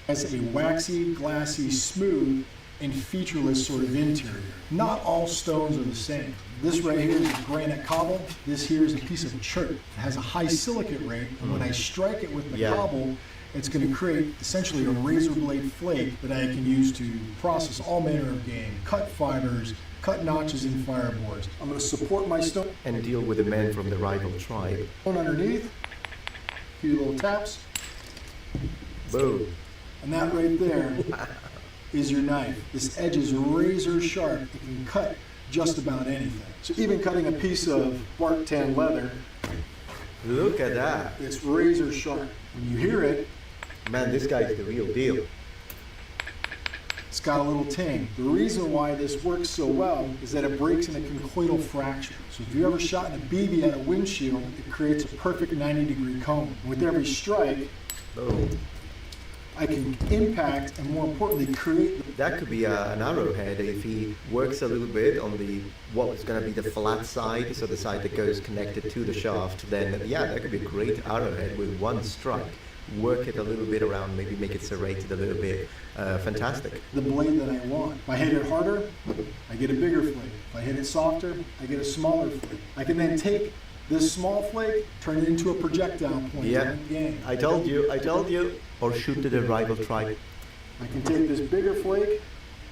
S: Has a waxy, glassy, smooth, and featureless sort of interior. Not all stones are the same. This right here is a granite cobble. This here is a piece of chert. It has a high silicate rate, and when I strike it with the cobble, it's going to create essentially a razor blade flake that I can use to process all manner of game, cut fibers, cut notches in fireboards. I'm going to support my stone
C: and deal with the men from the rival tribe.
S: Underneath, a few little taps.
C: Boom.
S: And that right there is your knife. This edge is razor sharp. It can cut just about anything. So even cutting a piece of bark tan leather,
C: look at that.
S: It's razor sharp. When you hear it,
C: man, this guy's the real deal.
S: It's got a little ting. The reason why this works so well is that it breaks into conchoidal fracture. So if you ever shot in a BB at a windshield, it creates a perfect 90-degree cone. With every strike, I can impact and, more importantly, create.
C: That could be an arrowhead if he works a little bit on what was going to be the flat side, so the side that goes connected to the shaft. Then yeah, that could be a great arrowhead with one strike. Work it a little bit around, maybe make it serrated a little bit. Fantastic.
S: The blade that I want. If I hit it harder, I get a bigger flake. If I hit it softer, I get a smaller flake. I can then take this small flake, turn it into a projectile point.
C: Yeah, I told you. Or shoot to the rival tribe.
S: I can take this bigger flake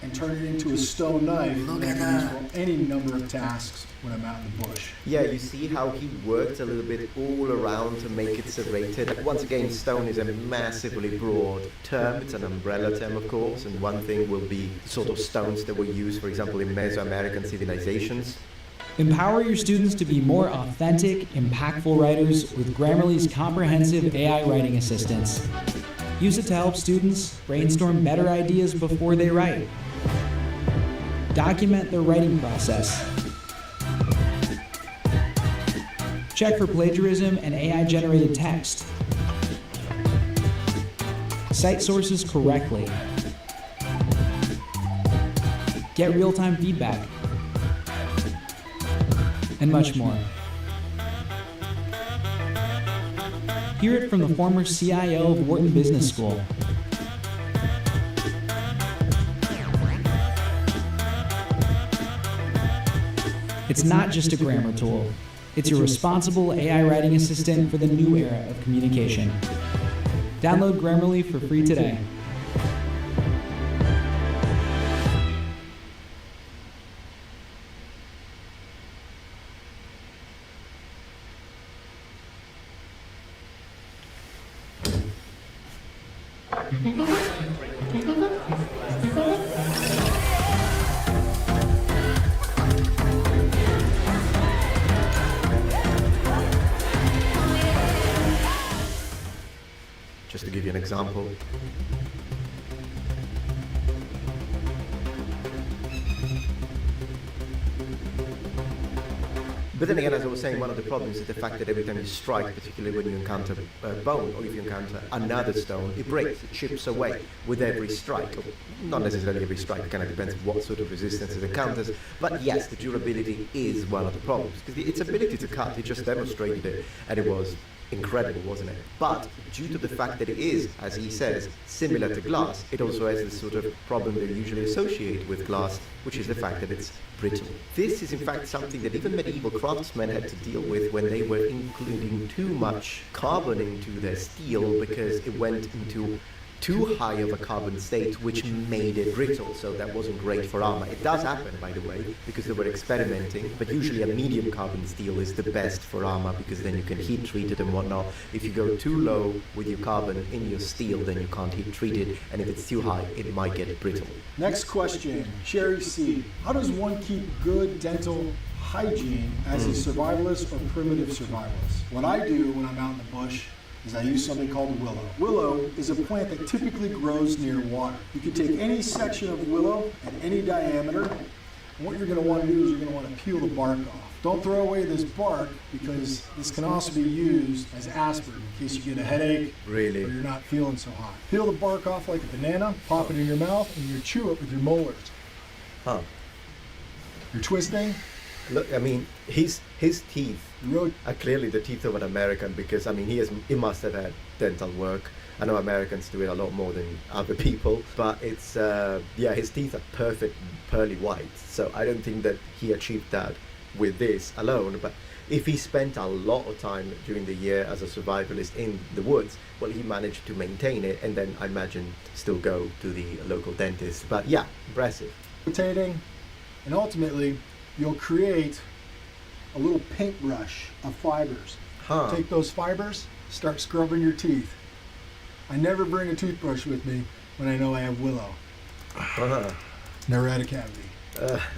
S: and turn it into a stone knife.
C: Look
S: and
C: at
S: I can use
C: that.
S: for any number of tasks when I'm out in the bush.
C: Yeah, you see how he worked a little bit all around to make it serrated. Once again, stone is a massively broad term. It's an umbrella term, of course, and one thing will be sort of stones that were used, for example, in Mesoamerican civilizations.
T: Empower your students to be more authentic, impactful writers with Grammarly's comprehensive AI writing assistance. Use it to help students brainstorm better ideas before they write. Document their writing process. Check for plagiarism and AI-generated text. cite sources correctly, get real-time feedback, and much more. Hear it from the former CIO of Wharton Business School. It's not just a grammar tool. It's your responsible AI writing assistant for the new era of communication. Download Grammarly for free today.
C: Just to give you an example. But then again, as I was saying, one of the problems is the fact that every time you strike, particularly when you encounter a bone or if you encounter another stone, it breaks, it chips away with every strike. Or not necessarily every strike, it kind of depends what sort of resistance it encounters. But yes, the durability is one of the problems because its ability to cut, it just demonstrated it, and it was incredible, wasn't it? But due to the fact that it is, as he says, similar to glass, it also has this sort of problem they usually associate with glass, which is the fact that it's brittle. This is in fact something that even medieval craftsmen had to deal with when they were including too much carbon into their steel because it went into too high of a carbon state, which made it brittle, so that wasn't great for armor. It does happen, by the way, because they were experimenting, but usually a medium carbon steel is the best for armor because then you can heat treat it and whatnot. If you go too low with your carbon in your steel, then you can't heat treat it, and if it's too high, it might get brittle.
S: Next question, Cherry C. How does one keep good dental hygiene as a survivalist or primitive survivalist? What I do when I'm out in the bush is I use something called willow. Willow is a plant that typically grows near water. You can take any section of willow at any diameter, and what you're going to want to do is you're going to want to peel the bark off. Don't throw away this bark because this can also be used as aspirin in case you get a headache or you're not feeling so hot. Peel the bark off like a banana, pop it in your mouth, and you chew it with your molars.
C: Huh.
S: You're twisting.
C: Look, I mean, his teeth are clearly the teeth of an American because, I mean, he must have had dental work. I know Americans do it a lot more than other people, but it's, yeah, his teeth are perfect, pearly white. So I don't think that he achieved that with this alone, but if he spent a lot of time during the year as a survivalist in the woods, well, he managed to maintain it and then I imagine still go to the local dentist. But yeah, impressive.
S: Rotating, and ultimately, you'll create a little paintbrush of fibers. Take those fibers, start scrubbing your teeth. I never bring a toothbrush with me when I know I have willow. Never had a cavity.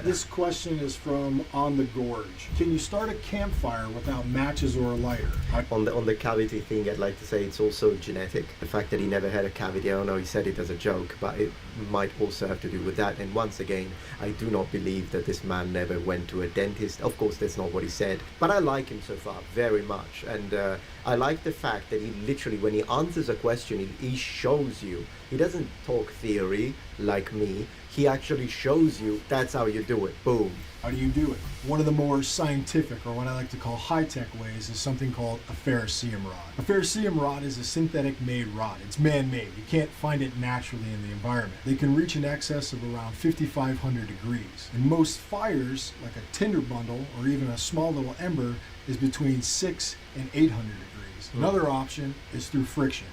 S: This question is from On the Gorge. Can you start a campfire without matches or a lighter?
C: On the cavity thing, I'd like to say it's also genetic. The fact that he never had a cavity, I don't know, he said it as a joke, but it might also have to do with that. And once again, I do not believe that this man never went to a dentist. Of course, that's not what he said, but I like him so far very much. And I like the fact that he literally, when he answers a question, he shows you. He doesn't talk theory like me. He actually shows you that's how you do it. Boom.
S: How do you do it? One of the more scientific, or what I like to call high-tech ways, is something called a ferrocerium rod. A ferrocerium rod is a synthetic made rod. It's man-made. You can't find it naturally in the environment. They can reach an excess of around 5,500 degrees. And most fires, like a tinder bundle or even a small little ember, is between 600 and 800 degrees. Another option is through friction.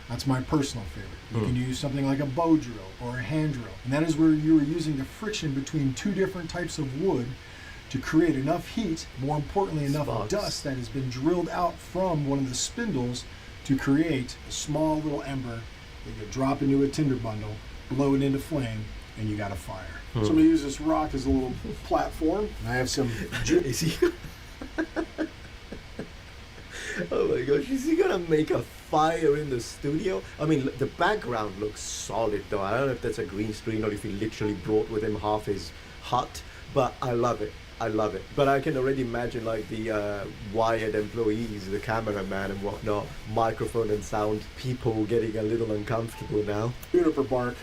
S: That's my personal favorite. You can use something like a bow drill or a hand drill. And that is where you are using the friction between two different types of wood to create enough heat, more importantly enough dust that has been drilled out from one of the spindles to create a small little ember that you drop into a tinder bundle, blow it into flame, and you got a fire. So I'm going to use this rock as a little platform. And I have some...
C: Oh my gosh, is he gonna make a fire in the studio? I mean, the background looks solid though. I don't know if that's a green screen or if he literally brought with him half his hut, but I love it. I love it. But I can already imagine like the wired employees, the cameraman and whatnot, microphone and sound people getting a little uncomfortable now.
S: Juniper bark.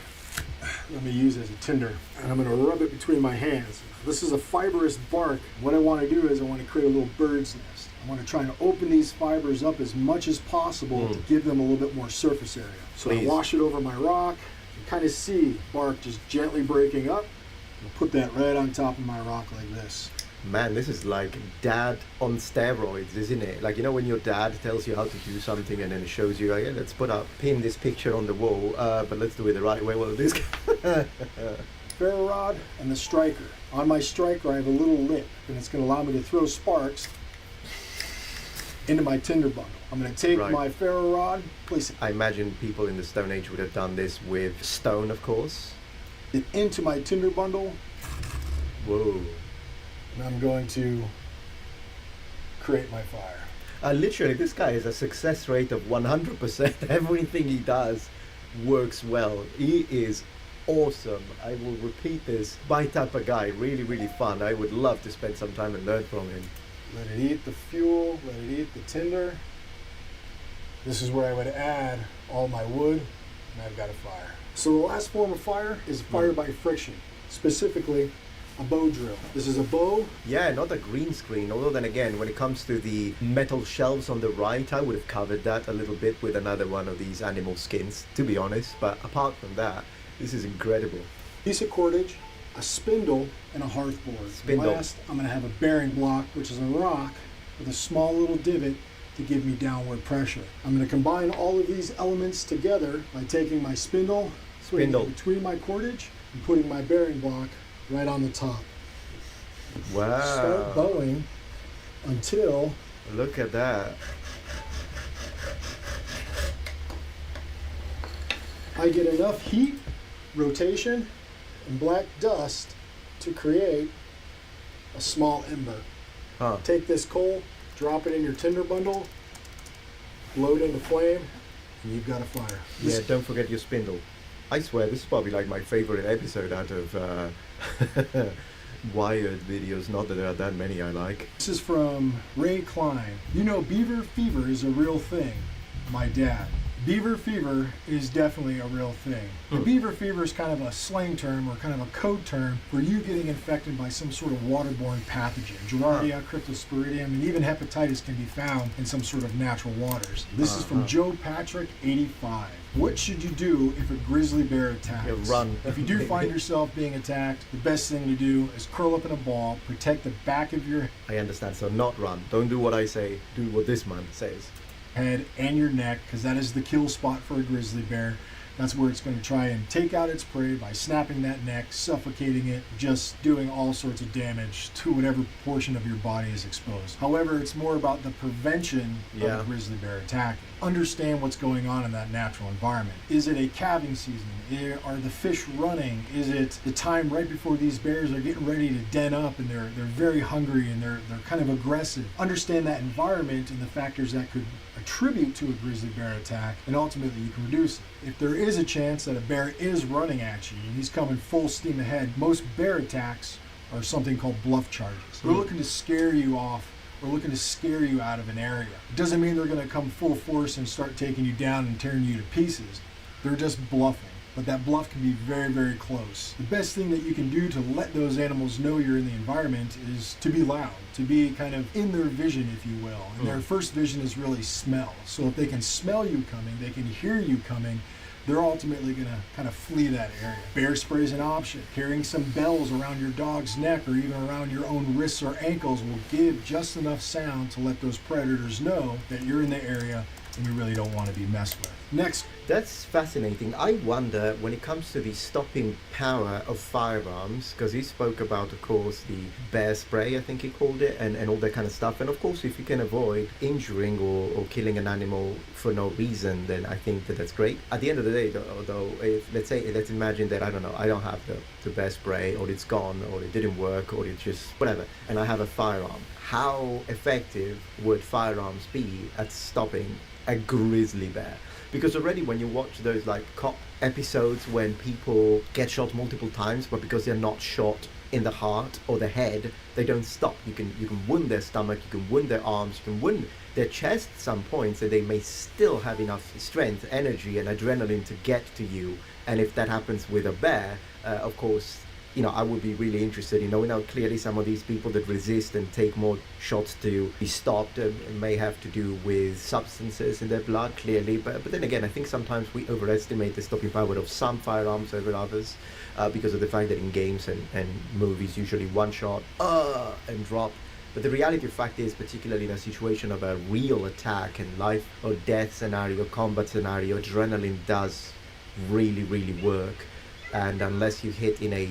S: Let me use it as a tinder, and I'm going to rub it between my hands. This is a fibrous bark. What I want to do is I want to create a little bird's nest. I want to try and open these fibers up as much as possible to give them a little bit more surface area. So I wash it over my rock. You can kind of see bark just gently breaking up. I'll put that right on top of my rock like this.
C: Man, this is like dad on steroids, isn't it? Like, you know, when your dad tells you how to do something and then it shows you, like, yeah, let's pin this picture on the wall, but let's do it the right way. Well, this
S: ferro rod and the striker. On my striker, I have a little lip, and it's going to allow me to throw sparks into my tinder bundle. I'm going to take my ferro rod, place it.
C: I imagine people in the Stone Age would have done this with stone, of course.
S: Into my tinder bundle.
C: Whoa.
S: And I'm going to create my fire.
C: Literally, this guy has a success rate of 100%. Everything he does works well. He is awesome. I will repeat this. My type of guy, really, really fun. I would love to spend some time and learn from him.
S: Let it eat the fuel, let it eat the tinder. This is where I would add all my wood, and I've got a fire. So the last form of fire is fire by friction, specifically a bow drill. This is a bow.
C: Yeah, not a green screen, although then again, when it comes to the metal shelves on the right, I would have covered that a little bit with another one of these animal skins, to be honest. But apart from that, this is incredible.
S: Piece of cordage, a spindle, and a hearth board.
C: Spindle.
S: Last, I'm going to have a bearing block, which is a rock with a small little divot to give me downward pressure. I'm going to combine all of these elements together by taking my spindle, putting it between my cordage, and putting my bearing block right on the top.
C: Wow.
S: Start bowing until...
C: Look at that.
S: I get enough heat, rotation, and black dust to create a small ember. Take this coal, drop it in your tinder bundle, blow it into flame, and you've got a fire.
C: Yeah, don't forget your spindle. I swear, this is probably like my favorite episode out of Wired videos. Not that there are that many I like.
S: This is from Ray Klein. You know, beaver fever is a real thing, my dad. Beaver fever is definitely a real thing. The beaver fever is kind of a slang term or kind of a code term for you getting infected by some sort of waterborne pathogen. Giardia, cryptosporidium, and even hepatitis can be found in some sort of natural waters. This is from Joe Patrick, 85. What should you do if a grizzly bear attacks?
C: Yeah, run.
S: If you do find yourself being attacked, the best thing to do is curl up in a ball, protect the back of your
C: I understand, so not run. Don't do what I say, do what this man says.
S: Head and your neck, because that is the kill spot for a grizzly bear. That's where it's going to try and take out its prey by snapping that neck, suffocating it, just doing all sorts of damage to whatever portion of your body is exposed. However, it's more about the prevention of a grizzly bear attacking. Understand what's going on in that natural environment. Is it a calving season? Are the fish running? Is it the time right before these bears are getting ready to den up and they're very hungry and they're kind of aggressive? Understand that environment and the factors that could attribute to a grizzly bear attack, and ultimately you can reduce it. If there is a chance that a bear is running at you and he's coming full steam ahead, most bear attacks are something called bluff charges. They're looking to scare you off or looking to scare you out of an area. It doesn't mean they're going to come full force and start taking you down and tearing you to pieces. They're just bluffing. But that bluff can be very, very close. The best thing that you can do to let those animals know you're in the environment is to be loud, to be kind of in their vision, if you will. And their first vision is really smell. So if they can smell you coming, they can hear you coming, they're ultimately going to kind of flee that area. Bear spray is an option. Carrying some bells around your dog's neck or even around your own wrists or ankles will give just enough sound to let those predators know that you're in the area and you really don't want to be messed with. Next.
C: That's fascinating. I wonder, when it comes to the stopping power of firearms, because he spoke about, of course, the bear spray, I think he called it, and all that kind of stuff. And of course, if you can avoid injuring or killing an animal for no reason, then I think that that's great. At the end of the day, though, if, let's imagine that, I don't know, I don't have the bear spray, or it's gone, or it didn't work, or it just, whatever, and I have a firearm. How effective would firearms be at stopping a grizzly bear? Because already when you watch those like cop episodes when people get shot multiple times, but because they're not shot in the heart or the head, they don't stop. You can wound their stomach, you can wound their arms, you can wound their chest at some points, and they may still have enough strength, energy, and adrenaline to get to you. And if that happens with a bear, of course, I would be really interested. Clearly some of these people that resist and take more shots to be stopped may have to do with substances in their blood, clearly. But then again, I think sometimes we overestimate the stopping power of some firearms over others because of the fact that in games and movies, usually one shot and drop. But the reality of fact is, particularly in a situation of a real attack and life or death scenario, combat scenario, adrenaline does really, really work. And unless you hit in a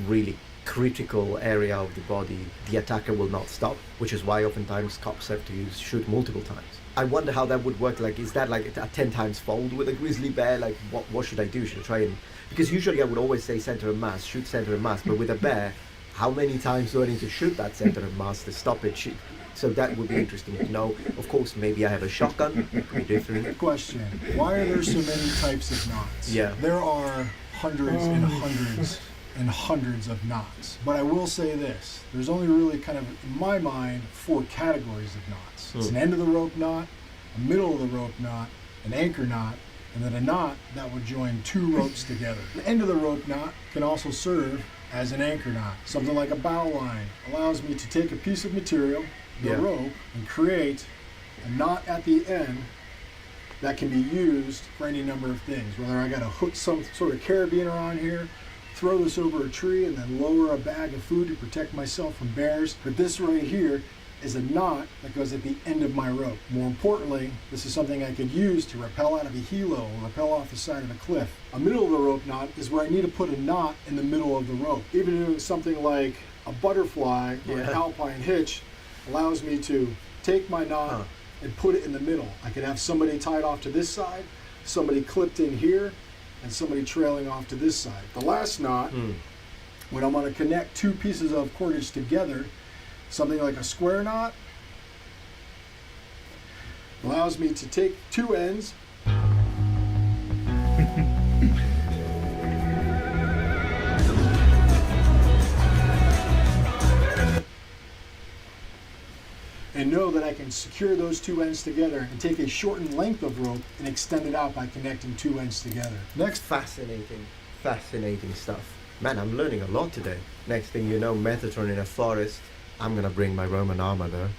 C: really critical area of the body, the attacker will not stop, which is why oftentimes cops have to shoot multiple times. I wonder how that would work. Like, is that like a 10 times fold with a grizzly bear? Like, what should I do? Should I try and... Because usually I would always say center of mass, shoot center of mass, but with a bear, how many times do I need to shoot that center of mass to stop it? So that would be interesting to know. Of course, maybe I have a shotgun, pretty different.
S: Question, why are there so many types of knots?
C: Yeah.
S: There are hundreds and hundreds and hundreds of knots. But I will say this, there's only really kind of, in my mind, 4 categories of knots. It's an end of the rope knot, a middle of the rope knot, an anchor knot, and then a knot that would join 2 ropes together. The end of the rope knot can also serve as an anchor knot. Something like a bow line allows me to take a piece of material, the rope, and create a knot at the end that can be used for any number of things. Whether I got to hook some sort of carabiner on here, throw this over a tree, and then lower a bag of food to protect myself from bears. But this right here is a knot that goes at the end of my rope. More importantly, this is something I could use to rappel out of a helo or rappel off the side of a cliff. A middle of the rope knot is where I need to put a knot in the middle of the rope. Even doing something like a butterfly or an alpine hitch allows me to take my knot and put it in the middle. I could have somebody tied off to this side, somebody clipped in here, and somebody trailing off to this side. The last knot, when I'm going to connect 2 pieces of cordage together, something like a square knot, allows me to take 2 ends and know that I can secure those 2 ends together and take a shortened length of rope and extend it out by connecting 2 ends together. Next.
C: Fascinating stuff. Man, I'm learning a lot today. Next thing you know, Metatron in a forest. I'm gonna bring my Roman armor though.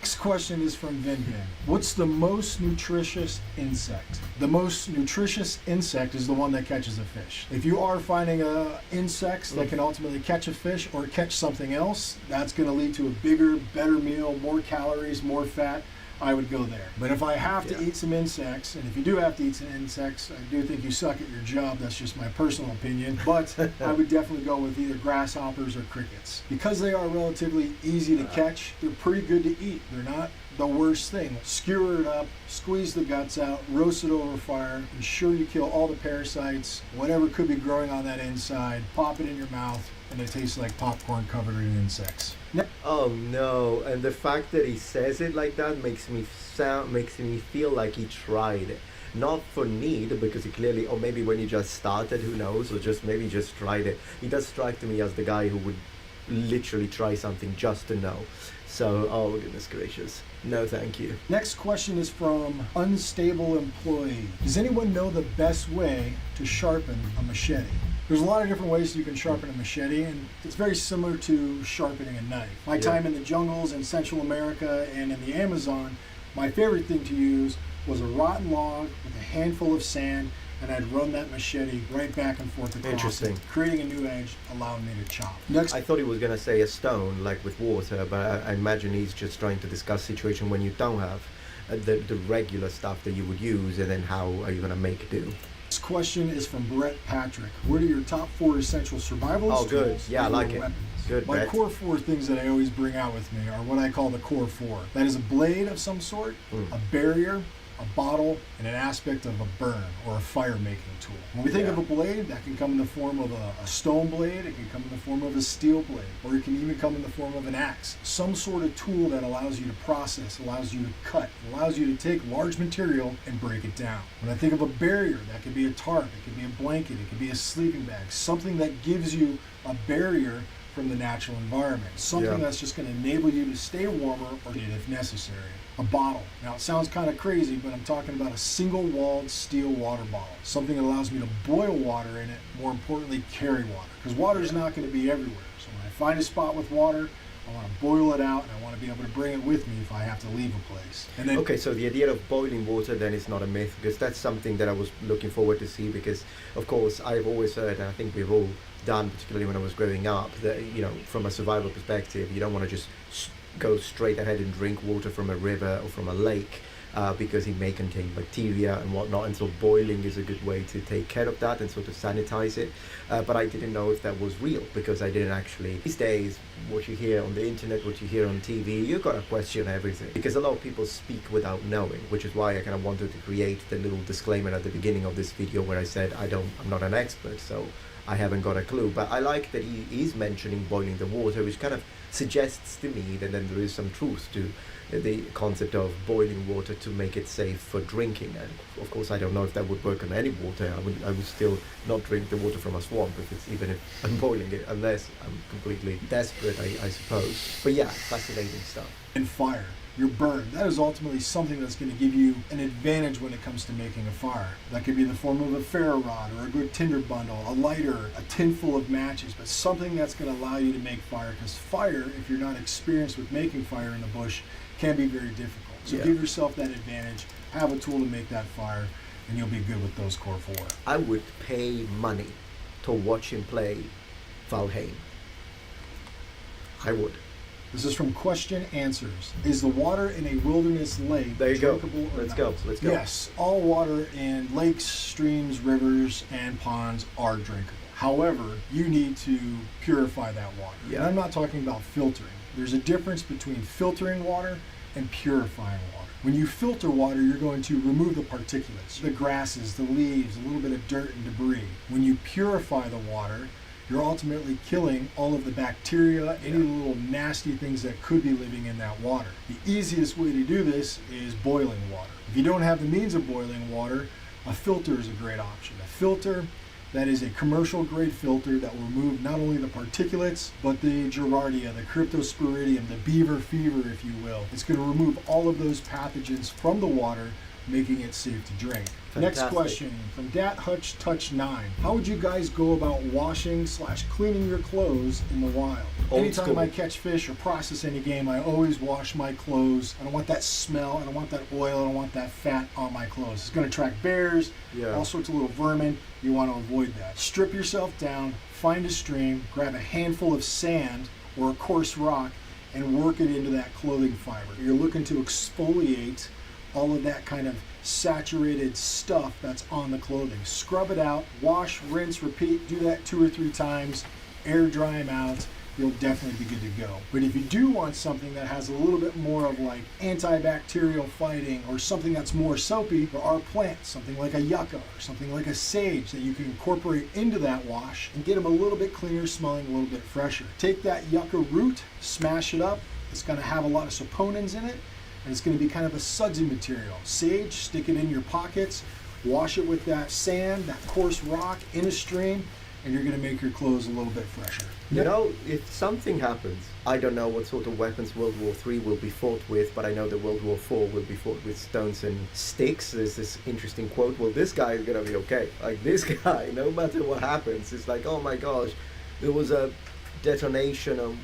S: Next question is from Vin. What's the most nutritious insect? The most nutritious insect is the one that catches a fish. If you are finding insects that can ultimately catch a fish or catch something else, that's going to lead to a bigger, better meal, more calories, more fat. I would go there. But if I have to eat some insects, and if you do have to eat some insects, I do think you suck at your job. That's just my personal opinion. But I would definitely go with either grasshoppers or crickets. Because they are relatively easy to catch, they're pretty good to eat. They're not the worst thing. Skewer it up, squeeze the guts out, roast it over fire, ensure you kill all the parasites, whatever could be growing on that inside, pop it in your mouth, and it tastes like popcorn covered in insects.
C: Oh no, and the fact that he says it like that makes me feel like he tried it. Not for need, because he clearly, or maybe when he just started, who knows, or just maybe just tried it. He does strike to me as the guy who would literally try something just to know. So, oh goodness gracious. No, thank you.
S: Next question is from Unstable Employee. Does anyone know the best way to sharpen a machete? There's a lot of different ways you can sharpen a machete, and it's very similar to sharpening a knife. My time in the jungles in Central America and in the Amazon, my favorite thing to use was a rotten log with a handful of sand, and I'd run that machete right back and forth across it, creating a new edge, allowing me to chop. Next,
C: I thought he was going to say a stone, like with water, but I imagine he's just trying to discuss situation when you don't have the regular stuff that you would use, and then how are you going to make do?
S: This question is from Brett Patrick. What are your top 4 essential survivalist
C: tools? Good. Yeah, I like it.
S: Weapons?
C: Good,
S: My
C: Brett.
S: core 4 things that I always bring out with me are what I call the core 4. That is a blade of some sort, a barrier, a bottle, and an aspect of a burn or a fire making tool. When we think of a blade, that can come in the form of a stone blade, it can come in the form of a steel blade, or it can even come in the form of an axe. Some sort of tool that allows you to process, allows you to cut, allows you to take large material and break it down. When I think of a barrier, that could be a tarp, it could be a blanket, it could be a sleeping bag, something that gives you a barrier from the natural environment. Something that's just going to enable you to stay warmer or heat if necessary. A bottle. Now it sounds kind of crazy, but I'm talking about a single-walled steel water bottle. Something that allows me to boil water in it, more importantly carry water. Because water is not going to be everywhere. So when I find a spot with water, I want to boil it out and I want to be able to bring it with me if I have to leave a place. And then,
C: okay, so the idea of boiling water then is not a myth, because that's something that I was looking forward to see, because of course I've always heard, and I think we've all done, particularly when I was growing up, that, you know, from a survival perspective, you don't want to just go straight ahead and drink water from a river or from a lake, because it may contain bacteria and whatnot, and so boiling is a good way to take care of that and sort of sanitize it. But I didn't know if that was real, because I didn't actually. These days, what you hear on the internet, what you hear on TV, you've got to question everything, because a lot of people speak without knowing, which is why I kind of wanted to create the little disclaimer at the beginning of this video where I said I'm not an expert, so I haven't got a clue. But I like that he is mentioning boiling the water, which kind of suggests to me that then there is some truth to the concept of boiling water to make it safe for drinking. And of course I don't know if that would work on any water. I would still not drink the water from a swamp even if I'm boiling it, unless I'm completely desperate, I suppose. But yeah, fascinating stuff.
S: And fire. Your burn. That is ultimately something that's going to give you an advantage when it comes to making a fire. That could be in the form of a ferro rod or a good tinder bundle, a lighter, a tin full of matches, but something that's going to allow you to make fire, because fire, if you're not experienced with making fire in the bush, can be very difficult. So give yourself that advantage, have a tool to make that fire, and you'll be good with those core 4.
C: I would pay money to watch him play Valheim. I would.
S: This is from Question Answers. Is the water in a wilderness lake drinkable or not?
C: Let's go.
S: Yes, all water in lakes, streams, rivers, and ponds are drinkable. However, you need to purify that water.
C: Yeah.
S: And I'm not talking about filtering. There's a difference between filtering water and purifying water. When you filter water, you're going to remove the particulates, the grasses, the leaves, a little bit of dirt and debris. When you purify the water, you're ultimately killing all of the bacteria, any little nasty things that could be living in that water. The easiest way to do this is boiling water. If you don't have the means of boiling water, a filter is a great option. A filter that is a commercial grade filter that will remove not only the particulates, but the Giardia, the Cryptosporidium, the beaver fever, if you will. It's going to remove all of those pathogens from the water, making it safe to drink.
C: Fantastic.
S: Next question from Dat Hutch Touch 9. How would you guys go about washing/cleaning your clothes in the wild? Anytime I catch fish or process any game, I always wash my clothes. I don't want that smell, I don't want that oil, I don't want that fat on my clothes. It's going to attract bears, all sorts of little vermin. You want to avoid that. Strip yourself down, find a stream, grab a handful of sand or a coarse rock, and work it into that clothing fiber. You're looking to exfoliate all of that kind of saturated stuff that's on the clothing. Scrub it out, wash, rinse, repeat. Do that 2 or 3 times, air dry them out. You'll definitely be good to go. But if you do want something that has a little bit more of like antibacterial fighting, or something that's more soapy, there are plants, something like a yucca or something like a sage that you can incorporate into that wash and get them a little bit cleaner, smelling a little bit fresher. Take that yucca root, smash it up. It's going to have a lot of saponins in it, and it's going to be kind of a sudsy material. Sage, stick it in your pockets, wash it with that sand, that coarse rock in a stream, and you're going to make your clothes a little bit fresher.
C: You know, if something happens, I don't know what sort of weapons World War III will be fought with, but I know that World War IV will be fought with stones and sticks. There's this interesting quote, well, this guy is going to be okay. Like, this guy, no matter what happens, it's like, oh my gosh, there was a detonation or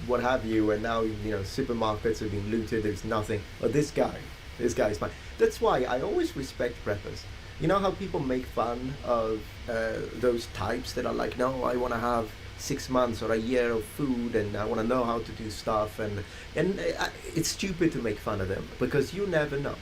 C: what have you, and now, you know, supermarkets have been looted, there's nothing. But this guy is fine. That's why I always respect preppers. You know how people make fun of those types that are like, no, I want to have 6 months or a year of food, and I want to know how to do stuff, and it's stupid to make fun of them, because you never know.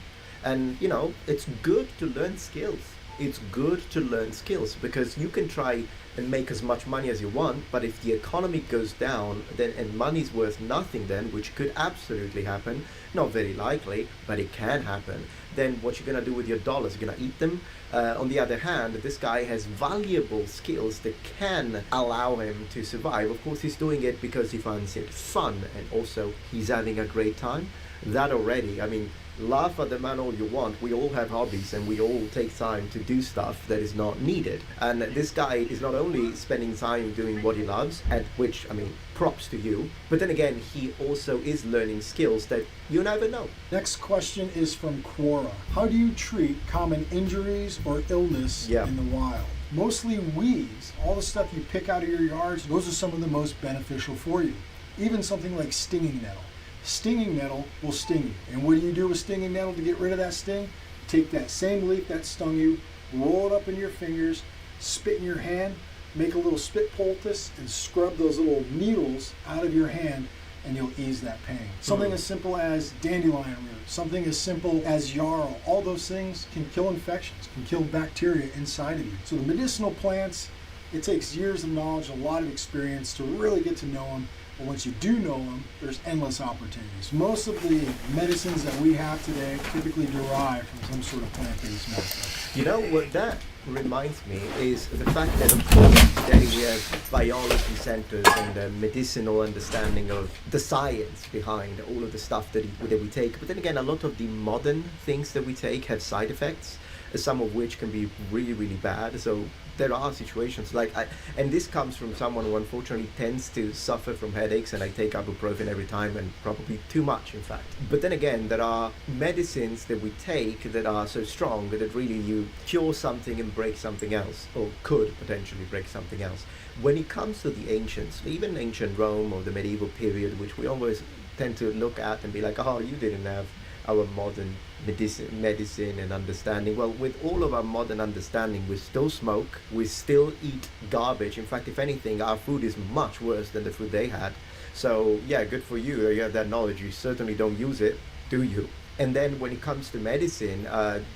C: And you know, it's good to learn skills. It's good to learn skills, because you can try and make as much money as you want, but if the economy goes down, then and money's worth nothing, then, which could absolutely happen, not very likely, but it can happen, then what you're gonna do with your dollars? You're gonna eat them? On the other hand, this guy has valuable skills that can allow him to survive. Of course, he's doing it because he finds it fun, and also he's having a great time. That already, I mean, laugh at the man all you want. We all have hobbies, and we all take time to do stuff that is not needed. And this guy is not only spending time doing what he loves, and which, I mean, props to you. But then again, he also is learning skills that you never know.
S: Next question is from Quora. How do you treat common injuries or illness in the wild? Mostly weeds, all the stuff you pick out of your yards, those are some of the most beneficial for you. Even something like stinging nettle. Stinging nettle will sting you. And what do you do with stinging nettle to get rid of that sting? Take that same leaf that stung you, roll it up in your fingers, spit in your hand, make a little spit poultice, and scrub those little needles out of your hand, and you'll ease that pain. Something as simple as dandelion root, something as simple as yarrow, all those things can kill infections, can kill bacteria inside of you. So the medicinal plants, it takes years of knowledge, a lot of experience to really get to know them. But once you do know them, there's endless opportunities. Most of the medicines that we have today typically derive from some sort of plant-based medicine.
C: You know what that reminds me is the fact that, of course, today we have biology centers and a medicinal understanding of the science behind all of the stuff that we take. But then again, a lot of the modern things that we take have side effects, some of which can be really, really bad. So there are situations like, and this comes from someone who unfortunately tends to suffer from headaches, and I take ibuprofen every time, and probably too much, in fact. But then again, there are medicines that we take that are so strong that really you cure something and break something else, or could potentially break something else. When it comes to the ancients, even ancient Rome or the medieval period, which we always tend to look at and be like, oh, you didn't have our modern medicine and understanding. Well, with all of our modern understanding, we still smoke, we still eat garbage. In fact, if anything, our food is much worse than the food they had. So yeah, good for you. You have that knowledge. You certainly don't use it, do you? And then when it comes to medicine,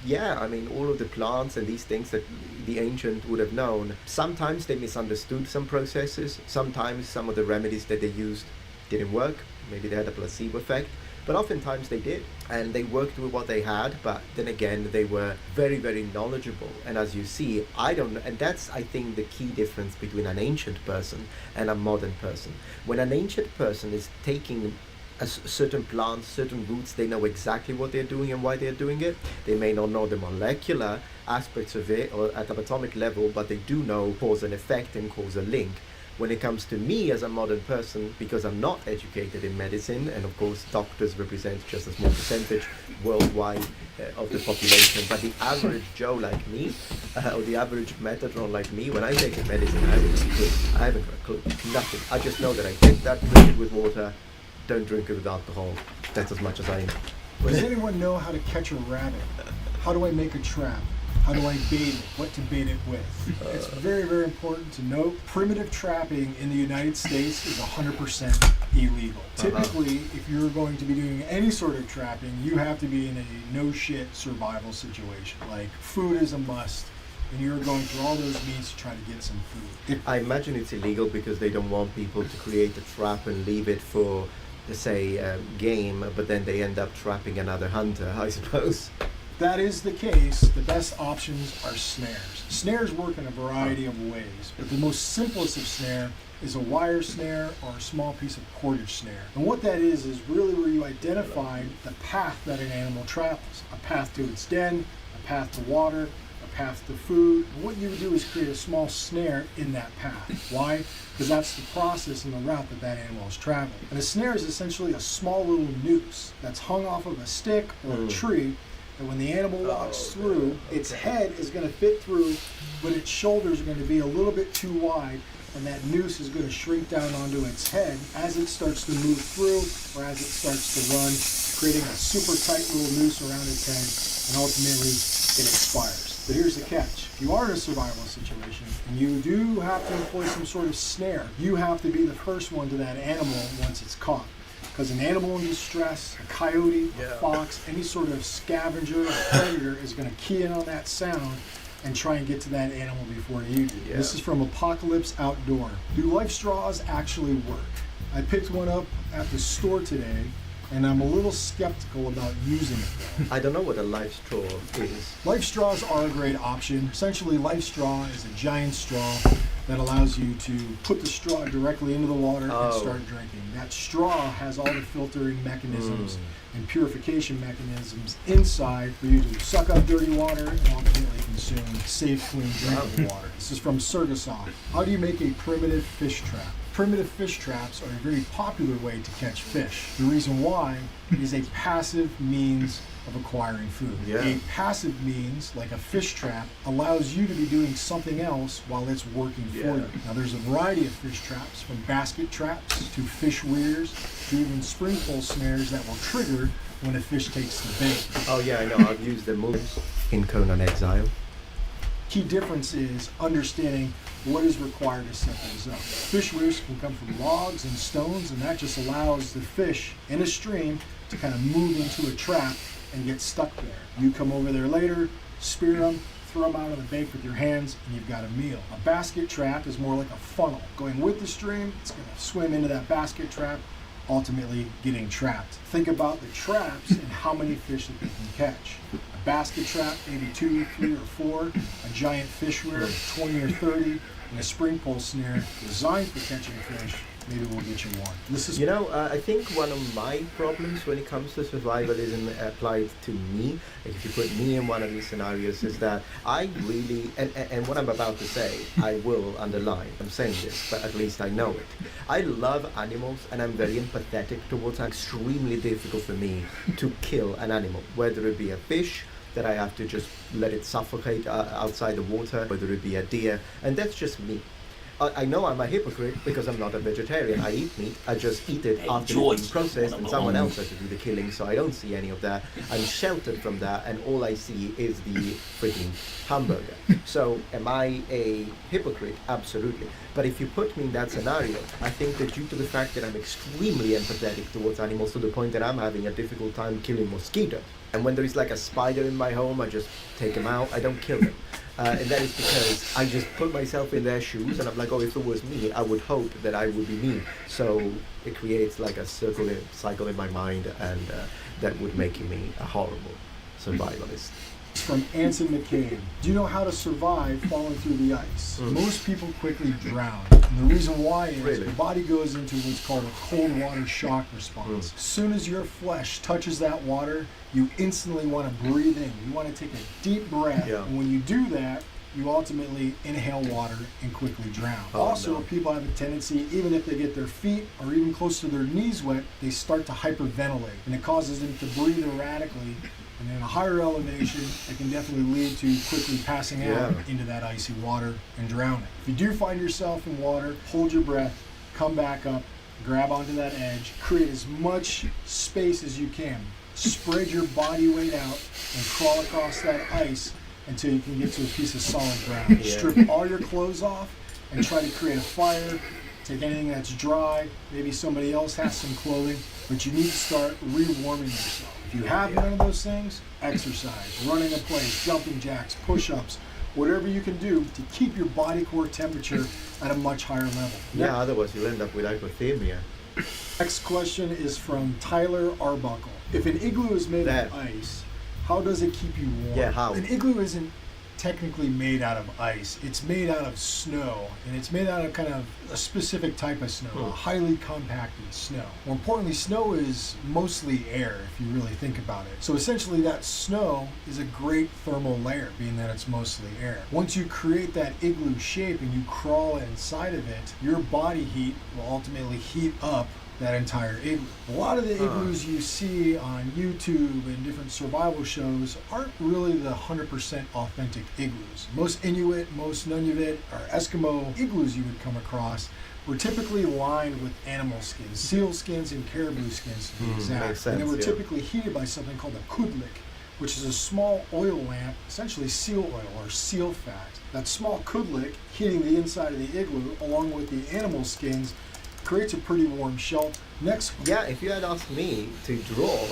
C: yeah, I mean, all of the plants and these things that the ancient would have known, sometimes they misunderstood some processes. Sometimes some of the remedies that they used didn't work. Maybe they had a placebo effect. But oftentimes they did, and they worked with what they had, but then again, they were very, very knowledgeable. And as you see, and that's, I think, the key difference between an ancient person and a modern person. When an ancient person is taking a certain plants, certain roots, they know exactly what they're doing and why they're doing it. They may not know the molecular aspects of it or at an atomic level, but they do know cause and effect and cause a link. When it comes to me as a modern person, because I'm not educated in medicine, and of course doctors represent just a small percentage worldwide of the population, but the average Joe like me, or the average Metatron like me, when I take a medicine, I haven't got a clue, nothing. I just know that I take that, drink it with water, don't drink it with alcohol. That's as much as I know.
S: Does anyone know how to catch a rabbit? How do I make a trap? How do I bait it? What to bait it with? It's very, very important to note primitive trapping in the United States is 100% illegal. Typically, if you're going to be doing any sort of trapping, you have to be in a no-shit survival situation. Like, food is a must, and you're going through all those means to try to get some food.
C: I imagine it's illegal because they don't want people to create a trap and leave it for, say, game, but then they end up trapping another hunter, I suppose.
S: That is the case, the best options are snares. Snares work in a variety of ways, but the most simplest of snare is a wire snare or a small piece of cordage snare. And what that is really where you identify the path that an animal travels. A path to its den, a path to water, a path to food. And what you would do is create a small snare in that path. Why? Because that's the process and the route that that animal is traveling. And a snare is essentially a small little noose that's hung off of a stick or a tree. And when the animal walks through, its head is going to fit through, but its shoulders are going to be a little bit too wide, and that noose is going to shrink down onto its head as it starts to move through, or as it starts to run, creating a super tight little noose around its head, and ultimately it expires. But here's the catch. If you are in a survival situation, and you do have to employ some sort of snare, you have to be the first one to that animal once it's caught. Because an animal in distress, a coyote, a fox, any sort of scavenger or predator is going to key in on that sound and try and get to that animal before you do. Yeah. This is from Apocalypse Outdoor. Do life straws actually work? I picked one up at the store today, and I'm a little skeptical about using it.
C: I don't know what a life straw is.
S: Life straws are a great option. Essentially, life straw is a giant straw that allows you to put the straw directly into the water and start drinking. That straw has all the filtering mechanisms and purification mechanisms inside for you to suck up dirty water and ultimately consume safe, clean drinking water. This is from Surgasoft. How do you make a primitive fish trap? Primitive fish traps are a very popular way to catch fish. The reason why is a passive means of acquiring food.
C: Yeah.
S: A passive means, like a fish trap, allows you to be doing something else while it's working for you. Now there's a variety of fish traps, from basket traps to fish weirs to even spring pole snares that will trigger when a fish takes the bait.
C: Oh yeah, I know. I've used the moves in Conan Exile.
S: Key difference is understanding what is required to set those up. Fish weirs can come from logs and stones, and that just allows the fish in a stream to kind of move into a trap and get stuck there. You come over there later, spear them, throw them out of the bait with your hands, and you've got a meal. A basket trap is more like a funnel. Going with the stream, it's going to swim into that basket trap, ultimately getting trapped. Think about the traps and how many fish that they can catch. A basket trap, maybe 2, 3, or 4. A giant fish weir, 20 or 30. And a spring pole snare designed for catching fish, maybe we'll get you one. This is,
C: I think one of my problems when it comes to survivalism applied to me, like if you put me in one of these scenarios, is that I really, and what I'm about to say, I will underline, I'm saying this, but at least I know it. I love animals and I'm very empathetic towards them. It's extremely difficult for me to kill an animal, whether it be a fish, that I have to just let it suffocate outside the water, whether it be a deer, and that's just me. I know I'm a hypocrite because I'm not a vegetarian. I eat meat, I just eat it after it's been processed, and someone else has to do the killing, so I don't see any of that. I'm sheltered from that, and all I see is the freaking hamburger. So am I a hypocrite? Absolutely. But if you put me in that scenario, I think that due to the fact that I'm extremely empathetic towards animals to the point that I'm having a difficult time killing mosquitoes. And when there is like a spider in my home, I just take them out, I don't kill them. And that is because I just put myself in their shoes and I'm like, oh, if it was me, I would hope that I would be me. So it creates like a cycle in my mind, and that would make me a horrible survivalist.
S: From Anson McCabe. Do you know how to survive falling through the ice? Most people quickly drown. And the reason why is the body goes into what's called a cold water shock response. As soon as your flesh touches that water, you instantly want to breathe in. You want to take a deep breath. And when you do that, you ultimately inhale water and quickly drown. People have a tendency, even if they get their feet or even close to their knees wet, they start to hyperventilate. And it causes them to breathe erratically. And at a higher elevation, it can definitely lead to quickly passing out into that icy water and drowning. If you do find yourself in water, hold your breath, come back up, grab onto that edge, create as much space as you can. Spread your body weight out and crawl across that ice until you can get to a piece of solid ground. Strip all your clothes off and try to create a fire. Take anything that's dry, maybe somebody else has some clothing, but you need to start re-warming yourself. If you have none of those things, exercise, running in place, jumping jacks, push-ups, whatever you can do to keep your body core temperature at a much higher level.
C: Yeah, otherwise you'll end up with hypothermia.
S: Next question is from Tyler Arbuckle. If an igloo is made of ice, how does it keep you warm?
C: Yeah, how?
S: An igloo isn't technically made out of ice. It's made out of snow, and it's made out of kind of a specific type of snow, a highly compacted snow. More importantly, snow is mostly air, if you really think about it. So essentially that snow is a great thermal layer, being that it's mostly air. Once you create that igloo shape and you crawl inside of it, your body heat will ultimately heat up that entire igloo. A lot of the igloos you see on YouTube and different survival shows aren't really the 100% authentic igloos. Most Inuit, most Nunavut, or Eskimo igloos you would come across were typically lined with animal skins, seal skins and caribou skins to be exact.
C: Makes sense,
S: and they were typically heated by something called a kudlik, which is a small oil lamp, essentially seal oil or seal fat. That small kudlik heating the inside of the igloo along with the animal skins creates a pretty warm shelter. Next.
C: Yeah, if you had asked me to draw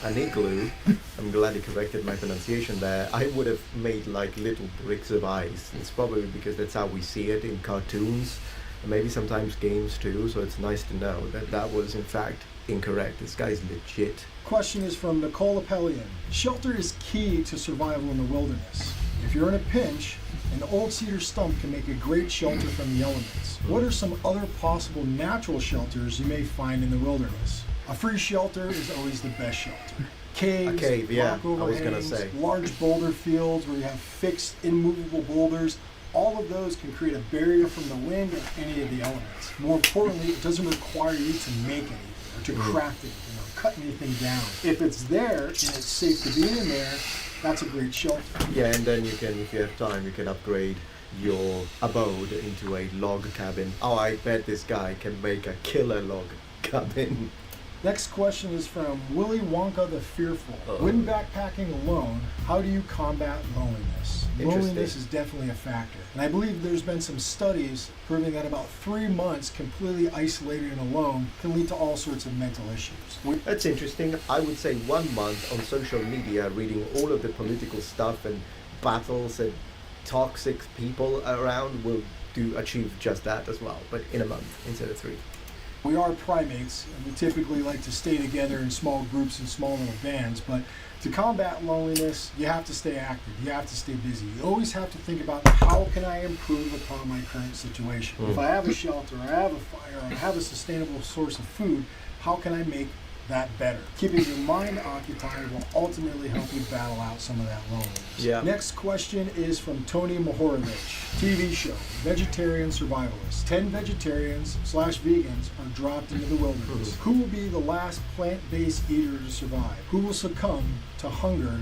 C: an igloo, I'm glad you corrected my pronunciation there, I would have made like little bricks of ice. It's probably because that's how we see it in cartoons, and maybe sometimes games too, so it's nice to know that that was in fact incorrect. This guy's legit.
S: Question is from Nicole Appelian. Shelter is key to survival in the wilderness. If you're in a pinch, an old cedar stump can make a great shelter from the elements. What are some other possible natural shelters you may find in the wilderness? A free shelter is always the best shelter. Caves,
C: a cave, yeah,
S: rock
C: I was gonna
S: overhangs,
C: say.
S: large boulder fields where you have fixed, immovable boulders, All of those can create a barrier from the wind or any of the elements. More importantly, it doesn't require you to make anything or to craft anything or cut anything down. If it's there and it's safe to be in there, that's a great shelter.
C: Yeah, and then you can, if you have time, you can upgrade your abode into a log cabin. Oh, I bet this guy can make a killer log cabin.
S: Next question is from Willy Wonka the Fearful. When backpacking alone, how do you combat loneliness? Loneliness is definitely a factor. And I believe there's been some studies proving that about 3 months completely isolated and alone can lead to all sorts of mental issues.
C: That's interesting. I would say 1 month on social media reading all of the political stuff and battles and toxic people around will achieve just that as well, but in a month instead of 3.
S: We are primates, and we typically like to stay together in small groups and small little bands, but to combat loneliness, you have to stay active, you have to stay busy. You always have to think about how can I improve upon my current situation. If I have a shelter, I have a fire, I have a sustainable source of food, how can I make that better? Keeping your mind occupied will ultimately help you battle out some of that loneliness.
C: Yeah.
S: Next question is from Tony Mahorovich. TV show, Vegetarian Survivalist. 10 vegetarians/vegans are dropped into the wilderness. Who will be the last plant-based eater to survive? Who will succumb to hunger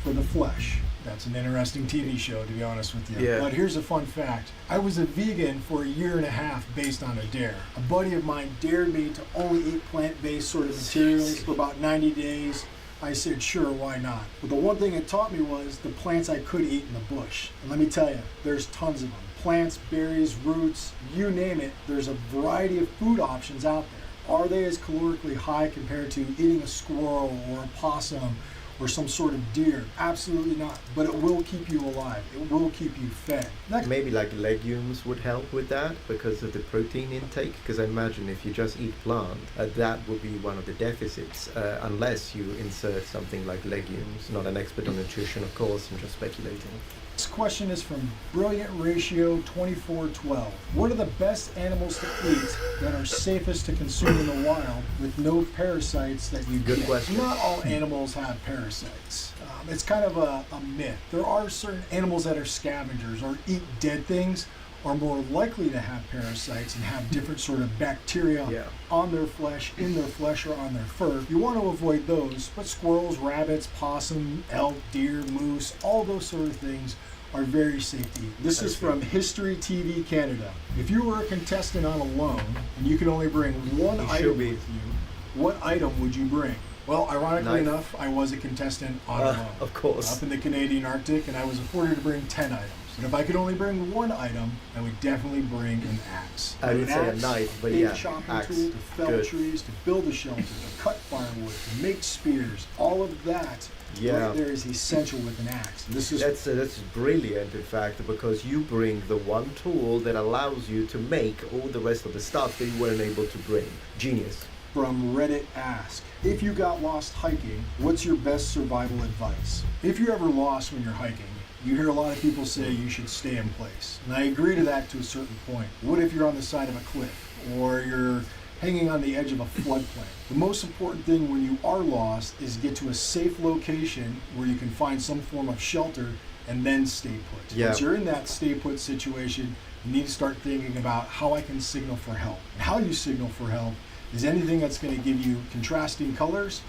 S: for the flesh? That's an interesting TV show, to be honest with you.
C: Yeah.
S: But here's a fun fact. I was a vegan for 1.5 years based on a dare. A buddy of mine dared me to only eat plant-based sort of materials for about 90 days. I said, sure, why not? But the one thing it taught me was the plants I could eat in the bush. And let me tell you, there's tons of them. Plants, berries, roots, you name it, there's a variety of food options out there. Are they as calorically high compared to eating a squirrel or a possum or some sort of deer? Absolutely not. But it will keep you alive. It will keep you fed.
C: Maybe like legumes would help with that because of the protein intake. Because I imagine if you just eat plant, that would be one of the deficits unless you insert something like legumes. Not an expert on nutrition, of course. I'm just speculating.
S: This question is from Brilliant Ratio 2412. What are the best animals to eat that are safest to consume in the wild with no parasites that you
C: Good
S: get?
C: question.
S: Not all animals have parasites. It's kind of a myth. There are certain animals that are scavengers or eat dead things are more likely to have parasites and have different sort of bacteria on their flesh, in their flesh, or on their fur. You want to avoid those, but squirrels, rabbits, possum, elk, deer, moose, all those sort of things are very safe to eat. This is from History TV Canada. If you were a contestant on Alone and you could only bring one item with you, what item would you bring? Well, ironically enough, I was a contestant on Alone.
C: Of course.
S: Up in the Canadian Arctic, and I was afforded to bring 10 items. And if I could only bring one item, I would definitely bring an axe.
C: I would say a knife, but yeah,
S: chopping
C: axe.
S: tool to fell trees, to build a shelter, to cut firewood, to make spears. All of that right there is essential with an axe.
C: That's brilliant, in fact, because you bring the one tool that allows you to make all the rest of the stuff that you weren't able to bring. Genius.
S: From Reddit Ask. If you got lost hiking, what's your best survival advice? If you're ever lost when you're hiking, you hear a lot of people say you should stay in place. And I agree to that to a certain point. What if you're on the side of a cliff or you're hanging on the edge of a floodplain? The most important thing when you are lost is get to a safe location where you can find some form of shelter and then stay put. Once you're in that stay put situation, you need to start thinking about how I can signal for help. And how you signal for help is anything that's going to give you contrasting colors,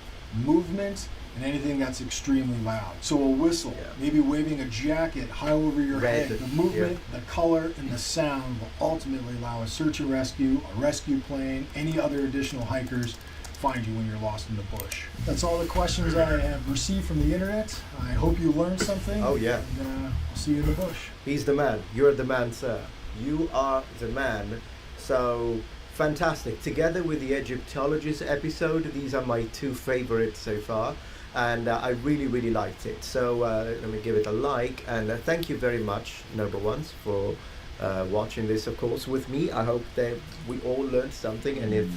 S: movement, and anything that's extremely loud. So a whistle, maybe waving a jacket high over your head, the movement, the color, and the sound will ultimately allow a search and rescue, a rescue plane, any other additional hikers find you when you're lost in the bush. That's all the questions I have received from the internet. I hope you learned something.
C: Oh yeah.
S: And I'll see you in the bush.
C: He's the man. You're the man, sir. You are the man. So fantastic. Together with the Egyptologist episode, these are my 2 favorites so far. And I really liked it. So let me give it a like. And thank you very much, Noble Ones, for watching this, of course, with me. I hope that we all learned something. And if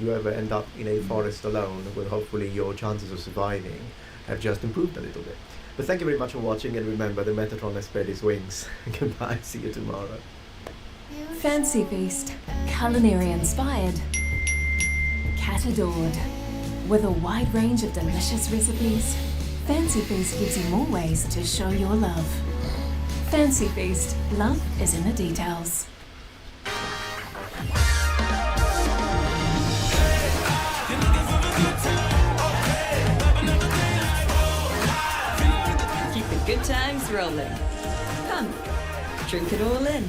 C: you ever end up in a forest alone, well, hopefully your chances of surviving have just improved a little bit. But thank you very much for watching. And remember, the Metatron has spread his wings. Goodbye. See you tomorrow.
R: Fancy Feast, culinary inspired, cat adored. With a wide range of delicious recipes, Fancy Feast gives you more ways to show your love. Fancy Feast. Love is in the details.
U: Keep the good times rolling. Come, drink it all in.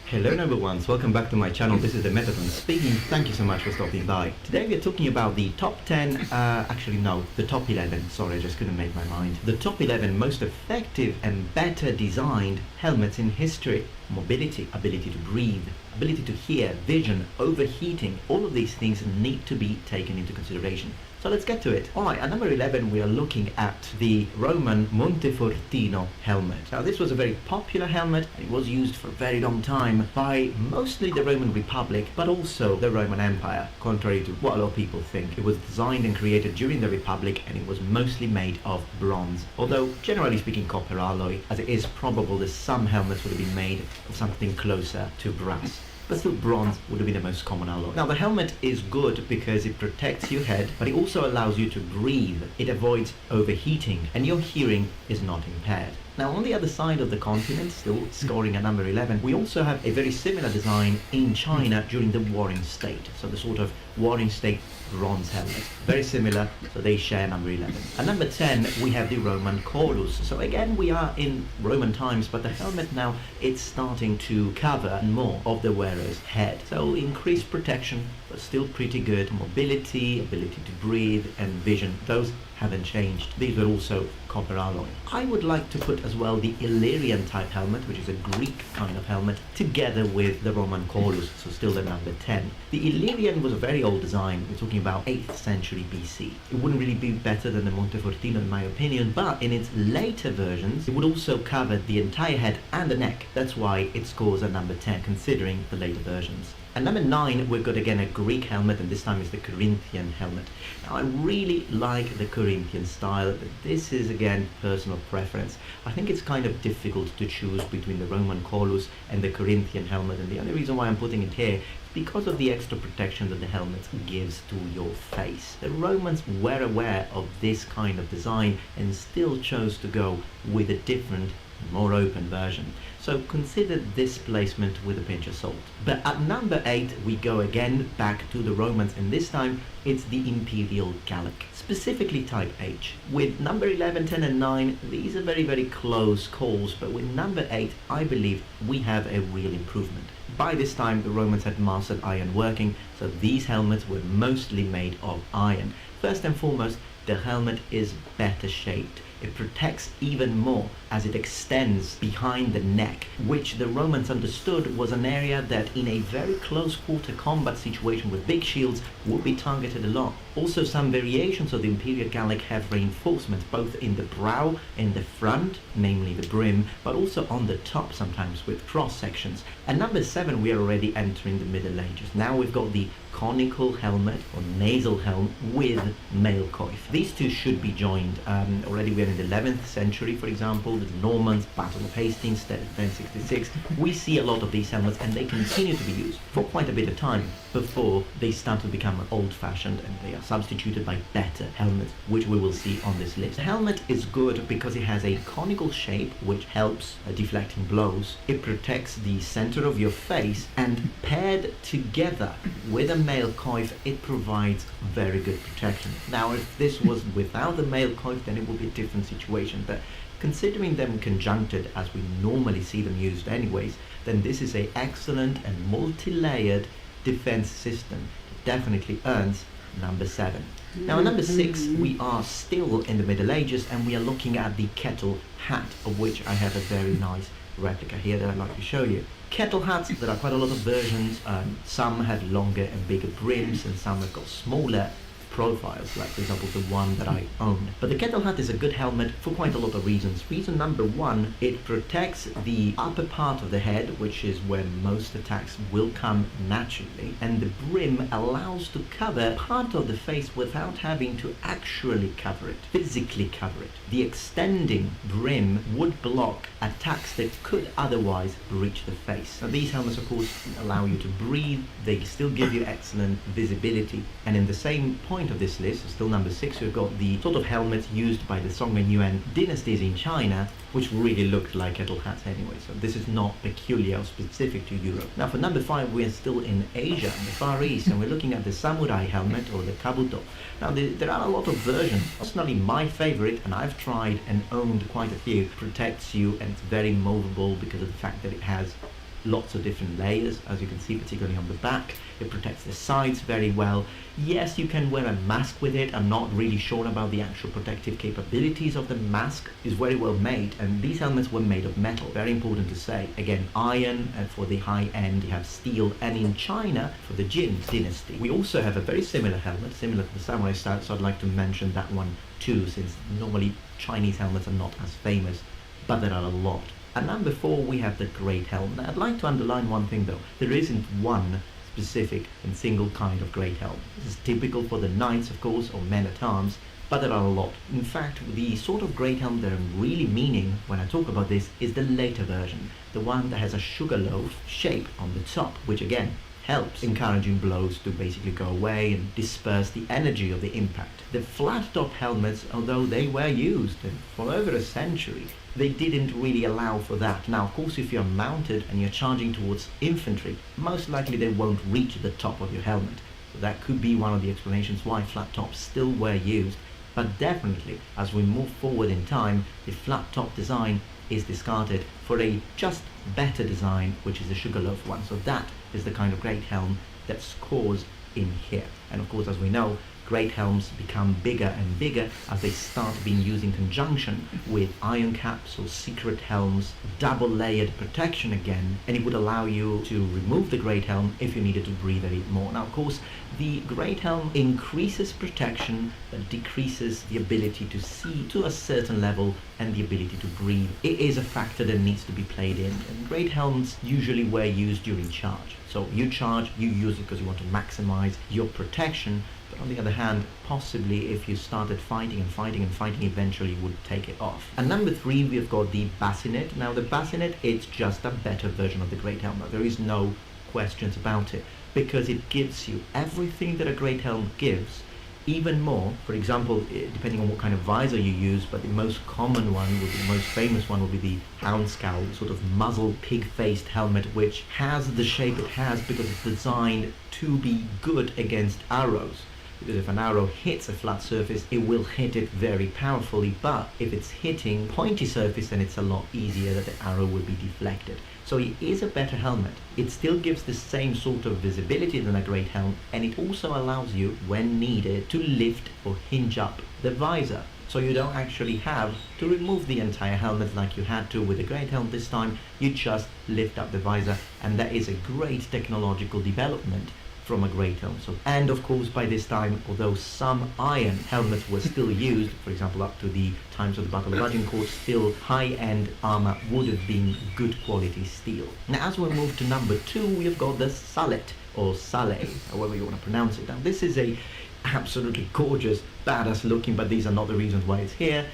V: Hello number ones, welcome back to my channel. This is the Metatron speaking. Thank you so much for stopping by. Today we are talking about the top 10, actually no, the top 11, sorry I just couldn't make my mind. The top 11 most effective and better designed helmets in history. Mobility, ability to breathe, ability to hear, vision, overheating, all of these things need to be taken into consideration. So let's get to it. Alright, at number 11 we are looking at the Roman Montefortino helmet. Now this was a very popular helmet and it was used for a very long time by mostly the Roman Republic but also the Roman Empire, contrary to what a lot of people think. It was designed and created during the Republic and it was mostly made of bronze, although generally speaking copper alloy, as it is probable that some helmets would have been made of something closer to brass. But still bronze would have been the most common alloy. Now the helmet is good because it protects your head, but it also allows you to breathe. It avoids overheating and your hearing is not impaired. Now on the other side of the continent, still scoring at number 11, we also have a very similar design in China during the Warring State. So the sort of Warring State bronze helmet. Very similar, so they share number 11. At number 10, we have the Roman Chorus. So again, we are in Roman times, but the helmet now, it's starting to cover more of the wearer's head. So increased protection, but still pretty good. Mobility, ability to breathe, and vision, those haven't changed. These were also copper alloy. I would like to put as well the Illyrian type helmet, which is a Greek kind of helmet, together with the Roman Chorus, so still the number 10. The Illyrian was a very old design. We're talking about 8th century BC. It wouldn't really be better than the Montefortino in my opinion, but in its later versions, it would also cover the entire head and the neck. That's why it scores at number 10, considering the later versions. At number 9, we've got again a Greek helmet, and this time it's the Corinthian helmet. Now I really like the Corinthian style, but this is again personal preference. I think it's kind of difficult to choose between the Roman Chorus and the Corinthian helmet, and the only reason why I'm putting it here is because of the extra protection that the helmet gives to your face. The Romans were aware of this kind of design and still chose to go with a different, more open version. So consider this placement with a pinch of salt. But at number 8 we go again back to the Romans, and this time it's the Imperial Gallic, specifically type H. With number 11, 10 and 9, these are very close calls, but with number 8 I believe we have a real improvement. By this time the Romans had mastered iron working, so these helmets were mostly made of iron. First and foremost, the helmet is better shaped. It protects even more as it extends behind the neck, which the Romans understood was an area that in a very close quarter combat situation with big shields would be targeted a lot. Also some variations of the Imperial Gallic have reinforcements both in the brow and the front, namely the brim, but also on the top sometimes with cross sections. At number 7 we are already entering the Middle Ages. Now we've got the conical helmet or nasal helm with mail coif. These two should be joined. Already we are in the 11th century, for example, the Normans, Battle of Hastings, 1066. We see a lot of these helmets and they continue to be used for quite a bit of time before they start to become old-fashioned and they are substituted by better helmets, which we will see on this list. The helmet is good because it has a conical shape which helps deflecting blows. It protects the center of your face, and paired together with a mail coif it provides very good protection. Now if this was without the mail coif then it would be a different situation, but considering them conjuncted as we normally see them used anyways, then this is an excellent and multi-layered defense system. It definitely earns number 7. Now at number 6 we are still in the Middle Ages and we are looking at the kettle hat, of which I have a very nice replica here that I'd like to show you. Kettle hats, there are quite a lot of versions. Some have longer and bigger brims and some have got smaller profiles, like for example the one that I own. But the kettle hat is a good helmet for quite a lot of reasons. Reason number 1, it protects the upper part of the head, which is where most attacks will come naturally, and the brim allows to cover part of the face without having to actually cover it, physically cover it. The extending brim would block attacks that could otherwise reach the face. Now these helmets of course allow you to breathe, they still give you excellent visibility, and in the same point point of this list, still number 6, we've got the sort of helmets used by the Song and Yuan dynasties in China, which really looked like kettle hats anyway, so this is not peculiar or specific to Europe. Now for number 5, we're still in Asia, in the Far East, and we're looking at the samurai helmet, or the kabuto. Now there are a lot of versions. Personally, my favorite, and I've tried and owned quite a few, protects you, and it's very movable because of the fact that it has lots of different layers, as you can see, particularly on the back. It protects the sides very well. Yes, you can wear a mask with it. I'm not really sure about the actual protective capabilities of the mask. It's very well made, and these helmets were made of metal. Very important to say. Again, iron for the high end, you have steel, and in China for the Jin dynasty. We also have a very similar helmet, similar to the samurai style, so I'd like to mention that one too, since normally Chinese helmets are not as famous, but there are a lot. At number 4, we have the great helm. Now, I'd like to underline one thing though. There isn't one specific and single kind of great helm. This is typical for the knights, of course, or men-at-arms, but there are a lot. In fact, the sort of great helm that I'm really meaning when I talk about this is the later version, the one that has a sugar loaf shape on the top, which again helps encouraging blows to basically go away and disperse the energy of the impact. The flat top helmets, although they were used for over a century, they didn't really allow for that. Now, of course, if you're mounted and you're charging towards infantry, most likely they won't reach the top of your helmet. So that could be one of the explanations why flat tops still were used. But definitely, as we move forward in time, the flat top design is discarded for a just better design, which is the sugarloaf one. So that is the kind of great helm that scores in here. And of course, as we know, great helms become bigger and bigger as they start being used in conjunction with iron caps or secret helms, double layered protection again, and it would allow you to remove the great helm if you needed to breathe a bit more. Now, of course, the great helm increases protection but decreases the ability to see to a certain level and the ability to breathe. It is a factor that needs to be played in, and great helms usually were used during charge. So you charge, you use it because you want to maximize your protection. But on the other hand, possibly if you started fighting and fighting and fighting, eventually you would take it off. And number 3, we've got the bassinet. Now the bassinet, it's just a better version of the great helm. There is no questions about it, because it gives you everything that a great helm gives, even more. For example, depending on what kind of visor you use, but the most common one, the most famous one, would be the hound scowl, sort of muzzle pig-faced helmet, which has the shape it has because it's designed to be good against arrows. Because if an arrow hits a flat surface, it will hit it very powerfully, but if it's hitting pointy surface, then it's a lot easier that the arrow will be deflected. So it is a better helmet. It still gives the same sort of visibility than a great helm, and it also allows you, when needed, to lift or hinge up the visor. So you don't actually have to remove the entire helmet like you had to with a great helm this time. You just lift up the visor, and that is a great technological development from a great helm. So, and of course, by this time, although some iron helmets were still used, for example up to the times of the Battle of Agincourt, still high-end armor would have been good quality steel. Now as we move to number 2, we have got the salet, or sallet, however you want to pronounce it. Now this is a absolutely gorgeous, badass looking, but these are not the reasons why it's here.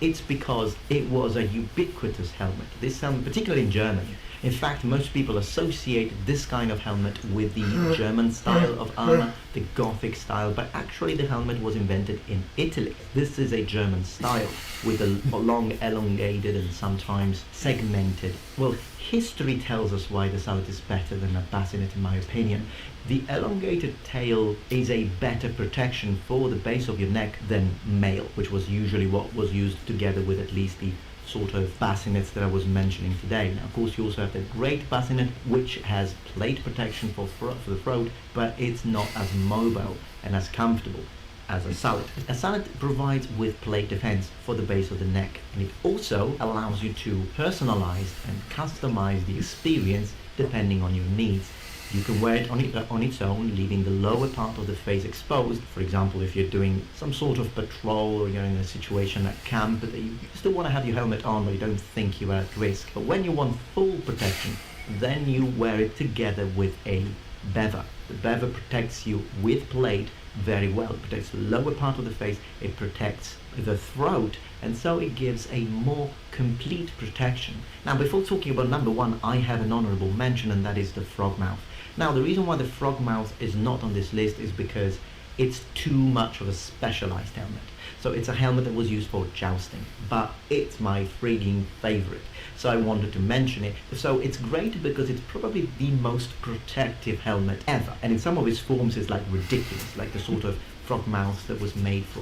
V: It's because it was a ubiquitous helmet. This helmet, particularly in Germany. In fact, most people associate this kind of helmet with the German style of armor, the Gothic style, but actually the helmet was invented in Italy. This is a German style with a long, elongated and sometimes segmented. Well, history tells us why the salet is better than a bassinet, in my opinion. The elongated tail is a better protection for the base of your neck than mail, which was usually what was used together with at least the sort of bassinets that I was mentioning today. Now, of course, you also have the great bassinet, which has plate protection for the throat, but it's not as mobile and as comfortable as a salet. A salet provides with plate defense for the base of the neck, and it also allows you to personalize and customize the experience depending on your needs. You can wear it on its own, leaving the lower part of the face exposed. For example, if you're doing some sort of patrol or you're in a situation at camp that you still want to have your helmet on but you don't think you're at risk. But when you want full protection, then you wear it together with a bever. The bever protects you with plate very well. It protects the lower part of the face, it protects the throat, and so it gives a more complete protection. Now, before talking about number 1, I have an honorable mention, and that is the frog mouth. Now, the reason why the frog mouth is not on this list is because it's too much of a specialized helmet. So it's a helmet that was used for jousting, but it's my frigging favorite. So I wanted to mention it. So it's great because it's probably the most protective helmet ever. And in some of its forms it's like ridiculous, like the sort of frog mouths that were made for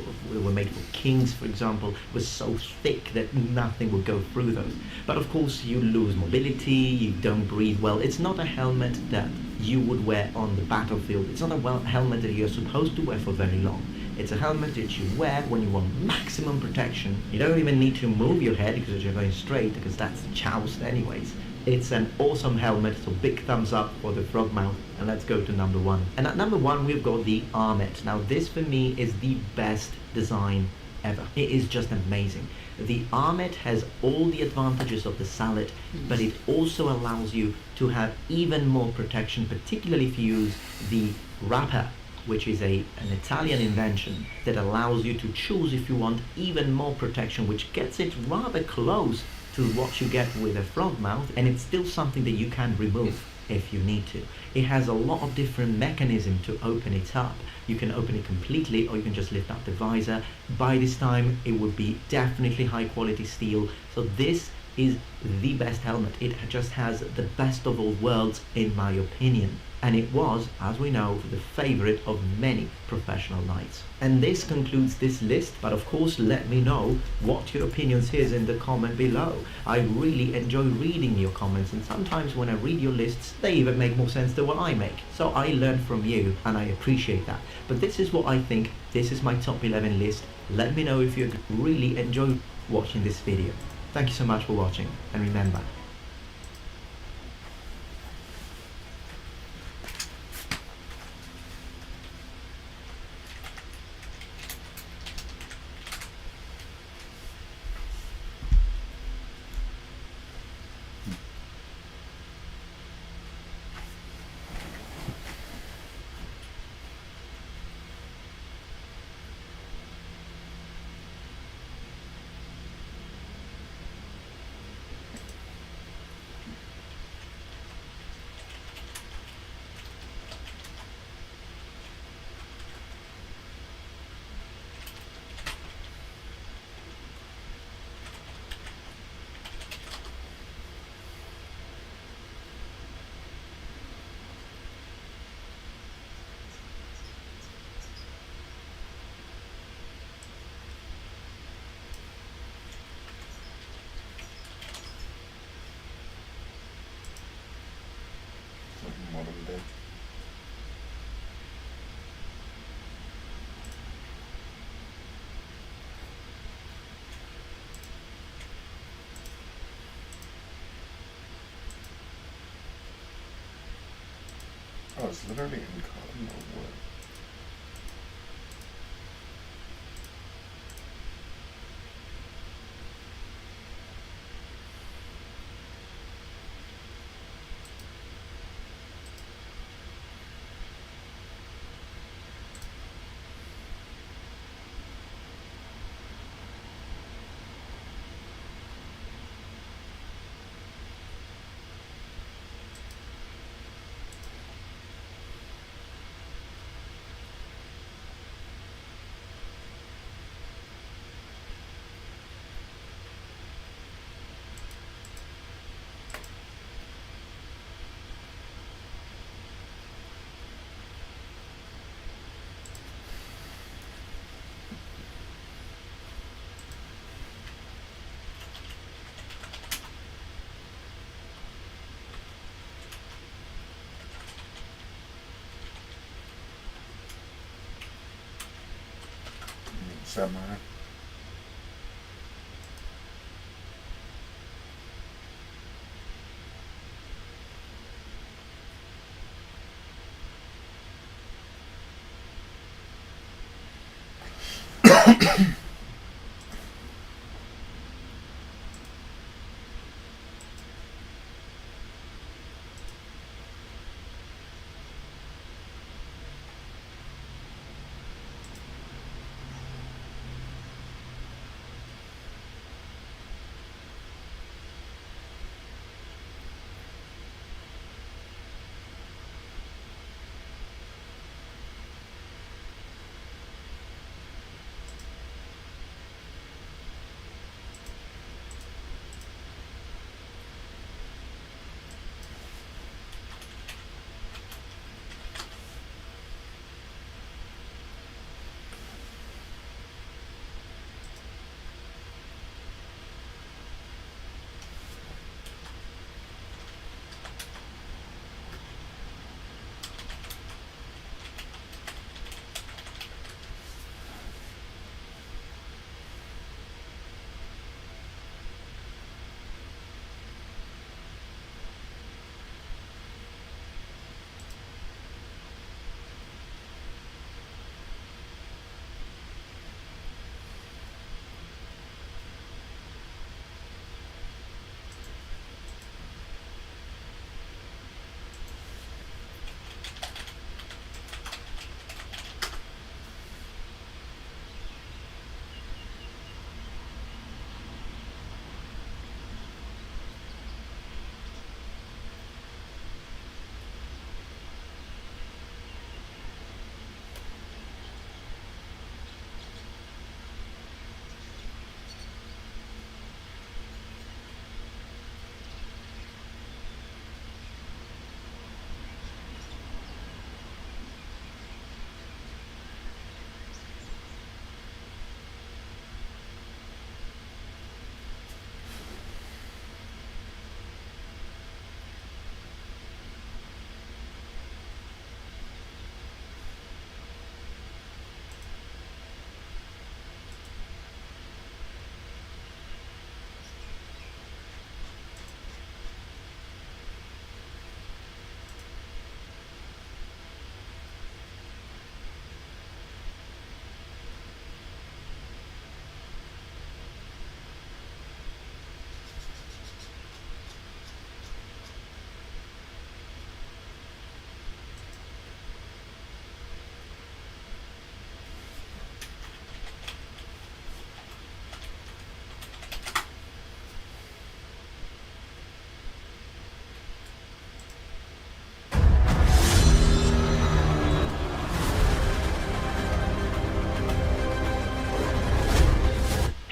V: kings, for example, was so thick that nothing would go through those. But of course you lose mobility, you don't breathe well. It's not a helmet that you would wear on the battlefield. It's not a helmet that you're supposed to wear for very long. It's a helmet that you wear when you want maximum protection. You don't even need to move your head because you're going straight, because that's joust anyways. It's an awesome helmet, so big thumbs up for the frog mouth. And let's go to number 1. And at number 1 we've got the armet. Now this for me is the best design ever. It is just amazing. The armet has all the advantages of the sallet, but it also allows you to have even more protection, particularly if you use the wrapper, which is an Italian invention that allows you to choose if you want even more protection, which gets it rather close to what you get with a frog mouth, and it's still something that you can remove if you need to. It has a lot of different mechanisms to open it up. You can open it completely, or you can just lift up the visor. By this time it would be definitely high quality steel. So this is the best helmet. It just has the best of all worlds in my opinion. And it was, as we know, the favorite of many professional knights. And this concludes this list, but of course let me know what your opinions is in the comment below. I really enjoy reading your comments, and sometimes when I read your lists, they even make more sense than what I make. So I learn from you, and I appreciate that. But this is what I think. This is my top 11 list. Let me know if you really enjoy watching this video. Thank you so much for watching, and remember,
L: modern day. Oh, it's literally in cotton or wood. Samurai.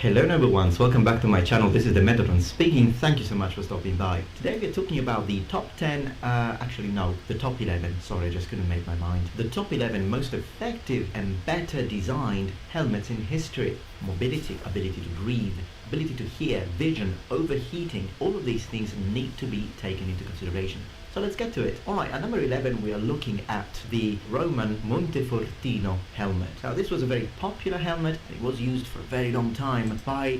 V: Hello number ones, welcome back to my channel. This is the Metatron speaking. Thank you so much for stopping by. Today we're talking about the top 10, the top 11, sorry, I just couldn't make my mind. The top 11 most effective and better designed helmets in history. Mobility, ability to breathe, ability to hear, vision, overheating, all of these things need to be taken into consideration. So let's get to it. Alright, at number 11 we are looking at the Roman Montefortino helmet. Now this was a very popular helmet. It was used for a very long time by...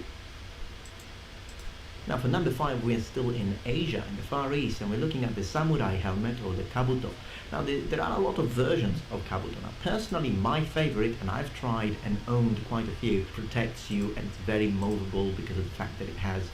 V: Now for number 5 we are still in Asia, in the Far East, and we're looking at the samurai helmet or the kabuto. Now there are a lot of versions of kabuto. Now personally my favorite, and I've tried and owned quite a few, protects you and it's very movable because of the fact that it has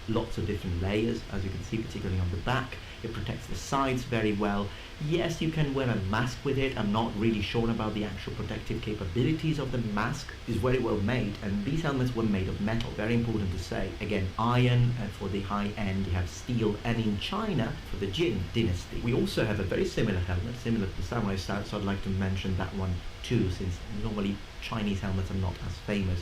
V: lots of different layers, as you can see, particularly on the back. It protects the sides very well. Yes, you can wear a mask with it. I'm not really sure about the actual protective capabilities of the mask. It's very well made, and these helmets were made of metal. Very important to say. Again, iron for the high end, you have steel, and in China for the Jin dynasty. We also have a very similar helmet, similar to the samurai style, so I'd like to mention that one too, since normally Chinese helmets are not as famous,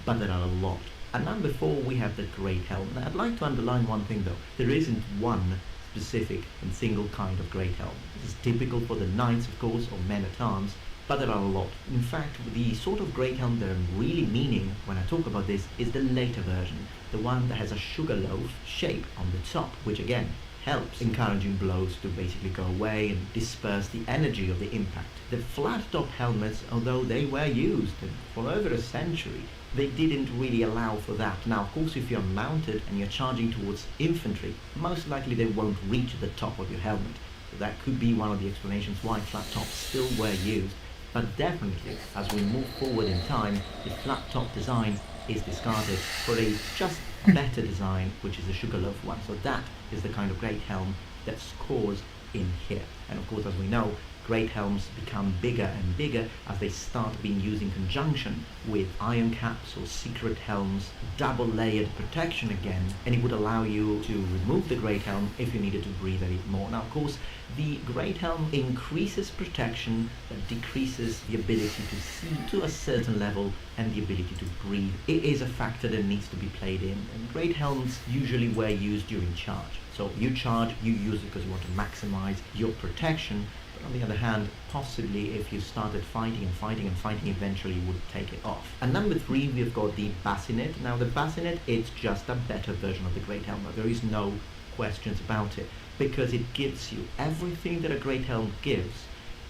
V: but there are a lot. At number 4 we have the great helmet. Now, I'd like to underline one thing though. There isn't one specific and single kind of great helmet. This is typical for the knights, of course, or men-at-arms, but there are a lot. In fact, the sort of great helmet that I'm really meaning when I talk about this is the later version, the one that has a sugar loaf shape on the top, which again helps encouraging blows to basically go away and disperse the energy of the impact. The flat top helmets, although they were used for over a century, they didn't really allow for that. Now, of course, if you're mounted and you're charging towards infantry, most likely they won't reach the top of your helmet. So that could be one of the explanations why flat tops still were used. But definitely, as we move forward in time, the flat top design is discarded for a just better design, which is the sugarloaf one. So that is the kind of great helm that scores in here. And of course, as we know, great helms become bigger and bigger as they start being used in conjunction with iron caps or secret helms, double layered protection again, and it would allow you to remove the great helm if you needed to breathe a bit more. Now, of course, the great helm increases protection but decreases the ability to see to a certain level and the ability to breathe. It is a factor that needs to be played in, and great helms usually were used during charge. So you charge, you use it because you want to maximize your protection. On the other hand, possibly if you started fighting and fighting and fighting, eventually you would take it off. At number 3 we've got the bassinet. Now the bassinet, it's just a better version of the great helm. There is no questions about it, because it gives you everything that a great helm gives,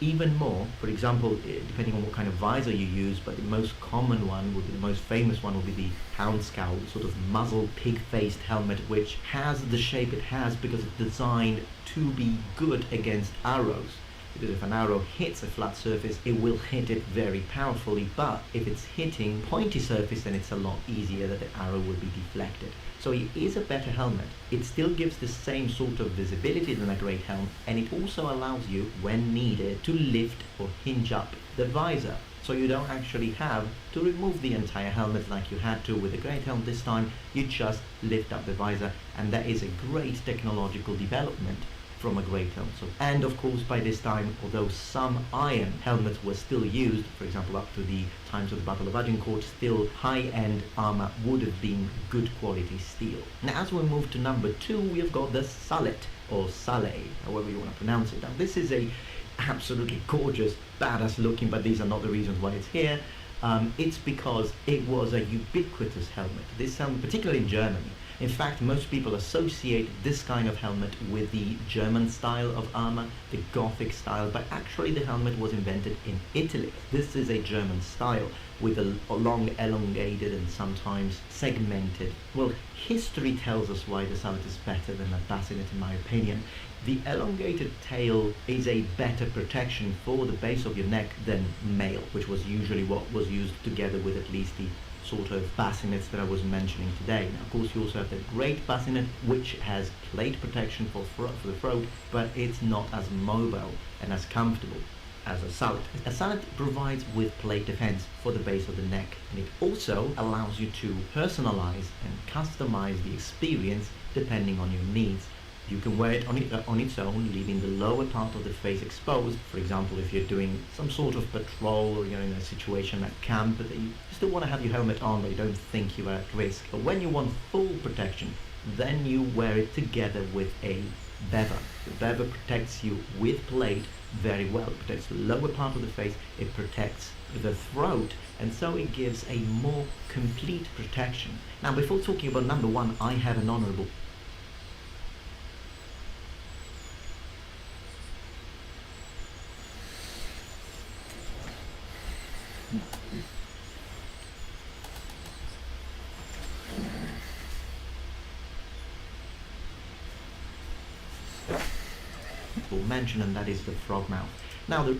V: even more. For example, depending on what kind of visor you use, but the most common one would be, the most famous one would be the hound scowl, sort of muzzle pig-faced helmet, which has the shape it has because it's designed to be good against arrows. Because if an arrow hits a flat surface, it will hit it very powerfully, but if it's hitting pointy surface, then it's a lot easier that the arrow will be deflected. So it is a better helmet. It still gives the same sort of visibility than a great helm, and it also allows you, when needed, to lift or hinge up the visor. So you don't actually have to remove the entire helmet like you had to with a great helm this time. You just lift up the visor, and that is a great technological development from a great helm. So, and of course by this time, although some iron helmets were still used, for example up to the times of the Battle of Agincourt, still high-end armor would have been good quality steel. Now as we move to number 2, we have got the salet, or sallet, however you want to pronounce it. Now this is a absolutely gorgeous, badass looking, but these are not the reasons why it's here. It's because it was a ubiquitous helmet. This helmet, particularly in Germany. In fact, most people associate this kind of helmet with the German style of armor, the Gothic style, but actually the helmet was invented in Italy. This is a German style with a long, elongated and sometimes segmented. Well, history tells us why the salet is better than a bassinet in my opinion. The elongated tail is a better protection for the base of your neck than mail, which was usually what was used together with at least the sort of bassinets that I was mentioning today. Now, of course, you also have the great bassinet, which has plate protection for the throat, but it's not as mobile and as comfortable as a salet. A salet provides with plate defense for the base of the neck, and it also allows you to personalize and customize the experience depending on your needs. You can wear it on its own, leaving the lower part of the face exposed. For example, if you're doing some sort of patrol or you're in a situation at camp that you still want to have your helmet on but you don't think you're at risk. But when you want full protection, then you wear it together with a bever. The bever protects you with plate very well. It protects the lower part of the face, it protects the throat, and so it gives a more complete protection. Now, before talking about number one, I have an honorable. Mention, and that is the frog mouth. Now, the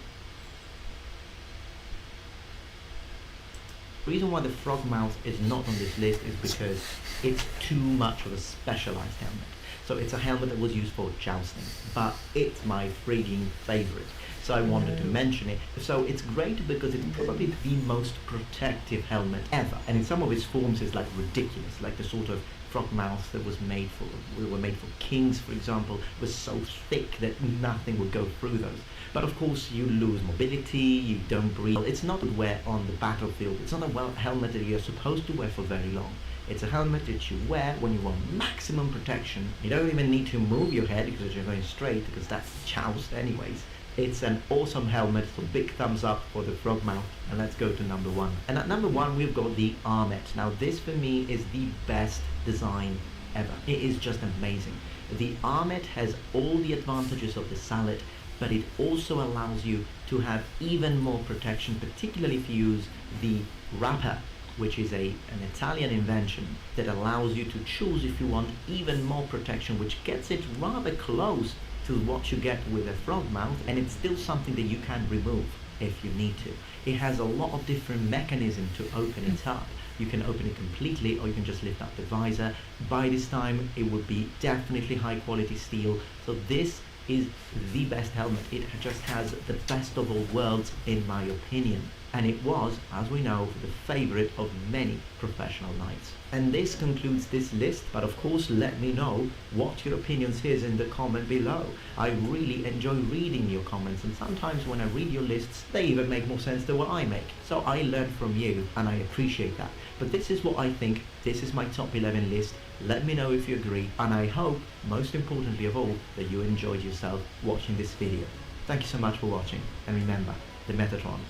V: reason why the frog mouth is not on this list is because it's too much of a specialized helmet. So it's a helmet that was used for jousting, but it's my freaking favorite. So I wanted to mention it. So it's great because it's probably the most protective helmet ever, and in some of its forms is like ridiculous, like the sort of frog mouth that were made for kings, for example, was so thick that nothing would go through those. But of course you lose mobility, you don't breathe. It's not to wear on the battlefield. It's not a helmet that you're supposed to wear for very long. It's a helmet that you wear when you want maximum protection. You don't even need to move your head because you're going straight, because that's joust anyways. It's an awesome helmet, so big thumbs up for the frog mouth. And let's go to number one. And at number one, we've got the armet. Now this for me is the best design ever. It is just amazing. The armet has all the advantages of the sallet, but it also allows you to have even more protection, particularly if you use the wrapper, which is an Italian invention that allows you to choose if you want even more protection, which gets it rather close to what you get with a frog mouth, and it's still something that you can remove if you need to. It has a lot of different mechanisms to open it up. You can open it completely, or you can just lift up the visor. By this time it would be definitely high quality steel. So this is the best helmet. It just has the best of all worlds in my opinion, and it was, as we know, the favorite of many professional knights. And this concludes this list, but of course let me know what your opinions is in the comment below. I really enjoy reading your comments, and sometimes when I read your lists they even make more sense than what I make. So I learn from you and I appreciate that. But this is what I think. This is my top 11 list. Let me know if you agree, and I hope, most importantly of all, that you enjoyed yourself watching this video. Thank you so much for watching, and remember, the Metatron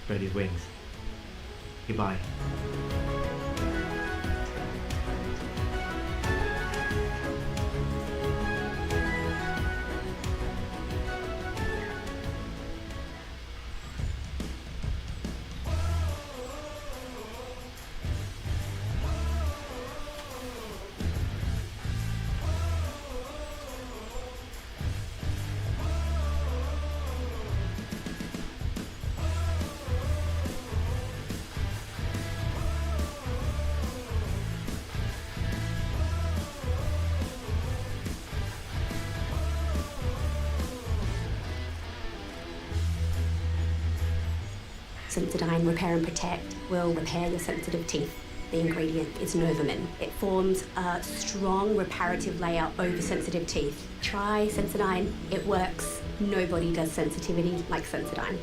V: spread his wings. Goodbye.
A: Sensodyne Repair and Protect will repair your sensitive teeth. The ingredient is Novamin. It forms a strong reparative layer over sensitive teeth. Try Sensodyne. It works. Nobody does sensitivity like Sensodyne.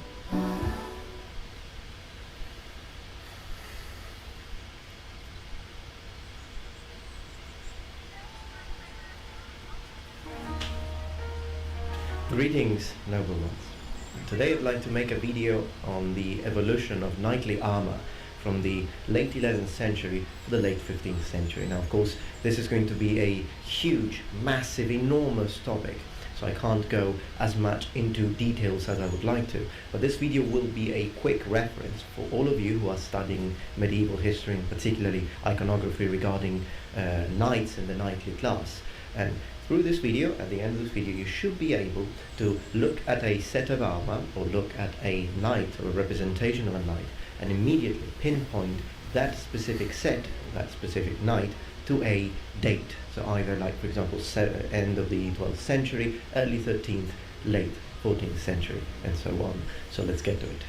C: Greetings, noble ones. Today I'd like to make a video on the evolution of knightly armor from the late 11th century to the late 15th century. Now, of course, this is going to be a huge, massive, enormous topic, so I can't go as much into details as I would like to, but this video will be a quick reference for all of you who are studying medieval history, and particularly iconography regarding knights in the knightly class. And through this video, at the end of this video, you should be able to look at a set of armor or look at a knight or a representation of a knight and immediately pinpoint that specific set, that specific knight, to a date. So either, like for example, end of the 12th century, early 13th, late 14th century, and so on. So let's get to it.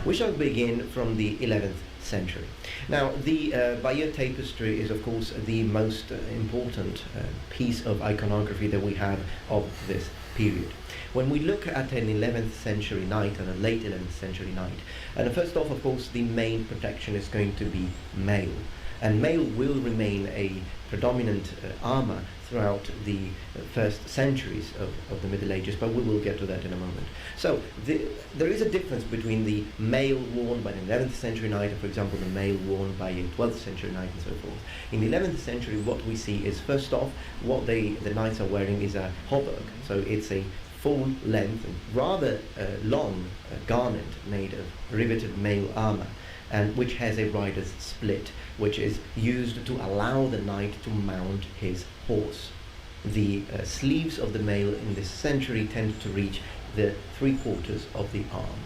C: We shall begin from the 11th century. Now, the Bayeux tapestry is, of course, the most important piece of iconography that we have of this period. When we look at an 11th century knight and a late 11th century knight, and first off, of course, the main protection is going to be mail. And mail will remain a predominant armor throughout the first centuries of the Middle Ages, but we will get to that in a moment. So there is a difference between the mail worn by the 11th century knight and, for example, the mail worn by a 12th century knight and so forth. In the 11th century, what we see is, first off, what the knights are wearing is a hauberk. So it's a full length and rather long garment made of riveted mail armor, and which has a rider's split, which is used to allow the knight to mount his horse. The sleeves of the mail in this century tend to reach the 3/4 of the arm.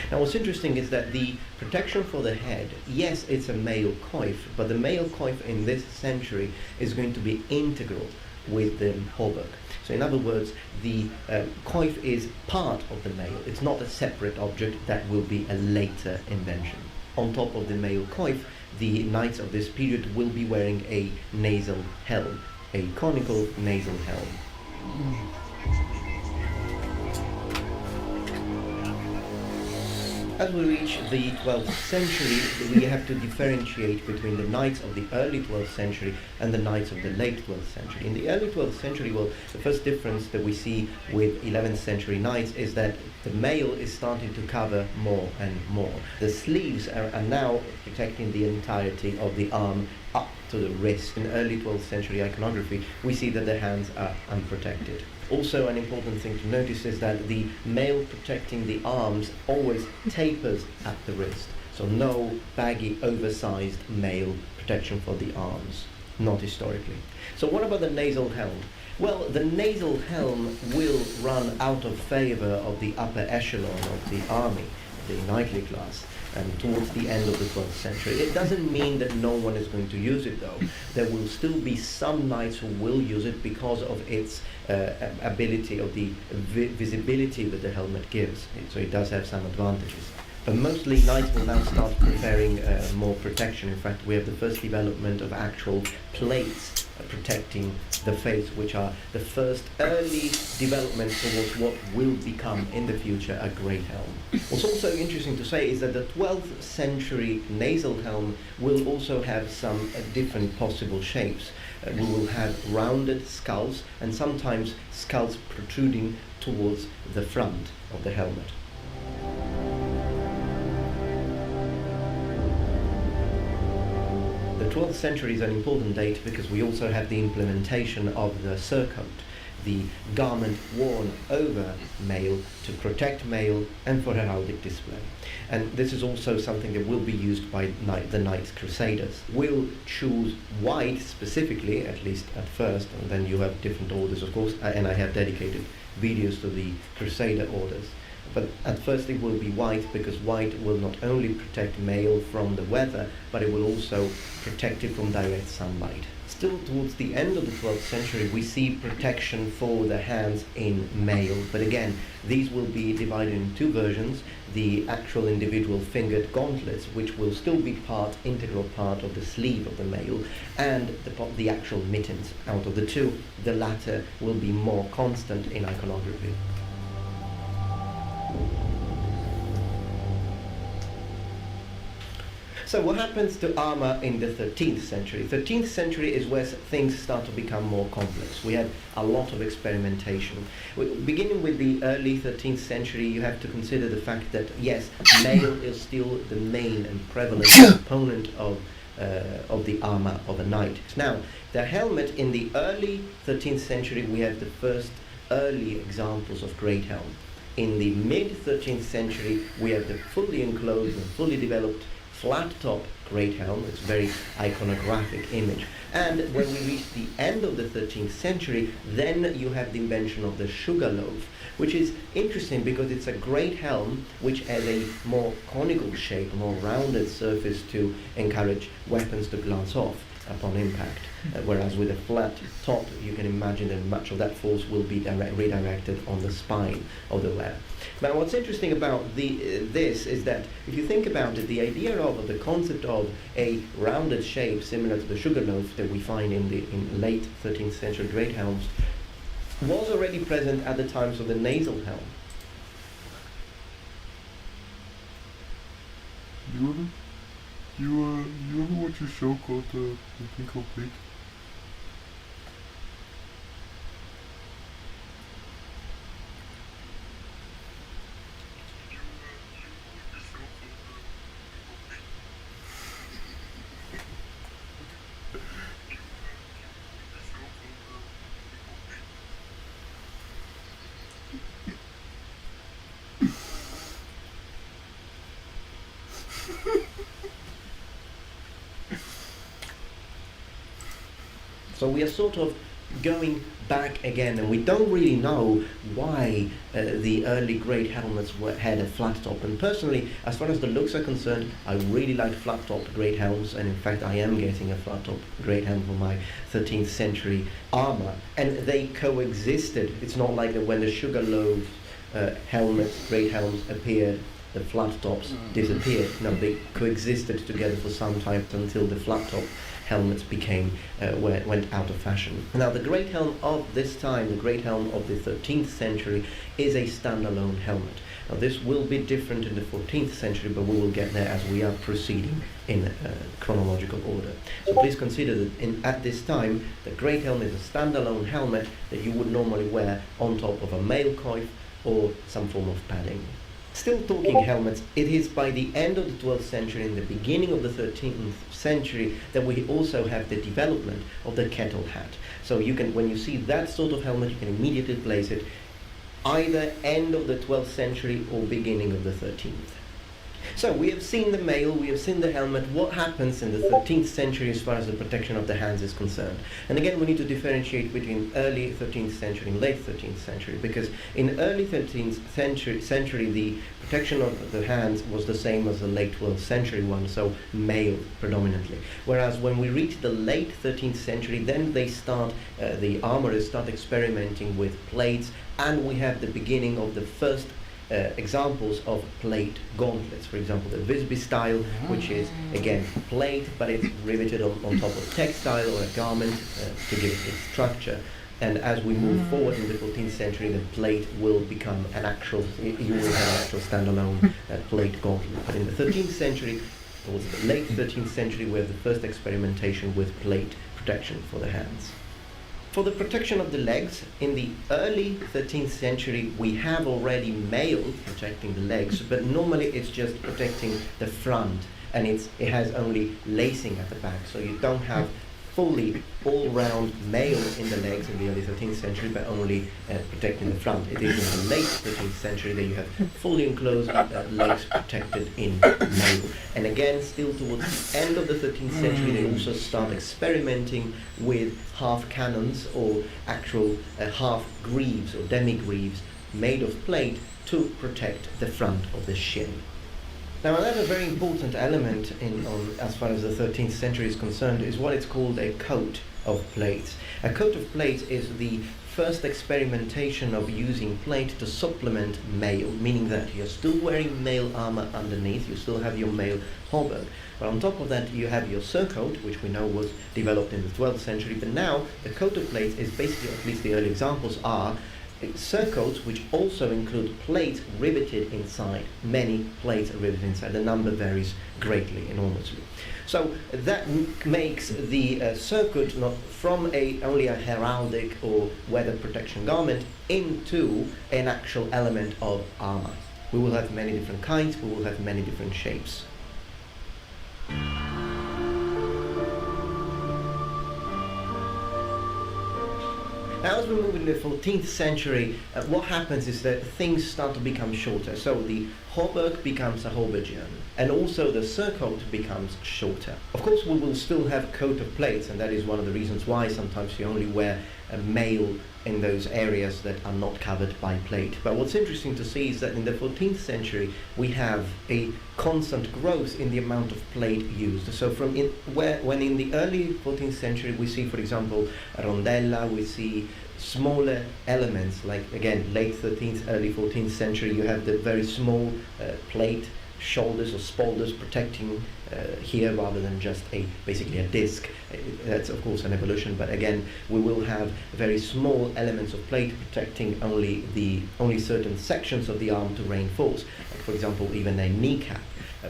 C: Now, what's interesting is that the protection for the head, yes, it's a mail coif, but the mail coif in this century is going to be integral with the hauberk. So in other words, the coif is part of the mail. It's not a separate object that will be a later invention. On top of the mail coif, the knights of this period will be wearing a nasal helm, a conical nasal helm. As we reach the 12th century, we have to differentiate between the knights of the early 12th century and the knights of the late 12th century. In the early 12th century, well, the first difference that we see with 11th century knights is that the mail is starting to cover more and more. The sleeves are now protecting the entirety of the arm up to the wrist. In early 12th century iconography, we see that the hands are unprotected. Also, an important thing to notice is that the mail protecting the arms always tapers at the wrist. So no baggy, oversized mail protection for the arms, not historically. So what about the nasal helm? Well, the nasal helm will run out of favor of the upper echelon of the army, the knightly class, towards the end of the 12th century. It doesn't mean that no one is going to use it, though. There will still be some knights who will use it because of its ability, of the visibility that the helmet gives. So it does have some advantages. But mostly knights will now start preferring more protection. In fact, we have the first development of actual plates protecting the face, which are the first early development towards what will become in the future a great helm. What's also interesting to say is that the 12th century nasal helm will also have some different possible shapes. We will have rounded skulls and sometimes skulls protruding towards the front of the helmet. The 12th century is an important date because we also have the implementation of the surcoat, the garment worn over mail to protect mail and for heraldic display. And this is also something that will be used by the Knights Crusaders. We'll choose white specifically, at least at first, and then you have different orders, of course, and I have dedicated videos to the Crusader orders. But at first it will be white because white will not only protect mail from the weather, but it will also protect it from direct sunlight. Still towards the end of the 12th century, we see protection for the hands in mail, but again, these will be divided in two versions: the actual individual fingered gauntlets, which will still be integral part of the sleeve of the mail, and the actual mittens. Out of the two, the latter will be more constant in iconography. So what happens to armor in the 13th century? 13th century is where things start to become more complex. We have a lot of experimentation. Beginning with the early 13th century, you have to consider the fact that, yes, mail is still the main and prevalent component of the armor of a knight. Now, the helmet in the early 13th century, we have the first early examples of great helm. In the mid 13th century, we have the fully enclosed and fully developed flat top
V: great helm. It's a very iconographic image. And when we reach the end of the 13th century, then you have the invention of the sugar loaf, which is interesting because it's a great helm which has a more conical shape, a more rounded surface to encourage weapons to glance off upon impact. Whereas with a flat top, you can imagine that much of that force will be redirected on the spine of the wearer. Now, what's interesting about this is that if you think about it, the idea of the concept of a rounded shape similar to the sugar loaf that we find in late 13th century great helms was already present at the times of the nasal helm.
L: You ever watch a show called the thing called Plate?
V: So we are sort of going back again, and we don't really know why the early great helmets had a flat top. And personally, as far as the looks are concerned, I really like flat top great helms, and in fact I am getting a flat top great helm for my 13th century armor. And they coexisted. It's not like that when the sugar loaf helmets, great helms appeared, the flat tops disappeared. No, they coexisted together for some time until the flat top helmets became went out of fashion. Now, the great helm of this time, the great helm of the 13th century, is a standalone helmet. Now, this will be different in the 14th century, but we will get there as we are proceeding in chronological order. So please consider that at this time, the great helm is a standalone helmet that you would normally wear on top of a mail coif or some form of padding. Still talking helmets, it is by the end of the 12th century and the beginning of the 13th century that we also have the development of the kettle hat. So you can, when you see that sort of helmet, you can immediately place it either end of the 12th century or beginning of the 13th. So we have seen the mail, we have seen the helmet. What happens in the 13th century as far as the protection of the hands is concerned? And again, we need to differentiate between early 13th century and late 13th century, because in early 13th century the protection of the hands was the same as the late 12th century one, so mail predominantly. Whereas when we reach the late 13th century, then they start, the armorers start experimenting with plates, and we have the beginning of the first examples of plate gauntlets. For example, the Visby style, which is again plate, but it's riveted on top of textile or a garment to give it its structure. And as we move forward in the 14th century, the plate will become an actual, you will have an actual standalone plate gauntlet. But in the 13th century, towards the late 13th century, we have the first experimentation with plate protection for the hands. For the protection of the legs, in the early 13th century, we have already mail protecting the legs, but normally it's just protecting the front, and it has only lacing at the back, so you don't have fully all-round mail in the legs in the early 13th century, but only protecting the front. It is in the late 13th century that you have fully enclosed legs protected in mail. And again, still towards the end of the 13th century, they also start experimenting with half cannons or actual half greaves or demi-greaves made of plate to protect the front of the shin. Now, another very important element as far as the 13th century is concerned is what is called a coat of plates. A coat of plates is the first experimentation of using plate to supplement mail, meaning that you're still wearing mail armor underneath, you still have your mail hauberk, but on top of that you have your surcoat, which we know was developed in the 12th century, but now the coat of plates is basically, at least the early examples are, surcoats which also include plates riveted inside. Many plates are riveted inside. The number varies greatly, enormously. So that makes the surcoat not from only a heraldic or weather protection garment into an actual element of armor. We will have many different kinds, we will have many different shapes. Now, as we move into the 14th century, what happens is that things start to become shorter. So the
C: hauberk becomes a haubergeon, and also the surcoat becomes shorter. Of course, we will still have coat of plates, and that is one of the reasons why sometimes you only wear a mail in those areas that are not covered by plate. But what's interesting to see is that in the 14th century we have a constant growth in the amount of plate used. So from when in the early 14th century we see, for example, a rondella, we see smaller elements, like again late 13th, early 14th century, you have the very small plate shoulders or spolders protecting here rather than just basically a disc. That's of course an evolution, but again we will have very small elements of plate protecting only certain sections of the arm to reinforce. Like for example, even a kneecap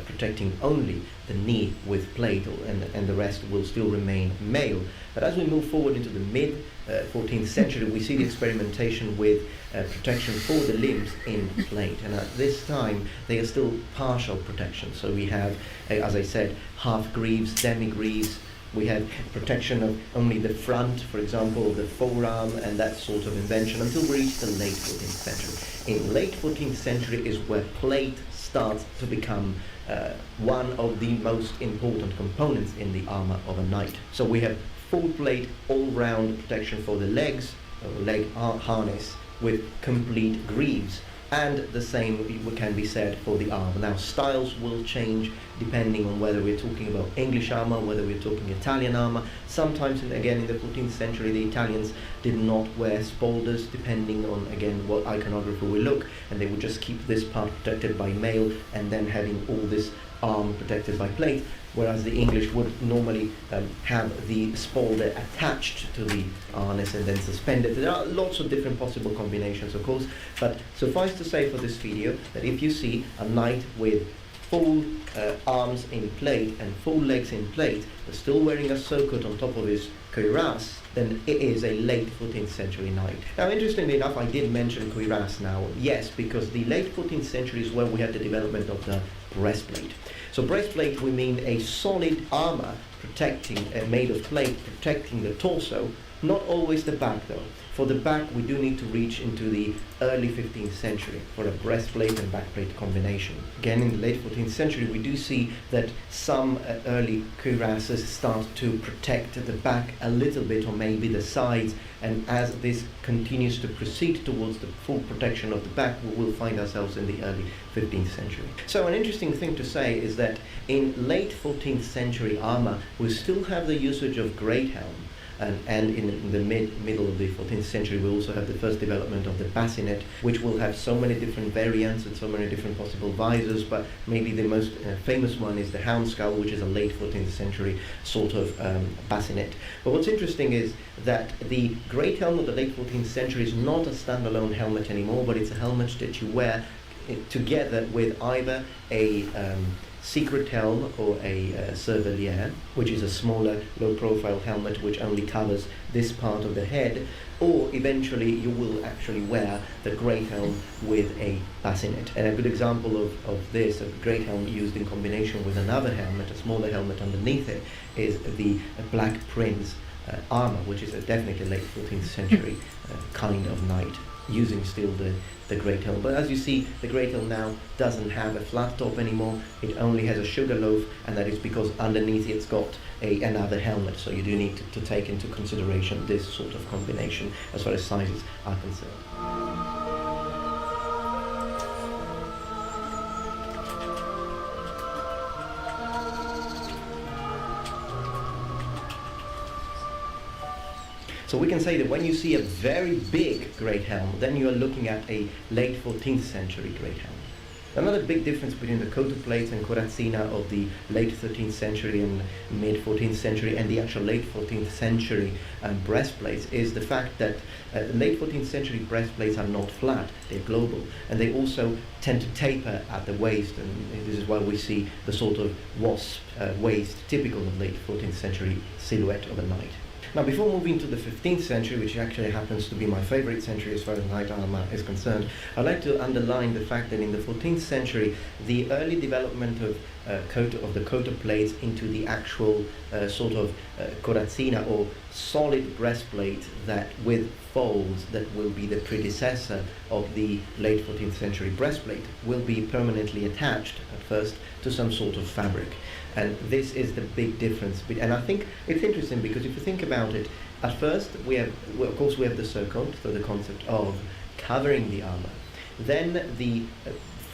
C: protecting only the knee with plate, and the rest will still remain mail. But as we move forward into the mid 14th century, we see the experimentation with protection for the limbs in plate, and at this time they are still partial protection. So we have, as I said, half greaves, demi-greaves. We have protection of only the front, for example, the forearm, and that sort of invention until we reach the late 14th century. In late 14th century is where plate starts to become one of the most important components in the armor of a knight. So we have full plate, all-round protection for the legs, leg harness with complete greaves, and the same can be said for the arm. Now styles will change depending on whether we're talking about English armor, whether we're talking Italian armor. Sometimes, again in the 14th century, the Italians did not wear spolders, depending on again what iconography we look, and they would just keep this part protected by mail and then having all this arm protected by plate, whereas the English would normally have the spolder attached to the harness and then suspended. There are lots of different possible combinations, of course, but suffice to say for this video that if you see a knight with full arms in plate and full legs in plate, but still wearing a surcoat on top of his cuirass, then it is a late 14th century knight. Now, interestingly enough, I did mention cuirass now, yes, because the late 14th century is where we had the development of the breastplate. So breastplate, we mean a solid armor protecting, made of plate, protecting the torso, not always the back though. For the back, we do need to reach into the early 15th century for a breastplate and backplate combination. Again, in the late 14th century, we do see that some early cuirasses start to protect the back a little bit, or maybe the sides, and as this continues to proceed towards the full protection of the back, we will find ourselves in the early 15th century. So an interesting thing to say is that in late 14th century armor, we still have the usage of great helm. And in the middle of the 14th century, we also have the first development of the bassinet, which will have so many different variants and so many different possible visors, but maybe the most famous one is the houndskull, which is a late 14th century sort of bassinet. But what's interesting is that the great helm of the late 14th century is not a standalone helmet anymore, but it's a helmet that you wear together with either a secret helm or a cervelier, which is a smaller, low-profile helmet which only covers this part of the head, or eventually you will actually wear the great helm with a bassinet. And a good example of this, a great helm used in combination with another helmet, a smaller helmet underneath it, is the Black Prince armor, which is definitely a late 14th century kind of knight, using still the great helm. But as you see, the great helm now doesn't have a flat top anymore. It only has a sugar loaf, and that is because underneath it's got another helmet. So you do need to take into consideration this sort of combination as far as sizes are concerned. So we can say that when you see a very big great helm, then you are looking at a late 14th century great helm. Another big difference between the coat of plates and corazzina of the late 13th century and mid 14th century and the actual late 14th century breastplates is the fact that late 14th century breastplates are not flat, they're global, and they also tend to taper at the waist, and this is why we see the sort of wasp waist typical of late 14th century silhouette of a knight. Now, before moving to the 15th century, which actually happens to be my favorite century as far as knight armor is concerned, I'd like to underline the fact that in the 14th century, the early development of the coat plates into the actual sort of corazzina or solid breastplate that with folds that will be the predecessor of the late 14th century breastplate will be permanently attached at first to some sort of fabric. And this is the big difference. And I think it's interesting because if you think about it, at first of course we have the surcoat, so the concept of covering the armor. Then the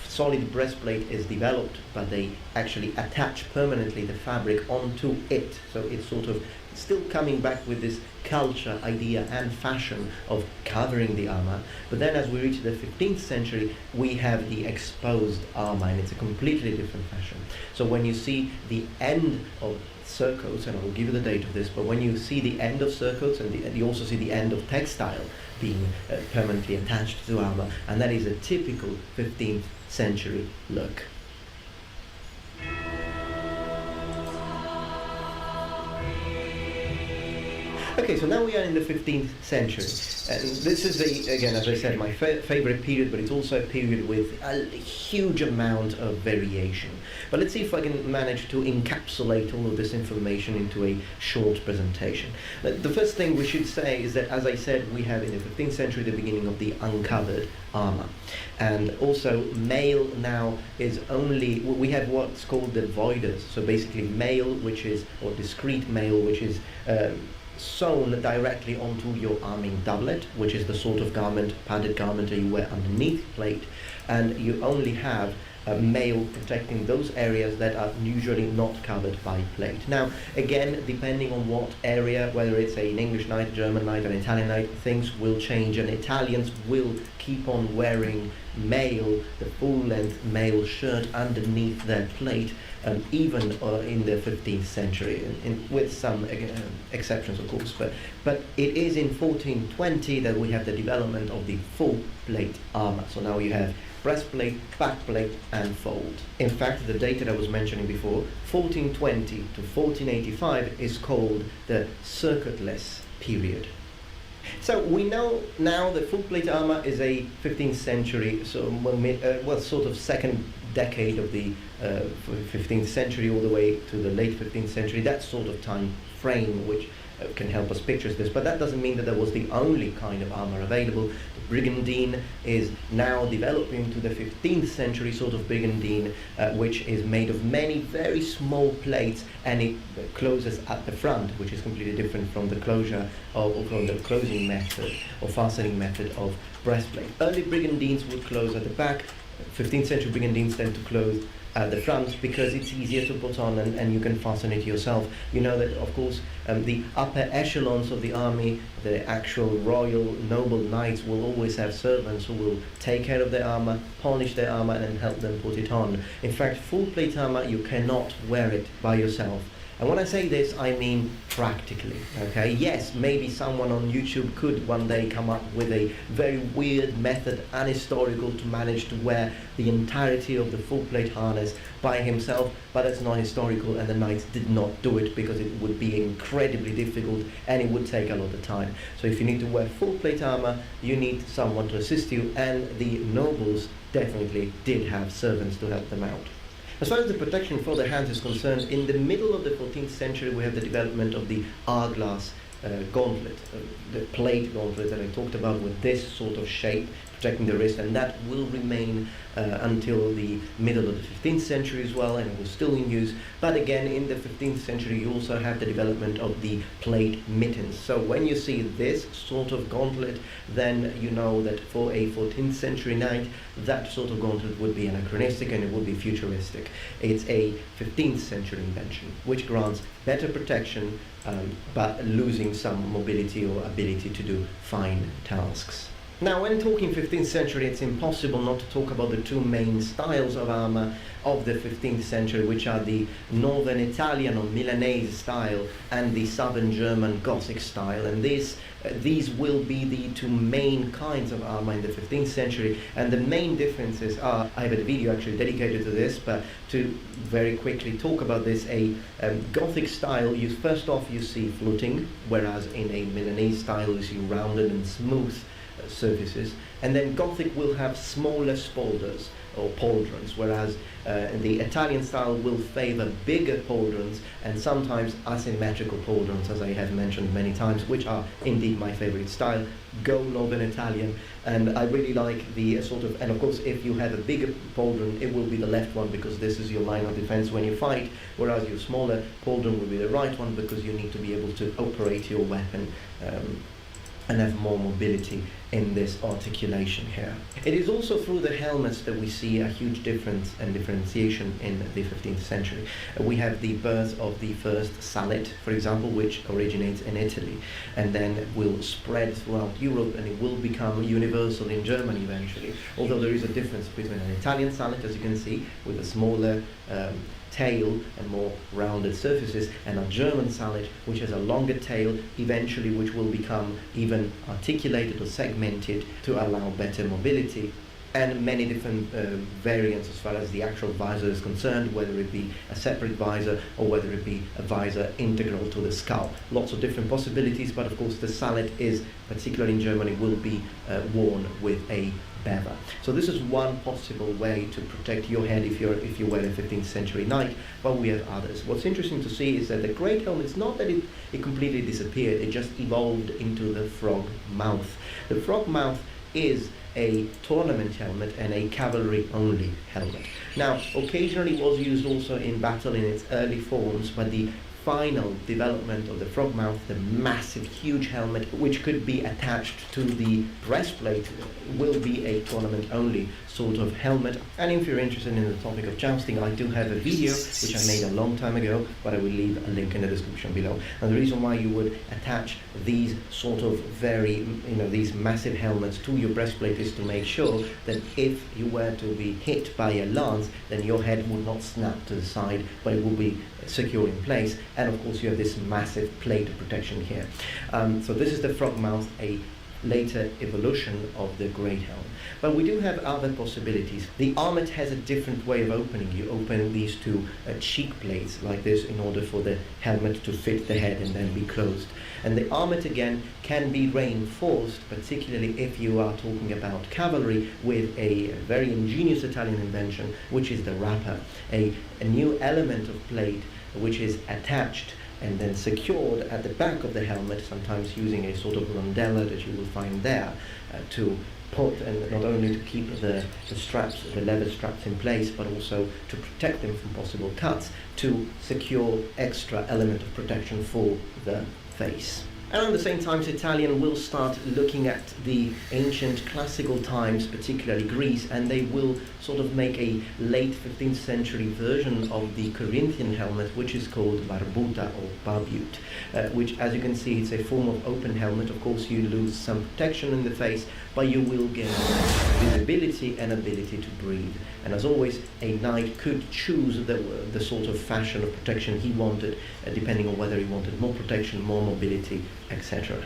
C: solid breastplate is developed, but they actually attach permanently the fabric onto it. So it's sort of still coming back with this culture, idea and fashion of covering the armor. But then as we reach the 15th century, we have the exposed armor, and it's a completely different fashion. So when you see the end of surcoats, and I will give you the date of this, but when you see the end of surcoats, and you also see the end of textile being permanently attached to armor, and that is a typical 15th century look. Okay, so now we are in the 15th century. And this is, again, as I said, my favorite period, but it's also a period with a huge amount of variation. But let's see if I can manage to encapsulate all of this information into a short presentation. The first thing we should say is that, as I said, we have in the 15th century the beginning of the uncovered armor. And also mail now is only, we have what's called the voiders. So basically mail, which is, or discrete mail, which is sewn directly onto your arming doublet, which is the sort of garment, padded garment that you wear underneath plate, and you only have a mail protecting those areas that are usually not covered by plate. Now, again, depending on what area, whether it's an English knight, German knight, an Italian knight, things will change, and Italians will keep on wearing mail, the full-length mail shirt underneath their plate, even in the 15th century, with some exceptions, of course. But it is in 1420 that we have the development of the full plate armor. So now you have breastplate, backplate, and fold. In fact, the date that I was mentioning before, 1420 to 1485, is called the circuitless period. So we know now that full plate armor is a 15th century, so sort of second decade of the 15th century all the way to the late 15th century, that sort of time frame which can help us picture this. But that doesn't mean that that was the only kind of armor available. The brigandine is now developing to the 15th century sort of brigandine, which is made of many very small plates, and it closes at the front, which is completely different from the closure or from the closing method or fastening method of breastplate. Early brigandines would close at the back. 15th century brigandines tend to close at the front because it's easier to put on and you can fasten it yourself. You know that, of course, the upper echelons of the army, the actual royal noble knights, will always have servants who will take care of their armor, polish their armor, and help them put it on. In fact, full plate armor, you cannot wear it by yourself. And when I say this, I mean practically, okay? Yes, maybe someone on YouTube could one day come up with a very weird method, unhistorical, to manage to wear the entirety of the full plate harness by himself, but that's not historical, and the knights did not do it because it would be incredibly difficult and it would take a lot of time. So if you need to wear full plate armor, you need someone to assist you, and the nobles definitely did have servants to help them out. As far as the protection for the hands is concerned, in the middle of the 14th century we have the development of the hourglass gauntlet, the plate gauntlet that I talked about with this sort of shape protecting the wrist, and that will remain until the middle of the 15th century as well, and it was still in use. But again, in the 15th century you also have the development of the plate mittens. So when you see this sort of gauntlet, then you know that for a 14th century knight, that sort of gauntlet would be anachronistic and it would be futuristic. It's a 15th century invention, which grants better protection, but losing some mobility or ability to do fine tasks. Now, when talking 15th century, it's impossible not to talk about the two main styles of armor of the 15th century, which are the Northern Italian or Milanese style and the Southern German Gothic style. And these will be the two main kinds of armor in the 15th century. And the main differences are, I have a video actually dedicated to this, but to very quickly talk about this, a Gothic style, first off you see fluting, whereas in a Milanese style you see rounded and smooth surfaces, and then Gothic will have smaller spalders or pauldrons, whereas the Italian style will favor bigger pauldrons and sometimes asymmetrical pauldrons, as I have mentioned many times, which are indeed my favorite style. Go Northern Italian. And I really like the and of course if you have a bigger pauldron, it will be the left one because this is your line of defense when you fight, whereas your smaller pauldron will be the right one because you need to be able to operate your weapon and have more mobility in this articulation here. It is also through the helmets that we see a huge difference and differentiation in the 15th century. We have the birth of the first sallet, for example, which originates in Italy and then will spread throughout Europe, and it will become universal in Germany eventually, although there is a difference between an Italian sallet, as you can see, with a smaller tail and more rounded surfaces, and a German sallet which has a longer tail eventually, which will become even articulated or segmented to allow better mobility, and many different variants as far as the actual visor is concerned, whether it be a separate visor or whether it be a visor integral to the skull. Lots of different possibilities, but of course the sallet is, particularly in Germany, will be worn with a bevel. So this is one possible way to protect your head if you wear a 15th century knight, but we have others. What's interesting to see is that the great helmet, it's not that it completely disappeared, it just evolved into the frog mouth. The frog mouth is a tournament helmet and a cavalry only helmet. Now, occasionally it was used also in battle in its early forms, but the final development of the frog mouth, the massive, huge helmet, which could be attached to the breastplate, will be a tournament-only sort of helmet. And if you're interested in the topic of jousting, I do have a video which I made a long time ago, but I will leave a link in the description below. And the reason why you would attach these sort of these massive helmets to your breastplate is to make sure that if you were to be hit by a lance, then your head would not snap to the side, but it will be secure in place. And of course you have this massive plate of protection here. So this is the frog mouth, a later evolution of the great helm. But we do have other possibilities. The armet has a different way of opening. You open these two cheek plates like this in order for the helmet to fit the head and then be closed. And the armet again can be reinforced, particularly if you are talking about cavalry, with a very ingenious Italian invention, which is the wrapper, a new element of plate which is attached and then secured at the back of the helmet, sometimes using a sort of rondella that you will find there to put, and not only to keep the straps, the leather straps in place, but also to protect them from possible cuts, to secure extra element of protection for the face. And at the same time, Italian will start looking at the ancient classical times, particularly Greece, and they will sort of make a late 15th century version of the Corinthian helmet, which is called barbuta or barbute, which, as you can see, it's a form of open helmet. Of course, you lose some protection in the face, but you will gain visibility and ability to breathe. And as always, a knight could choose the sort of fashion of protection he wanted, depending on whether he wanted more protection, more mobility, etc.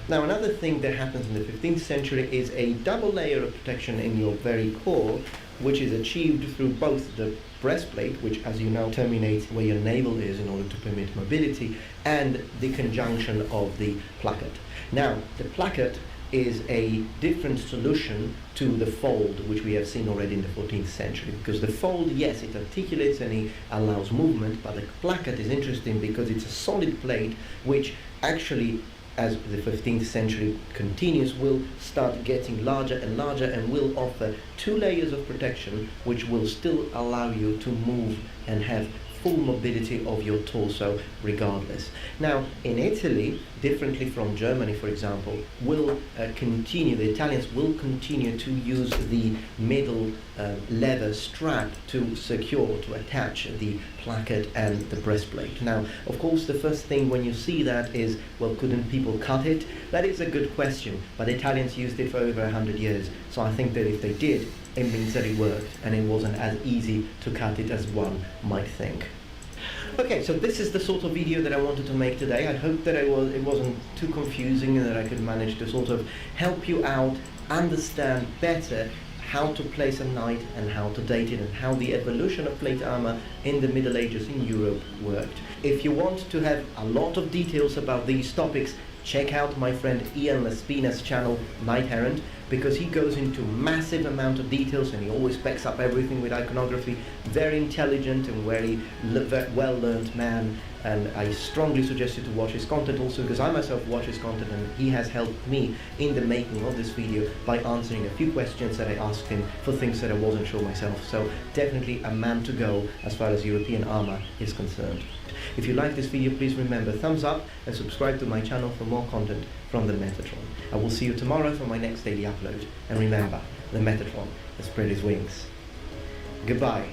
C: Now, another thing that happens in the 15th century is a double layer of protection in your very core, which is achieved through both the breastplate, which, as you know, terminates where your navel is in order to permit mobility, and the conjunction of the placket. Now, the placket is a different solution to the fold, which we have seen already in the 14th century, because the fold, yes, it articulates and it allows movement, but the placket is interesting because it's a solid plate which actually, as the 15th century continues, will start getting larger and larger and will offer two layers of protection which will still allow you to move and have
V: full mobility of your torso regardless. Now, in Italy, differently from Germany, for example, the Italians will continue to use the middle leather strap to secure, to attach the placket and the breastplate. Now, of course, the first thing when you see that is, well, couldn't people cut it? That is a good question, but Italians used it for over 100 years, so I think that if they did, it means that it worked, and it wasn't as easy to cut it as one might think. Okay, so this is the sort of video that I wanted to make today. I hope that it wasn't too confusing and that I could manage to sort of help you out, understand better how to place a knight and how to date it and how the evolution of plate armor in the Middle Ages in Europe worked. If you want to have a lot of details about these topics, check out my friend Ian Lespina's channel, Knight Errant, because he goes into massive amount of details and he always backs up everything with iconography. Very intelligent and very well-learned man, and I strongly suggest you to watch his content also, because I myself watch his content and he has helped me in the making of this video by answering a few questions that I asked him for things that I wasn't sure myself. So definitely a man to go as far as European armor is concerned. If you like this video, please remember thumbs up and subscribe to my channel for more content from the Metatron. I will see you tomorrow for my next daily upload. And remember, the Metatron has spread his wings. Goodbye.